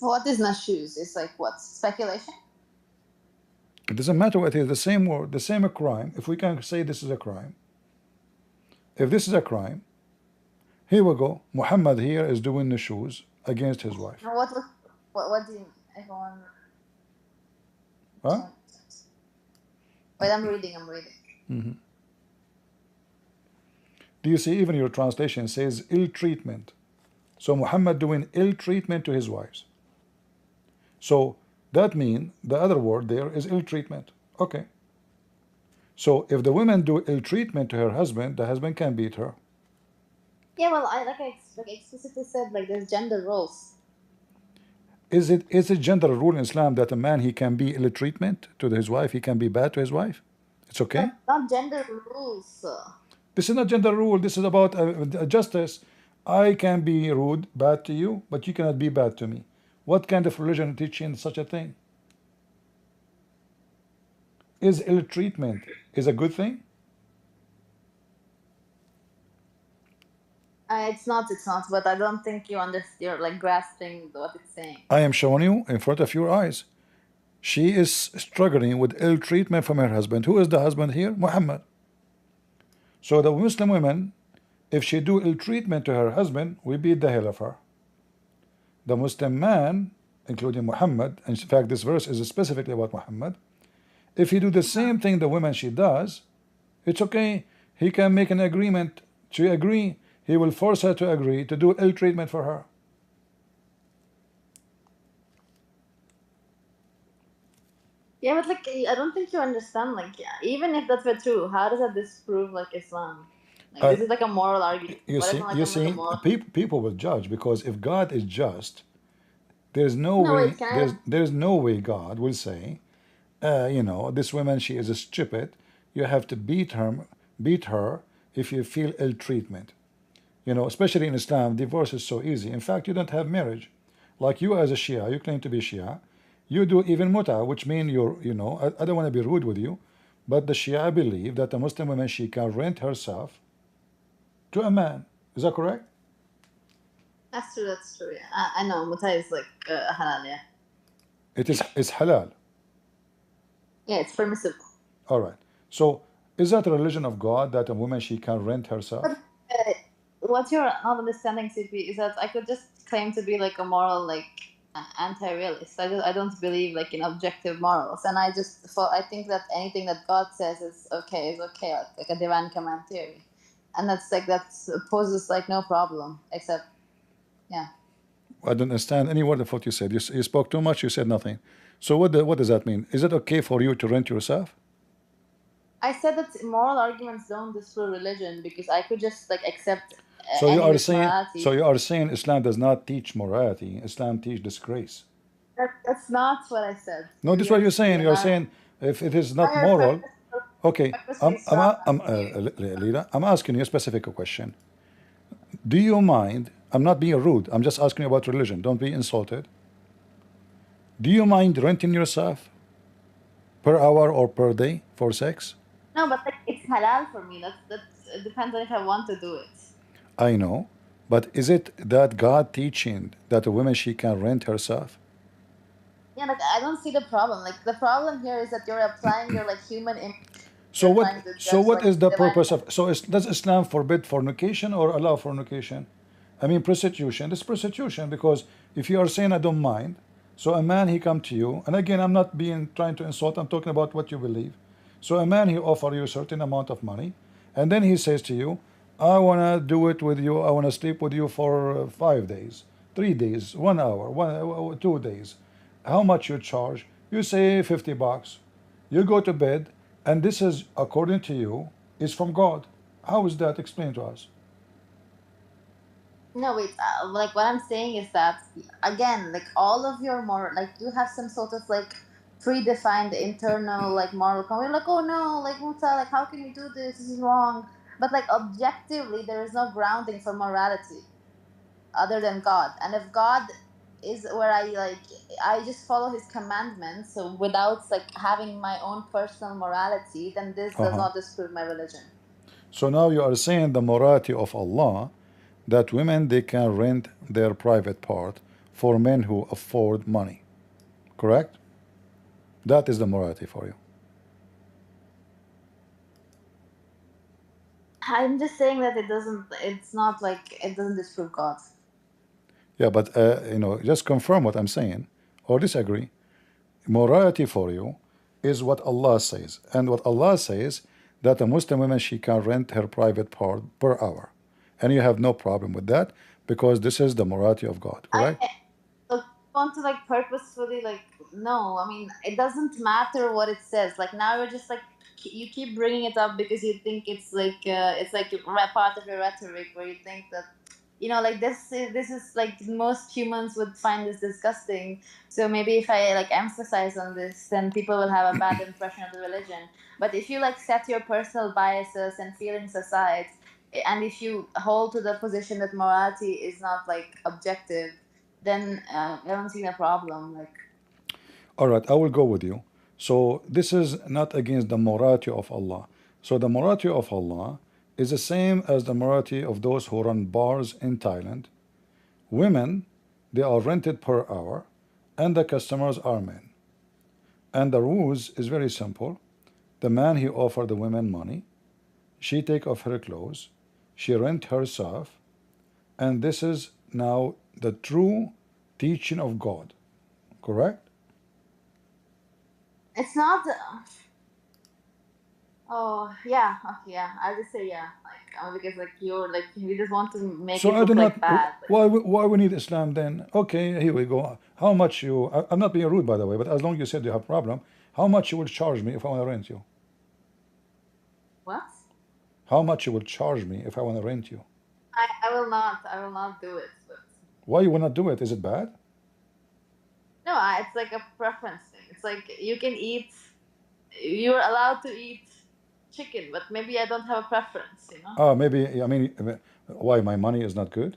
What is nashuz? It's like what? Speculation? It doesn't matter what it is, the same word, the same crime. If we can say this is a crime, if this is a crime, here we go. Muhammad here is doing nushuz against his wife. What do you mean? Everyone. Huh? Wait, I'm reading. Mm-hmm. Do you see even your translation says ill treatment? So Muhammad doing ill treatment to his wives. So that means the other word there is ill treatment. Okay. So if the woman do ill treatment to her husband, the husband can beat her. Yeah, well, I explicitly said like there's gender roles. Is it general rule in Islam that a man, he can be ill treatment to his wife, he can be bad to his wife? It's okay? Not gender rules. This is not gender rule. This is about justice. I can be rude, bad to you, but you cannot be bad to me. What kind of religion teaching such a thing? Is ill treatment is a good thing? It's not. But I don't think you're like grasping what it's saying. I am showing you in front of your eyes. She is struggling with ill treatment from her husband. Who is the husband here? Muhammad. So the Muslim woman, if she do ill treatment to her husband, we beat the hell of her. The Muslim man, including Muhammad, and in fact this verse is specifically about Muhammad, if he do the same thing the woman she does, it's okay. He can make an agreement to agree. He will force her to agree to do ill treatment for her. Yeah, but like I don't think you understand. Like, yeah, even if that were true, how does that disprove like Islam? Like, this is like a moral argument. You What if see, like you I'm like a see, moral? people will judge, because if God is just, there's no No, way, wait, can I? there's no way God will say, you know, this woman, she is a stupid. You have to beat her if you feel ill treatment. You know, especially in Islam, divorce is so easy. In fact, you don't have marriage. Like you as a Shia, you claim to be Shia. You do even muta, which means you're, you know, I don't want to be rude with you, but the Shia believe that a Muslim woman, she can rent herself to a man. Is that correct? That's true. That's true. Yeah, I know. Muta is like halal. Yeah. It's halal. Yeah, it's permissible. All right. So is that a religion of God that a woman, she can rent herself? But what you're not understanding, CP, is that I could just claim to be like a moral like anti-realist. I don't believe like in objective morals, and I think that anything that God says is okay, like a divine command theory, and that poses like no problem except yeah. I don't understand any word of what you said. You spoke too much. You said nothing. So what does that mean? Is it okay for you to rent yourself? I said that moral arguments don't disprove religion because I could just like accept So you any are saying, morality. so you are saying Islam does not teach morality. Islam teach disgrace. That's not what I said. No, this is what you're saying. You're saying if it is not moral, okay. Lila, I'm asking you a specific question. Do you mind? I'm not being rude. I'm just asking you about religion. Don't be insulted. Do you mind renting yourself per hour or per day for sex? No, but like, it's halal for me. It depends on if I want to do it. I know, but is it that God teaching that a woman, she can rent herself? Yeah, like I don't see the problem. Like the problem here is that you're applying your like human image. So You're what? trying to So judge, what like, is the divine- purpose of? So does Islam forbid fornication or allow fornication? I mean prostitution. This prostitution, because if you are saying I don't mind, so a man, he come to you, and again, I'm not being trying to insult. I'm talking about what you believe. So a man, he offer you a certain amount of money, and then he says to you, I wanna do it with you. I wanna sleep with you for 5 days, 3 days, 1 hour, 2 days. How much you charge? You say $50. You go to bed, and this is, according to you, is from God. How is that? Explain to us. No, wait. Like what I'm saying is that again, like all of your moral, like you have some sort of like predefined internal like moral code. You're like, oh no, like Muta, like how can you do this? This is wrong. But like objectively, there is no grounding for morality other than God. And if God is where I just follow His commandments, so without like having my own personal morality, then this does not disprove my religion. So now you are saying the morality of Allah, that women, they can rent their private part for men who afford money. Correct? That is the morality for you. I'm just saying that it's not like it doesn't disprove God. Yeah, but you know, just confirm what I'm saying or disagree. Morality for you is what Allah says, and what Allah says, that a Muslim woman, she can rent her private part per hour, and you have no problem with that because this is the morality of God. Correct? I want to like purposefully like no. I mean, it doesn't matter what it says. Like now you're just like you keep bringing it up because you think it's like part of your rhetoric, where you think that like this is like most humans would find this disgusting. So maybe if I like emphasize on this, then people will have a bad impression of the religion. But if you like set your personal biases and feelings aside, and if you hold to the position that morality is not like objective, then I don't see the problem. Like, All right, I will go with you. So this is not against the morality of Allah. So the morality of Allah is the same as the morality of those who run bars in Thailand. Women, they are rented per hour, and the customers are men. And the rules is very simple. The man, he offer the women money. She take off her clothes. She rent herself. And this is now the true teaching of God. Correct? it's not. Oh yeah, okay, yeah. I'll just say yeah, like because like you're like you just want to make So it I do look not. like bad. Like, Why we need Islam then? Okay, here we go. How much you? I'm not being rude, by the way, but as long as you said you have problem, how much you will charge me if I want to rent you? what? How much you will charge me if I want to rent you? I will not do it. But Why you will not do it? Is it bad? no, it's like a preference thing. It's like you can eat. You're allowed to eat chicken, but maybe I don't have a preference. Maybe. I mean, why my money is not good?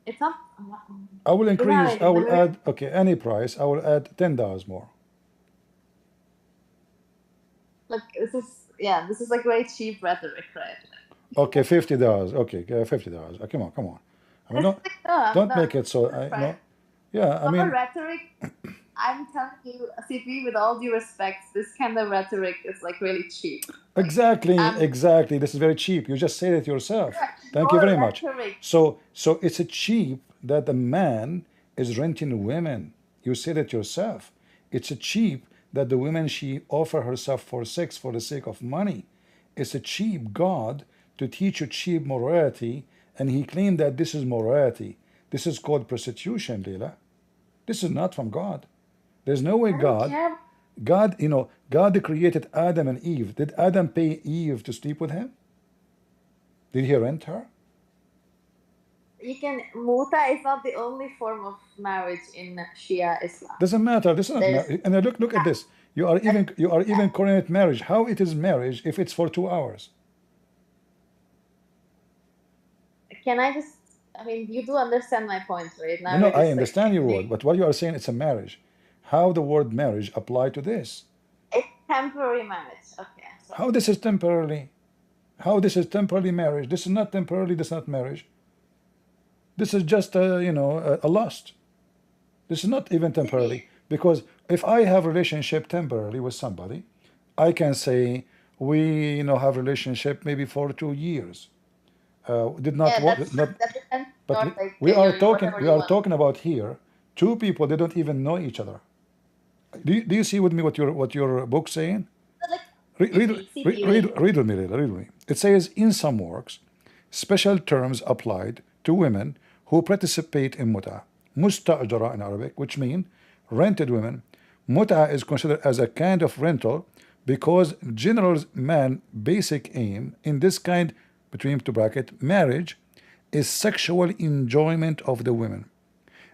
It's not. I will You don't have increase. I anything. will Maybe, add. Okay, any price. I will add $10 more. like this is like very cheap rhetoric, right? Okay, $50. Okay, $50. Come on, come on. I mean, It's like no, don't no, make it so. that's right. No. Yeah, I Proper mean, rhetoric. I'm telling you, CP, with all due respect, this kind of rhetoric is like really cheap. Like, exactly. This is very cheap. You just said it yourself. Thank you your very much. rhetoric. So it's a cheap that the man is renting women. You said it yourself. It's a cheap that the woman, she offer herself for sex for the sake of money. It's a cheap God to teach you cheap morality, and he claimed that this is morality. This is called prostitution, Leila. This is not from God. There's no way I don't care. God created Adam and Eve. Did Adam pay Eve to sleep with him? Did he rent her? Muta is not the only form of marriage in Shia Islam. Doesn't matter. This is not There's marriage. And look at this. You are even calling it marriage. How it is marriage if it's for 2 hours? Can I just? I mean, you do understand my point, right? Now No, we're I just understand your word, but what you are saying, it's a marriage. How the word marriage apply to this? it's temporary marriage. Okay. So How this is temporarily? How this is temporarily marriage? This is not temporarily. This is not marriage. This is just a lust. This is not even temporarily, because if I have relationship temporarily with somebody, I can say we have relationship maybe for 2 years. Did not yeah, work. that depends. But Not like we are talking. whatever We you are want. talking about here two people. They don't even know each other. Do you see with me what your book saying? Like Read with me, Leila, read with me. It says in some works, special terms applied to women who participate in muta. Musta'jara in Arabic, which mean rented women. Muta is considered as a kind of rental because general man basic aim in this kind, between two bracket, marriage, is sexual enjoyment of the women.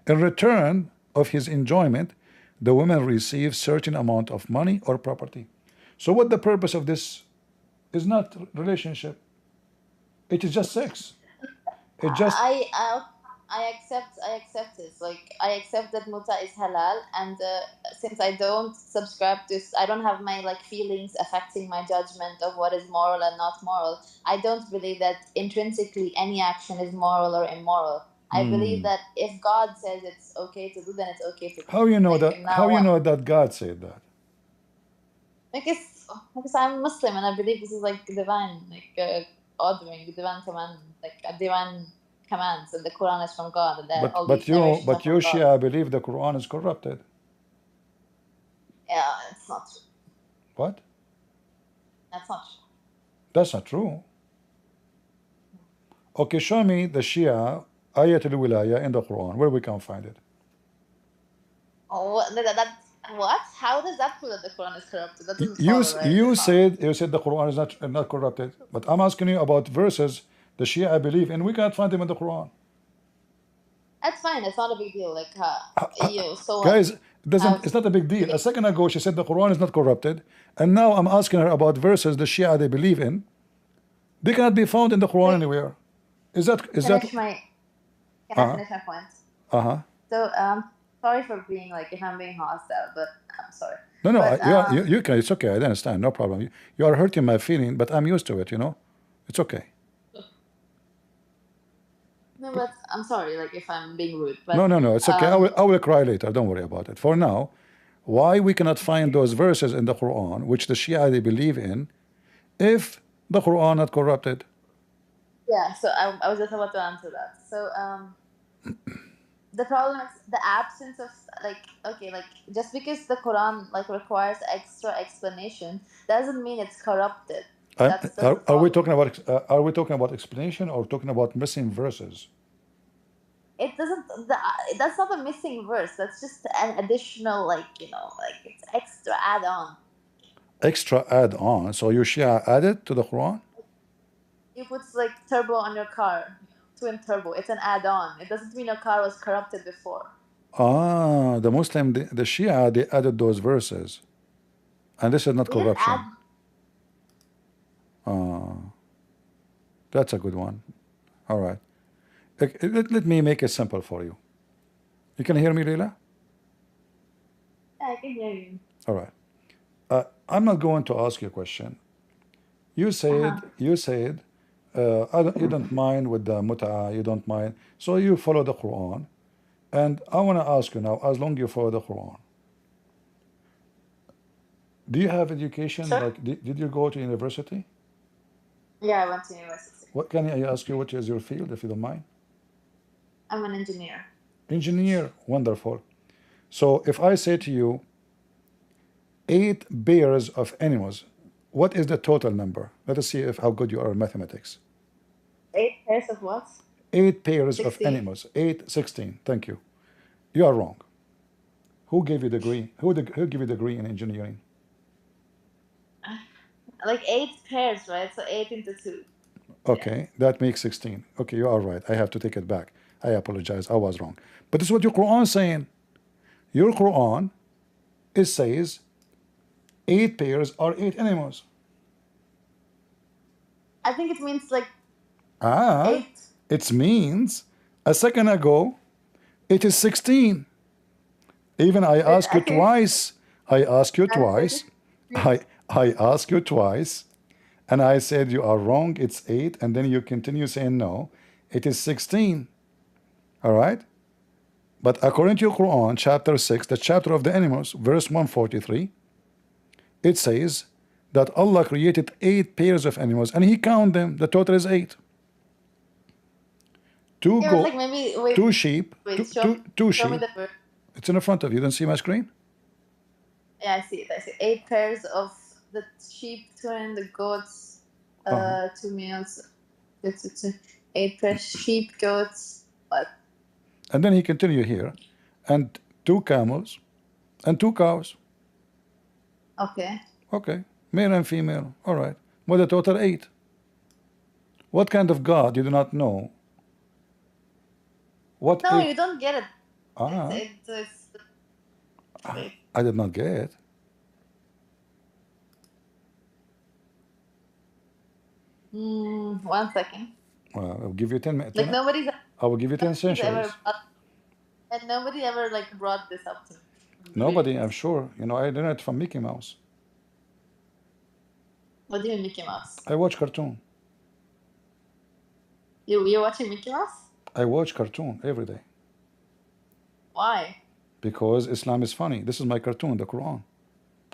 In return of his enjoyment, the woman receives certain amount of money or property. So what the purpose of this is not relationship. It is just sex. It just I accept this. Like I accept that muta is halal, and since I don't subscribe to, I don't have my like feelings affecting my judgment of what is moral and not moral. I don't believe that intrinsically any action is moral or immoral. I believe that if God says it's okay to do, then it's okay to do. how you know Like, that now how you what? know that God said that? Because I'm Muslim and I believe this is like divine, like ordering, divine command, like a divine commands, and the Quran is from God, and that all But these narrations are but you from God. Shia believe the Quran is corrupted. Yeah, it's not true. What? That's not true. That's not true. Okay, show me the Shia ayat al-wilaya in the Quran where we can find it. Oh, what? How does that prove that the Quran is corrupted? That doesn't follow, right? You said the Quran is not corrupted, but I'm asking you about verses the Shia believe in. We can't find them in the Quran. That's fine. It's not a big deal. Like, so Guys, what? it's not a big deal. A second ago she said the Quran is not corrupted, and now I'm asking her about verses the Shia they believe in. They cannot be found in the Quran anywhere. Is that Can I finish my point? So, sorry for being like, if I'm being hostile, but I'm sorry. No, But, you can. It's okay. I understand. No problem. You are hurting my feeling, but I'm used to it. It's okay. No, but I'm sorry, like, if I'm being rude. But, No. It's okay. I will cry later. Don't worry about it. For now, why we cannot find those verses in the Quran which the Shia they believe in, if the Quran not corrupted? Yeah. So I was just about to answer that. So the problem is the absence of just because the Quran like requires extra explanation doesn't mean it's corrupted. That's the Are we problem. talking about explanation or talking about missing verses? It doesn't. That's not a missing verse. That's just an additional, it's extra add-on. Extra add-on. So you Shia added to the Quran? You put like turbo on your car, twin turbo. It's an add-on. It doesn't mean your car was corrupted before. The Muslim, the Shia, they added those verses, and this is not We didn't corruption. add. That's a good one. All right. Let me make it simple for you. You can hear me, Leila? Yeah, I can hear you. All right. I'm not going to ask you a question. You said you don't mind with the mut'a, you don't mind, so you follow the Quran. And I want to ask you now, as long you follow the Quran, do you have education? Sure. Like, did you go to university? Yeah, I went to university. What can I ask you? What is your field, if you don't mind? I'm an engineer. Engineer, wonderful. So if I say to you, 8 pairs of animals, what is the total number? Let us see how good you are in mathematics. 8 pairs of what? 8 pairs 16. of animals. 16. Thank you. You are wrong. Who gave you the degree? Who gave you the degree in engineering? Like 8 pairs, right? So 8 into 2. Okay, that makes 16. Okay, you are right. I have to take it back. I apologize. I was wrong. But this is what your Quran is saying. Your Quran, it says 8 pairs are 8 animals. I think it means like 8. It means a second ago it is 16. Even I asked you twice. I asked you twice. I asked you twice, and I said you are wrong. It's 8, and then you continue saying no. It is 16. All right. But according to your Quran, chapter 6, the chapter of the animals, verse 143, it says that Allah created 8 pairs of animals, and He counted them. The total is 8. 2 Yeah, goats, like maybe, wait, 2 sheep, wait, two show me sheep. the verse. It's in front of you. Don't see my screen? Yeah, I see it. I see 8 pairs of the sheep, 2 and the goats, 2 males. 8 pairs sheep, goats. What? And then he continued here, and 2 camels, and 2 cows. Okay. Okay, male and female. All right. Well, the total 8. What kind of God you do not know? What? No, you don't get it. I did not get it. One second. Well, I'll give you 10 minutes. Like nobody's. I will give you 10 centuries. And nobody ever like brought this up to me. Nobody, I'm sure. I learned it from Mickey Mouse. What do you mean Mickey Mouse? I watch cartoon. You're watching Mickey Mouse? I watch cartoon every day. Why? Because Islam is funny. This is my cartoon, the Quran,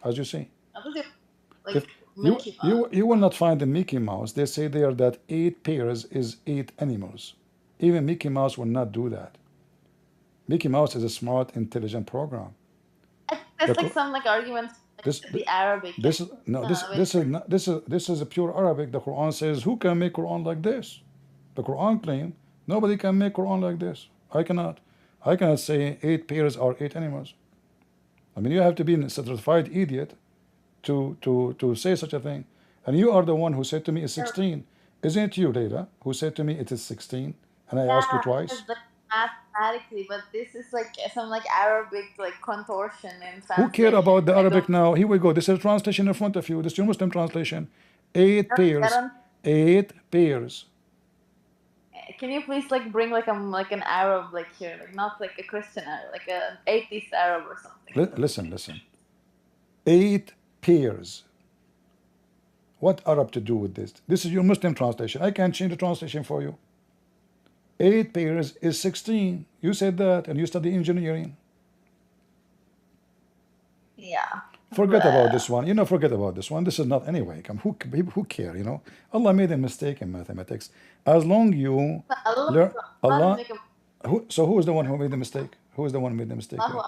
as you see. Like Mickey Mouse. You will not find in Mickey Mouse. They say there that 8 pairs is 8 animals. Even Mickey Mouse will not do that. Mickey Mouse is a smart, intelligent program. That's like some like argument. The Arabic. This is a pure Arabic. The Quran says, who can make Quran like this? The Quran claims nobody can make Quran like this. I cannot say 8 pairs are 8 animals. I mean, you have to be a certified idiot to say such a thing. And you are the one who said to me it's 16. Isn't it you, Leila, who said to me it is 16? And I asked you twice. Like mathematically, but this is like some like Arabic like contortion in Who care translation. about the I Arabic don't, now? Here we go. This is a translation in front of you. This is your Muslim translation. 8 I pairs. don't. 8 pairs. Can you please like bring like an Arab like here, like not like a Christian Arab, like an atheist Arab or something. Listen. 8 pairs. What Arab to do with this? This is your Muslim translation. I can't change the translation for you. 8 pairs is 16. You said that, and you study engineering. Yeah. Forget about this one. Forget about this one. This is not anyway. Who care? Allah made a mistake in mathematics. As long you learn Allah. Who is the one who made the mistake? Who is the one who made the mistake? Here?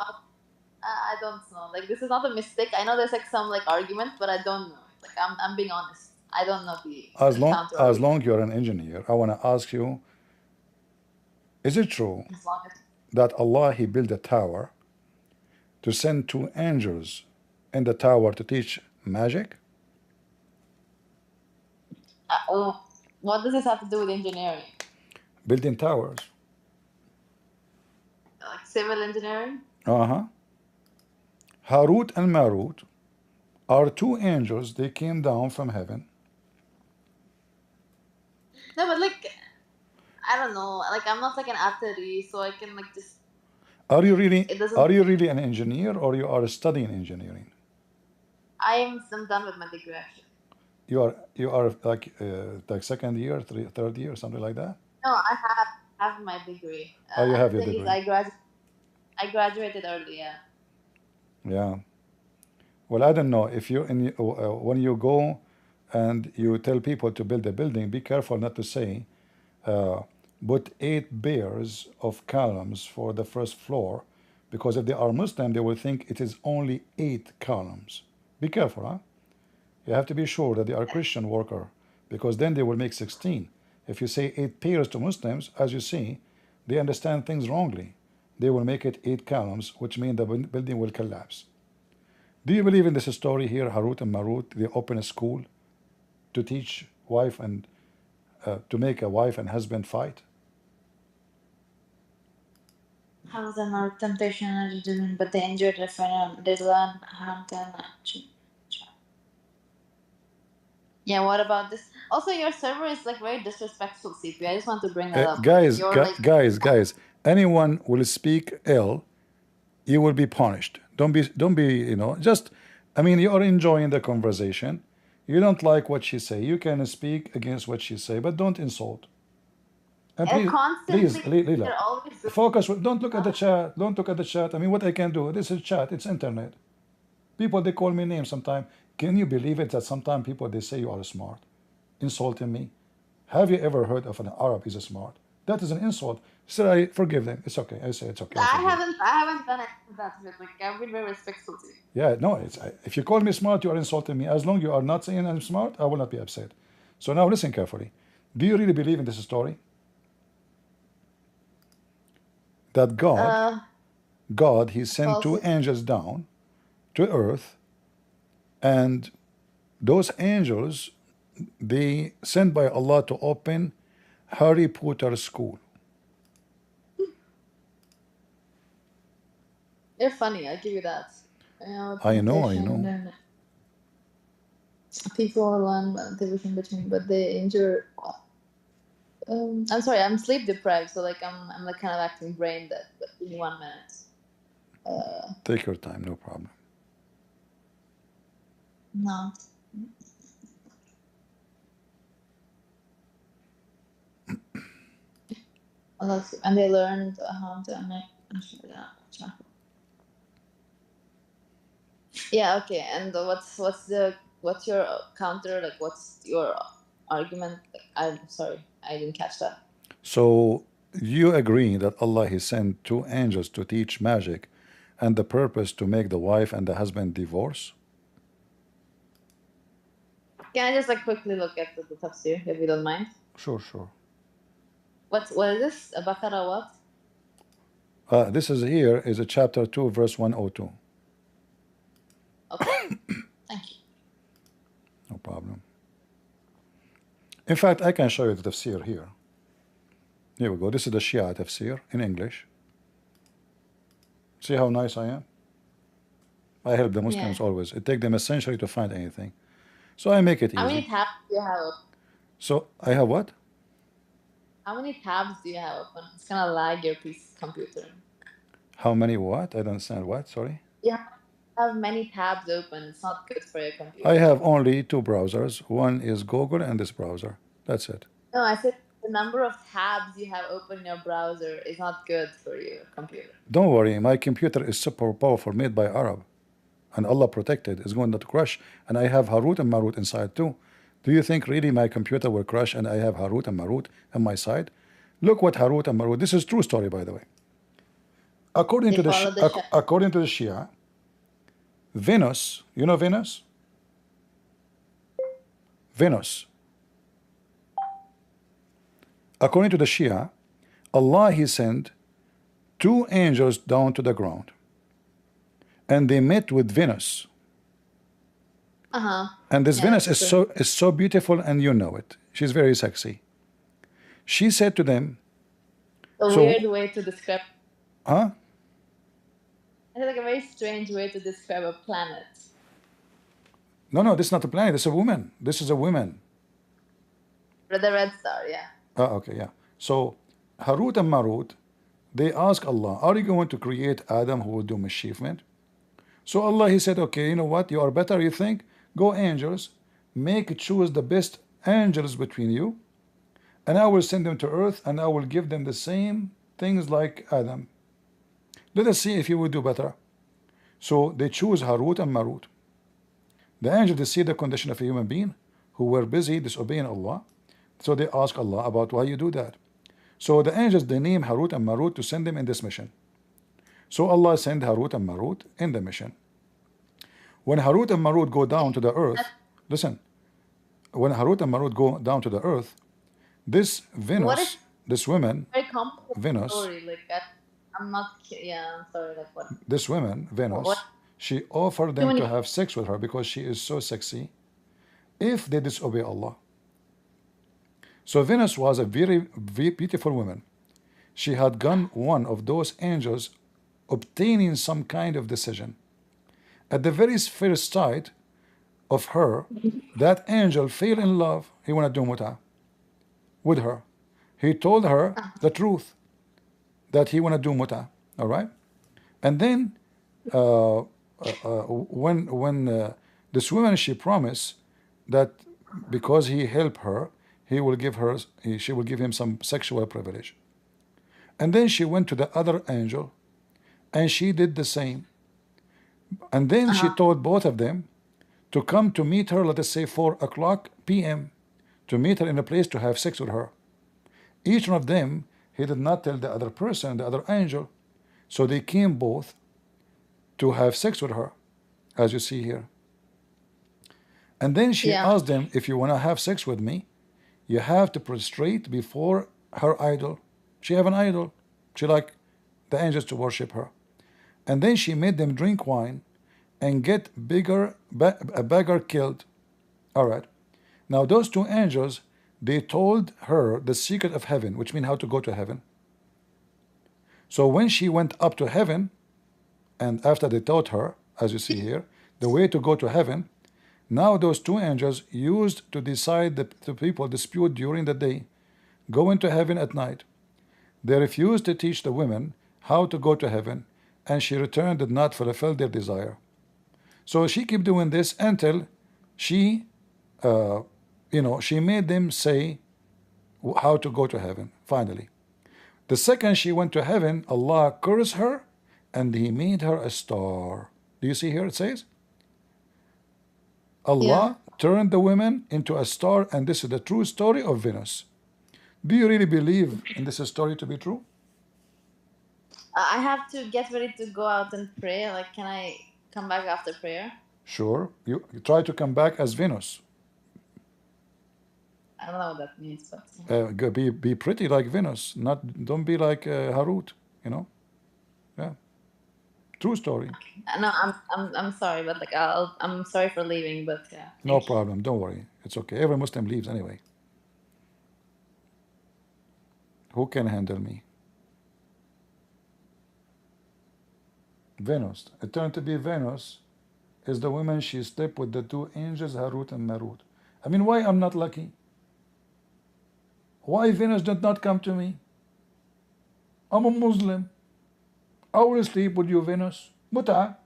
I don't know. Like this is not a mistake. I know there's like some like argument, but I don't know. Like I'm being honest. I don't know the as long you're an engineer, I want to ask you: is it true that Allah He built a tower to send 2 angels in the tower to teach magic? What does this have to do with engineering? Building towers. Like civil engineering? Harut and Marut are 2 angels. They came down from heaven. No, but like, I don't know. Like, I'm not like an atheist, so I can like just. Are you really an engineer, or you are studying engineering? I'm done with my degree actually. You are like second year, third year, something like that? No, I have my degree. You have your degree. I graduated early, yeah. Yeah. Well, I don't know if you when you go and you tell people to build a building, be careful not to say put 8 pairs of columns for the first floor, because if they are Muslim, they will think it is only 8 columns. Be careful, huh? You have to be sure that they are Christian worker, because then they will make 16. If you say 8 pairs to Muslims, as you see, they understand things wrongly. They will make it 8 columns, which means the building will collapse. Do you believe in this story here, Harut and Marut? They open a school to teach wife and to make a wife and husband fight. How the not temptation are doing, but they enjoy the final. They learn how to. Yeah, what about this? Also, your server is like very disrespectful, CP. I just want to bring that up. Guys, anyone will speak ill, you will be punished. Don't be, just, I mean, you are enjoying the conversation. You don't like what she say. You can speak against what she say, but don't insult. And please, Leila, focus. Don't look at the chat. Don't look at the chat. I mean, what I can do? This is chat. It's internet. People, they call me names sometimes. Can you believe it that sometimes people, they say you are smart, insulting me? Have you ever heard of an Arab is smart? That is an insult. So I forgive them. It's okay. I say it's okay. I haven't done it that. Like, I've been very respectful to you. Yeah, no. If you call me smart, you are insulting me. As long as you are not saying I'm smart, I will not be upset. So now listen carefully. Do you really believe in this story? That God, He sent 2 angels down to earth, and those angels, they sent by Allah to open Harry Potter school. You're funny, I'll give you that. I know. People learn division between, but they injure. I'm sorry, I'm sleep deprived, so like I'm like kind of acting brain dead. But give me 1 minute. Take your time, no problem. No. And they learned how to make. Yeah. Okay. And what's your counter? Like, what's your argument? Like, I'm sorry, I didn't catch that. So you agree that Allah He sent 2 angels to teach magic, and the purpose to make the wife and the husband divorce? Can I just like quickly look at the tafsir, if you don't mind? Sure. What is this? Baqarah what? This is here is a chapter 2, verse 102. No problem. In fact, I can show you the tafsir here. Here we go. This is the Shia tafsir in English. See how nice I am? I help the Muslims always. It takes them a century to find anything. So I make it How many easy. tabs do you have open? So I have what? How many tabs do you have open? It's gonna lag your computer. How many what? I don't understand what, sorry. You have many tabs open. It's not good for your computer. I have only two browsers. One is Google and this browser. That's it. No, I said the number of tabs you have open in your browser is not good for your computer. Don't worry, my computer is super powerful, made by Arab. And Allah protected, is going to crash. And I have Harut and Marut inside too. Do you think really my computer will crash and I have Harut and Marut on my side? Look what Harut and Marut, this is true story by the way. According to the Shia, Venus, you know Venus? Venus. According to the Shia, Allah he sent two angels down to the ground. And they met with Venus. And this Venus is so beautiful, and you know it. She's very sexy. She said to them, a weird way to describe. Huh? It's like a very strange way to describe a planet. No, this is not a planet. This is a woman. This is a woman. The red star, yeah. Okay, yeah. So Harut and Marut, they ask Allah, are you going to create Adam who will do mischievement? So Allah he said, okay, you know what? You are better, you think? Go angels, choose the best angels between you, and I will send them to earth, and I will give them the same things like Adam. Let us see if you will do better. So they choose Harut and Marut. The angels, they see the condition of a human being who were busy disobeying Allah. So they ask Allah about why you do that. So the angels, they name Harut and Marut to send them in this mission. So Allah sent Harut and Marut in the mission. When Harut and Marut go down to the earth, listen, when Harut and Marut go down to the earth, this Venus, this woman, Venus, story. Like I'm not, I'm sorry, like what? This woman, Venus, she offered them to have sex with her because she is so sexy if they disobey Allah. So Venus was a very, very beautiful woman. She had gone one of those angels obtaining some kind of decision. At the very first sight of her, that angel fell in love. He wanted to do mut'ah with her. He told her the truth, that he wanted to do mut'ah. All right? And then when this woman, she promised that because he helped her, she will give him some sexual privilege. And then she went to the other angel, and she did the same. And then she told both of them to come to meet her, let us say 4:00 p.m., to meet her in a place to have sex with her. Each one of them, he did not tell the other person, the other angel. So they came both to have sex with her, as you see here. And then she asked them, if you want to have sex with me, you have to prostrate before her idol. She have an idol. She like the angels to worship her. And then she made them drink wine and get a beggar killed. All right. Now those two angels, they told her the secret of heaven, which means how to go to heaven. So when she went up to heaven, and after they taught her, as you see here, the way to go to heaven, now those two angels used to decide the people dispute during the day, go into heaven at night. They refused to teach the women how to go to heaven, and she returned did not fulfill their desire. So she kept doing this until she, she made them say how to go to heaven, finally. The second she went to heaven, Allah cursed her, and he made her a star. Do you see here it says? Allah turned the women into a star, and this is the true story of Venus. Do you really believe in this story to be true? I have to get ready to go out and pray. Like, can I come back after prayer? Sure. You try to come back as Venus. I don't know what that means, but be pretty like Venus. Don't be like Harut. Yeah. True story. No, I'm sorry, but like I'm sorry for leaving, but yeah. No Thank you. problem. Don't worry. It's okay. Every Muslim leaves anyway. Who can handle me? Venus. It turned to be Venus is the woman she slept with the two angels, Harut and Marut. I mean, why I'm not lucky? Why Venus did not come to me? I'm a Muslim. I will sleep with you, Venus. Muta.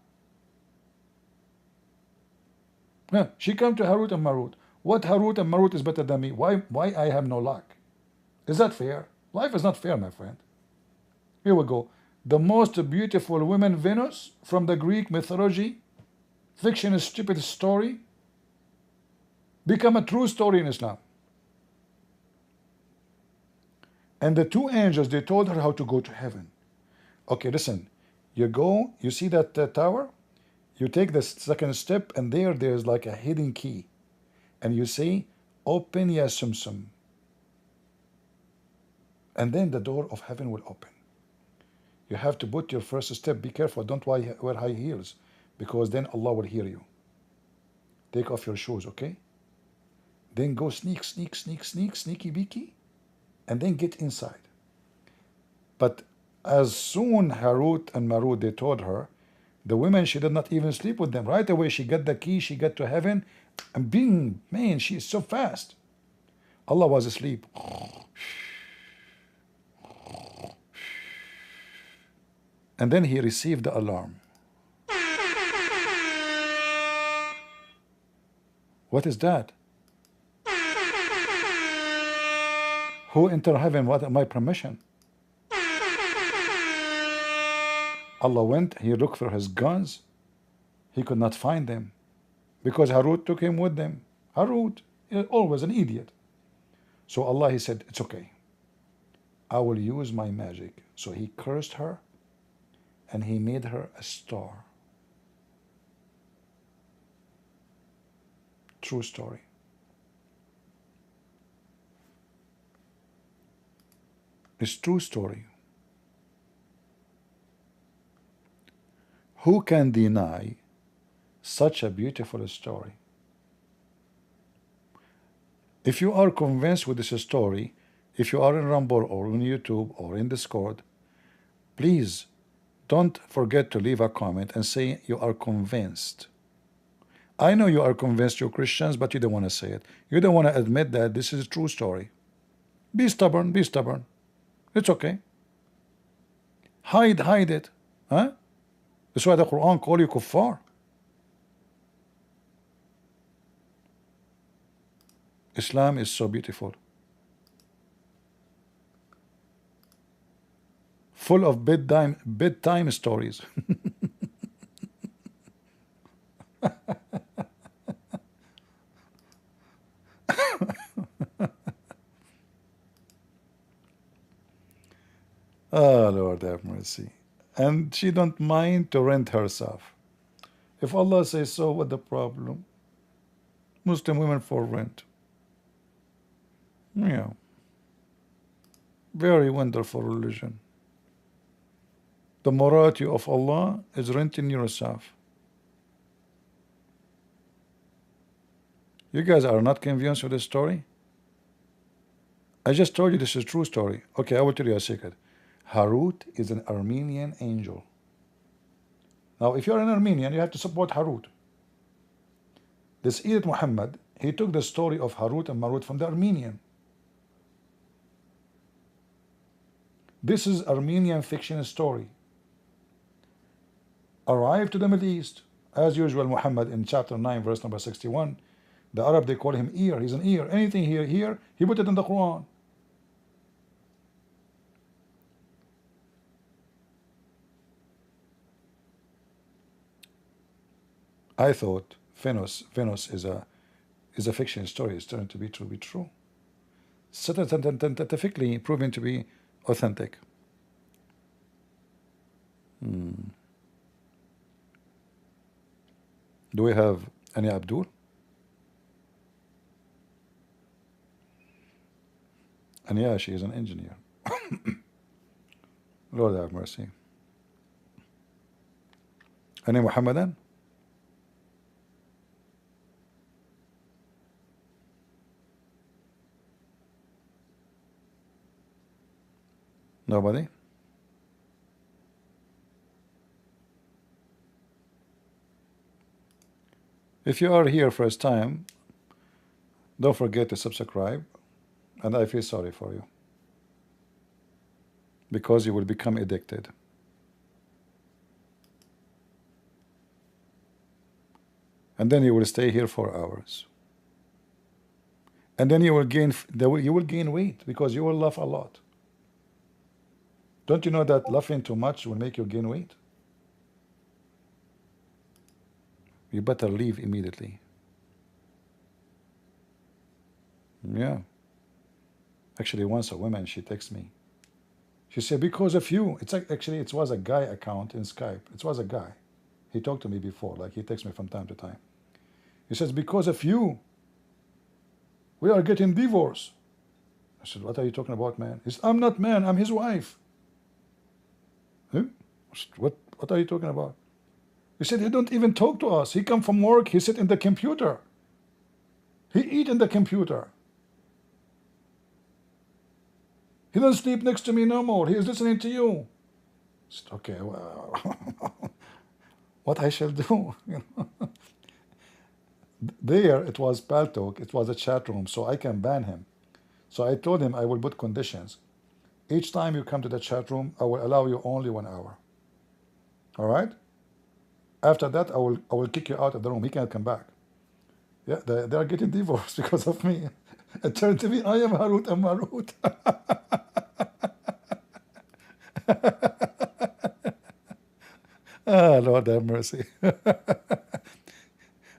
Yeah, she come to Harut and Marut. What Harut and Marut is better than me? Why I have no luck? Is that fair? Life is not fair, my friend. Here we go. The most beautiful woman, Venus, from the Greek mythology, fiction is stupid story, become a true story in Islam. And the two angels, they told her how to go to heaven. Okay, listen. You go, you see that tower? You take the second step, and there's like a hidden key. And you say, open ya sumsum. And then the door of heaven will open. You have to put your first step. Be careful. Don't wear high heels, because then Allah will hear you. Take off your shoes, okay? Then go sneaky beaky, and then get inside. But as soon Harut and Marut, they told her, the women, she did not even sleep with them. Right away, she got the key, she got to heaven, and bing, man, she is so fast. Allah was asleep. And then he received the alarm. What is that? Who enter heaven? What my permission? Allah went, he looked for his guns. He could not find them, because Harut took him with them. Harut is always an idiot. So Allah, he said, it's okay. I will use my magic. So he cursed her, and he made her a star. True story. It's true story. Who can deny such a beautiful story? If you are convinced with this story, if you are in Rumble or on YouTube or in Discord, please don't forget to leave a comment and say you are convinced. I know you are convinced, you're Christians, but you don't want to say it. You don't want to admit that this is a true story. Be stubborn, be stubborn. It's okay. Hide it. Huh? That's why the Quran call you kuffar. Islam is so beautiful. Full of bedtime stories. Oh, Lord have mercy. And she don't mind to rent herself. If Allah says so, what the problem? Muslim women for rent. Yeah. Very wonderful religion. The morality of Allah is renting yourself. You guys are not convinced with this story? I just told you this is a true story. Okay, I will tell you a secret. Harut is an Armenian angel. Now, if you're an Armenian, you have to support Harut. This Idiot Muhammad, he took the story of Harut and Marut from the Armenian. This is Armenian fiction story. Arrived to the Middle East. As usual, Muhammad in chapter 9, verse number 61, the Arab, they call him ear. He's an ear. Anything here, he put it in the Quran. I thought Venus is a fiction story. It's turned to be true. Scientifically proven to be authentic. Do we have any Abdul? And yeah, she is an engineer. Lord have mercy. Any Muhammadan? Nobody? If you are here first time, don't forget to subscribe, and I feel sorry for you because you will become addicted. And then you will stay here for hours. And then you will gain weight because you will laugh a lot. Don't you know that laughing too much will make you gain weight? You better leave immediately. Yeah. Actually, once a woman, she texted me. She said, because of you. It's like, actually, it was a guy account in Skype. It was a guy. He talked to me before, like he texts me from time to time. He says, because of you, we are getting divorced. I said, what are you talking about, man? He said, I'm not man, I'm his wife. Huh? What are you talking about? He said, he don't even talk to us. He come from work, he sit in the computer. He eat in the computer. He don't sleep next to me no more. He is listening to you. I said, okay, well, what I shall do? You know? There, it was Paltalk, it was a chat room, so I can ban him. So I told him I will put conditions. Each time you come to the chat room, I will allow you only 1 hour. All right? After that, I will kick you out of the room. He can't come back. Yeah, they are getting divorced because of me. It turned to me, I am Harut and Marut. Ah, Lord have mercy.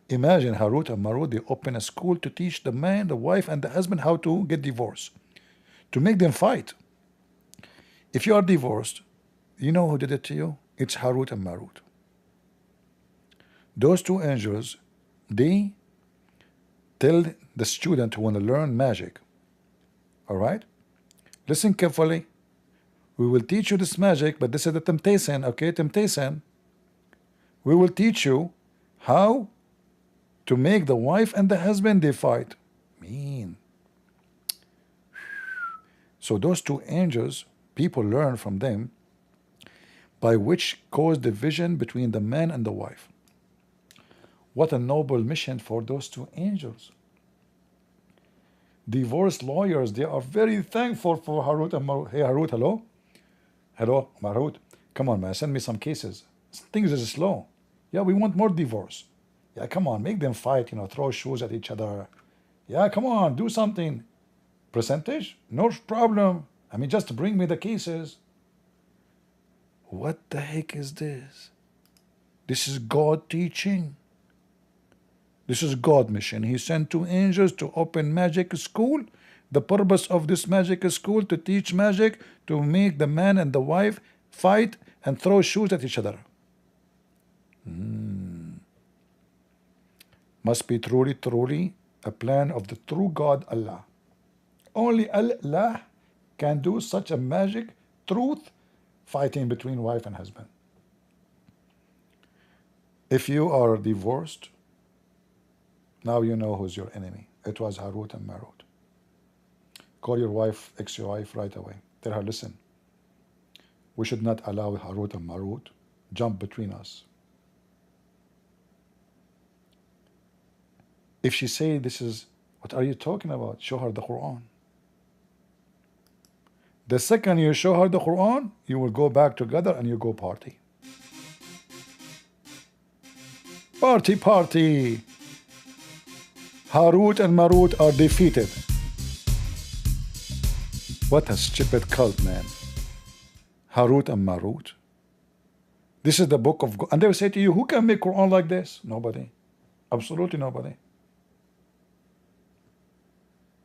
Imagine Harut and Marut, they open a school to teach the man, the wife, and the husband how to get divorced, to make them fight. If you are divorced, you know who did it to you? It's Harut and Marut. Those two angels, they tell the student who want to learn magic, all right? Listen carefully. We will teach you this magic, but this is the temptation, okay? Temptation. We will teach you how to make the wife and the husband they fight. Mean. So those two angels, people learn from them, by which cause division between the man and the wife. What a noble mission for those two angels. Divorce lawyers, they are very thankful for Harut and Marut. Hey Harut, hello? Hello, Marut. Come on, man, send me some cases. Things is slow. Yeah, we want more divorce. Yeah, come on, make them fight, you know, throw shoes at each other. Yeah, come on, do something. Percentage? No problem. I mean, just bring me the cases. What the heck is this? This is God teaching. This is God mission. He sent two angels to open magic school. The purpose of this magic school to teach magic, to make the man and the wife fight and throw shoes at each other. Must be truly, truly a plan of the true God Allah. Only Allah can do such a magic truth fighting between wife and husband. If you are divorced, now you know who's your enemy. It was Harut and Marut. Call your wife, ex-wife, right away. Tell her, listen, we should not allow Harut and Marut jump between us. If she say this is, what are you talking about? Show her the Quran. The second you show her the Quran, you will go back together and you go party. Party, party. Harut and Marut are defeated. What a stupid cult, man. Harut and Marut. This is the book of God. And they will say to you, who can make Quran like this? Nobody. Absolutely nobody.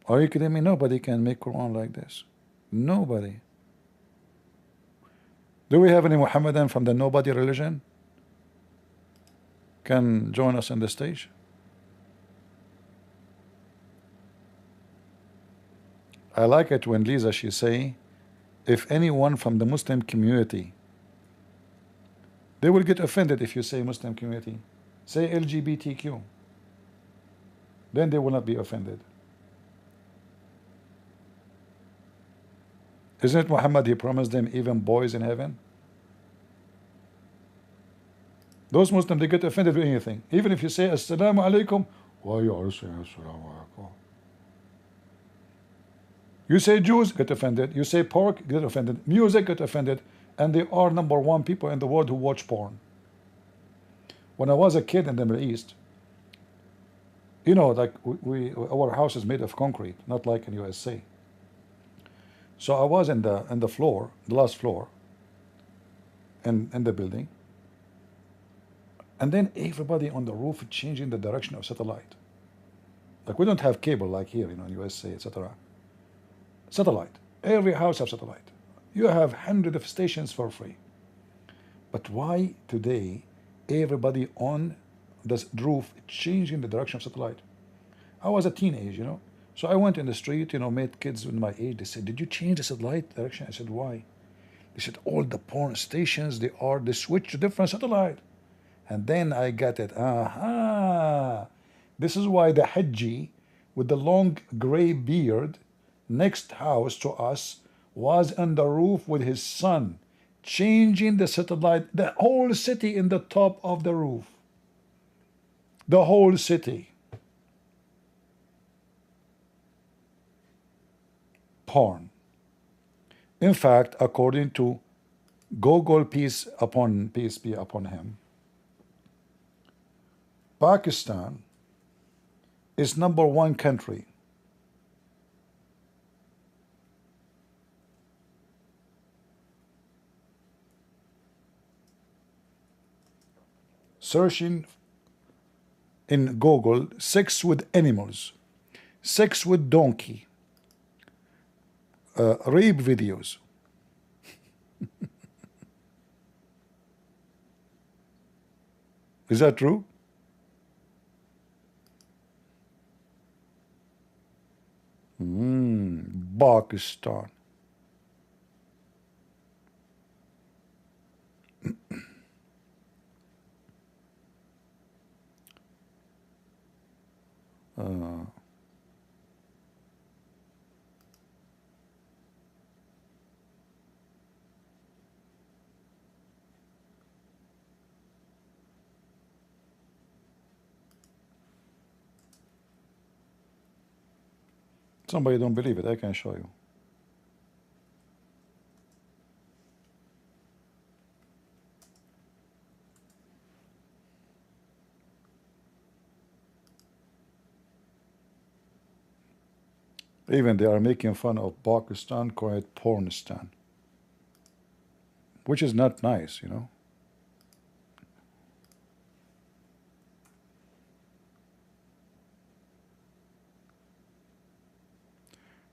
Are you kidding me? Nobody can make Quran like this. Nobody. Do we have any Muhammadan from the nobody religion? Can join us on the stage? I like it when Lisa, she say, if anyone from the Muslim community They will get offended if you say Muslim community. Say LGBTQ. Then they will not be offended. Isn't it Muhammad, he promised them even boys in heaven? Those Muslims, they get offended with anything. Even if you say Assalamu alaikum, why you are saying Assalamu alaikum? You say Jews, get offended. You say pork, get offended. Music, get offended. And they are number one people in the world who watch porn. When I was a kid in the Middle East, you know, like our house is made of concrete, not like in USA. So I was in the floor, the last floor, in the building, and then everybody on the roof changing the direction of satellite. Like we don't have cable like here, you know, in USA, etc. Satellite. Every house has satellite. You have hundreds of stations for free. But why today everybody on the roof changing the direction of satellite? I was a teenage, you know. So I went in the street, you know, met kids in my age. They said, "Did you change the satellite direction?" I said, "Why?" They said, "All the porn stations, they switch to different satellite." And then I got it. Aha! This is why the Hajji with the long gray beard next house to us was on the roof with his son, changing the satellite, the whole city in the top of the roof. The whole city. Porn. In fact, according to Google, peace be upon him, Pakistan is #1 country searching in Google sex with animals, sex with donkey, rape videos. Is that true? Pakistan. Somebody don't believe it, I can show you. Even they are making fun of Pakistan, calling it Pornistan, which is not nice, you know.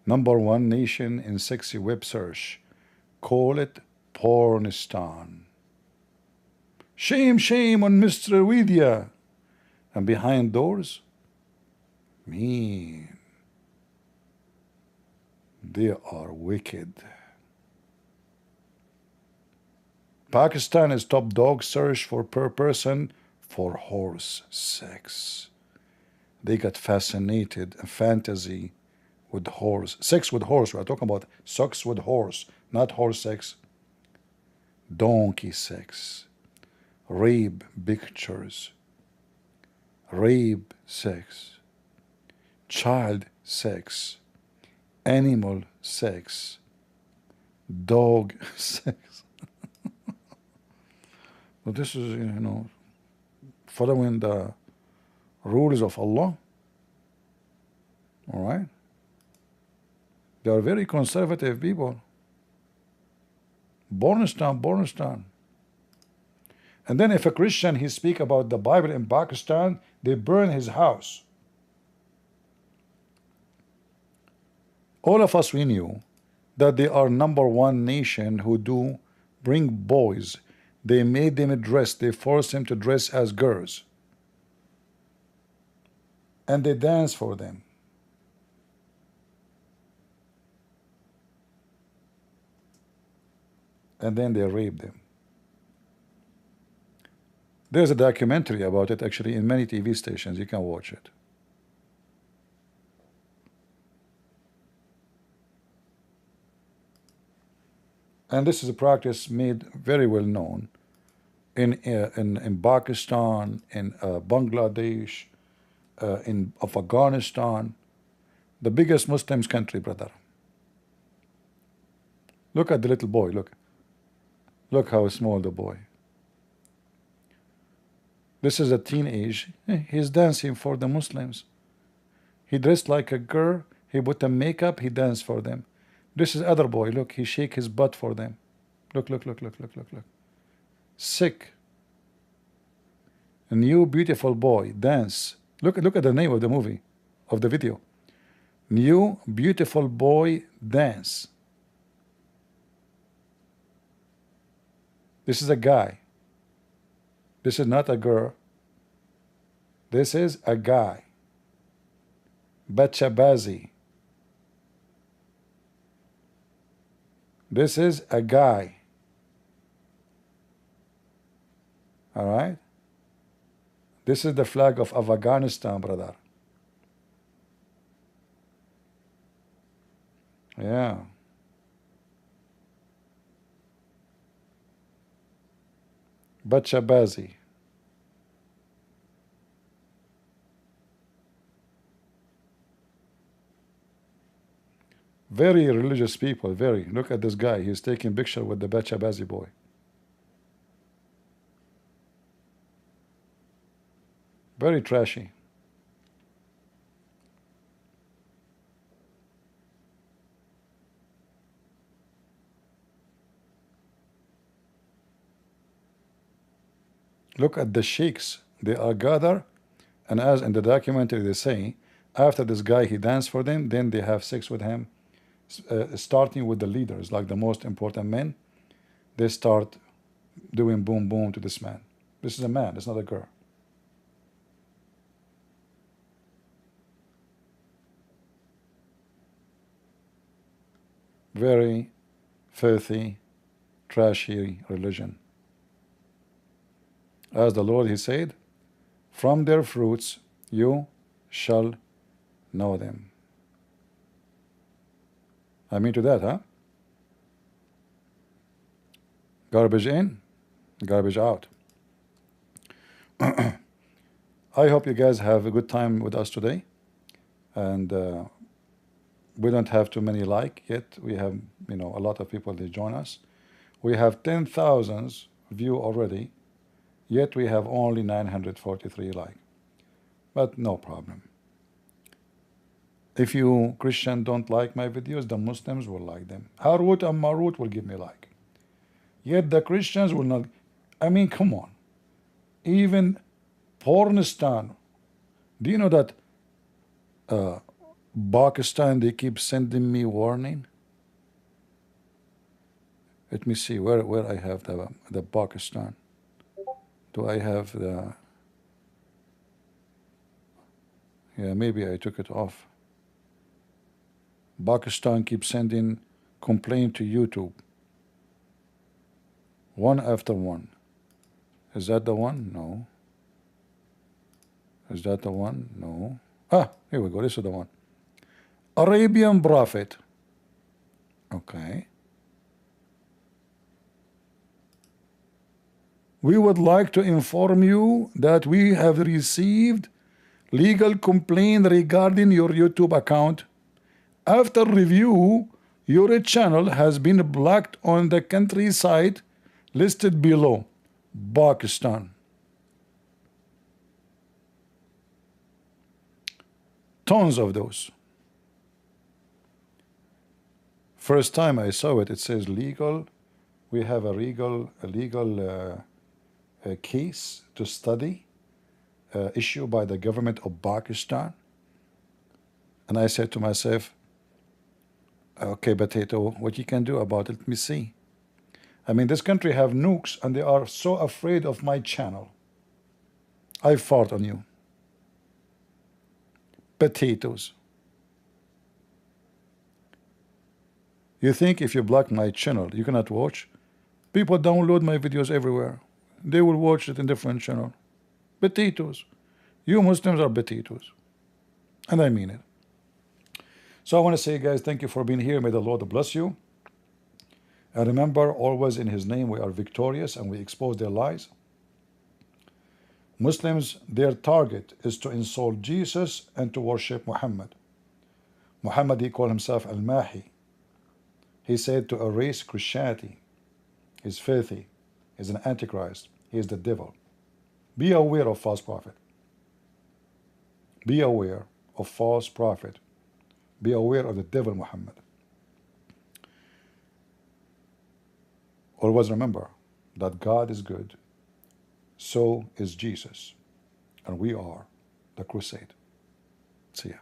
#1 nation in sexy web search. Call it Pornistan. Shame, shame on Mr. Widya. And behind doors, mean. They are wicked. Pakistan is top dog search for per person for horse sex. They got fascinated and fantasy with horse. Sex with horse. We're talking about sex with horse, not horse sex. Donkey sex. Rape pictures. Rape sex. Child sex. Animal sex. Dog sex. But this is, you know, following the rules of Allah. All right? They are very conservative people. Pornistan, Pornistan. And then if a Christian, he speak about the Bible in Pakistan, they burn his house. All of us, we knew that they are #1 nation who do bring boys. They made them dress. They forced them to dress as girls. And they dance for them. And then they rape them. There's a documentary about it actually in many TV stations. You can watch it. And this is a practice made very well known in Pakistan, in Bangladesh, in Afghanistan, the biggest Muslims country, brother. Look at the little boy. Look how small the boy. This is a teenage. He's dancing for the Muslims. He dressed like a girl. He put the makeup. He danced for them. This is other boy. Look, he shake his butt for them. Look. Sick. A new beautiful boy dance. Look at the name of the movie, of the video. New beautiful boy dance. This is a guy. This is not a girl. This is a guy. Bachabazi. This is a guy. All right? This is the flag of Afghanistan, brother. Yeah. Bachabazi. Very religious people, very. Look at this guy. He's taking picture with the Bachabazi boy. Very trashy. Look at the sheikhs. They are gathered, and as in the documentary they say, after this guy he danced for them, then they have sex with him, starting with the leaders, like the most important men. They start doing boom boom to this man. This is a man, it's not a girl. Very filthy, trashy religion. As the Lord, he said, from their fruits you shall know them. I mean to that, huh? Garbage in, garbage out. I hope you guys have a good time with us today. And we don't have too many like yet. We have, a lot of people that join us. We have 10,000 view already. Yet we have only 943 like. But no problem. If you Christian don't like my videos, the Muslims will like them. Harut and Marut will give me like. Yet the Christians will not. I mean, come on. Even Pornistan. Do you know that Pakistan, they keep sending me warning? Let me see where I have the Pakistan. Do I have the... Yeah, maybe I took it off. Pakistan keeps sending complaint to YouTube. One after one. Is that the one? No. Is that the one? No. Ah, here we go. This is the one. Arabian Prophet. Okay. We would like to inform you that we have received legal complaint regarding your YouTube account. After review, your channel has been blocked on the country site listed below, Pakistan. Tons of those. First time I saw it, it says legal. We have a legal case to study issued by the government of Pakistan. And I said to myself, okay, potato, what you can do about it, let me see. I mean, this country have nukes and they are so afraid of my channel. I fought on you. Potatoes. You think if you block my channel, you cannot watch? People download my videos everywhere. they will watch it in different channel. Potatoes. You Muslims are potatoes. And I mean it. So I want to say, guys, thank you for being here. May the Lord bless you. And remember, always in His name we are victorious and we expose their lies. Muslims, their target is to insult Jesus and to worship Muhammad. Muhammad, he called himself Al-Mahi. He said to erase Christianity. He's filthy. He's an antichrist. He is the devil. Be aware of false prophet. Be aware of false prophet. Be aware of the devil Muhammad. Always remember that God is good. So is Jesus. And we are the crusade. See ya.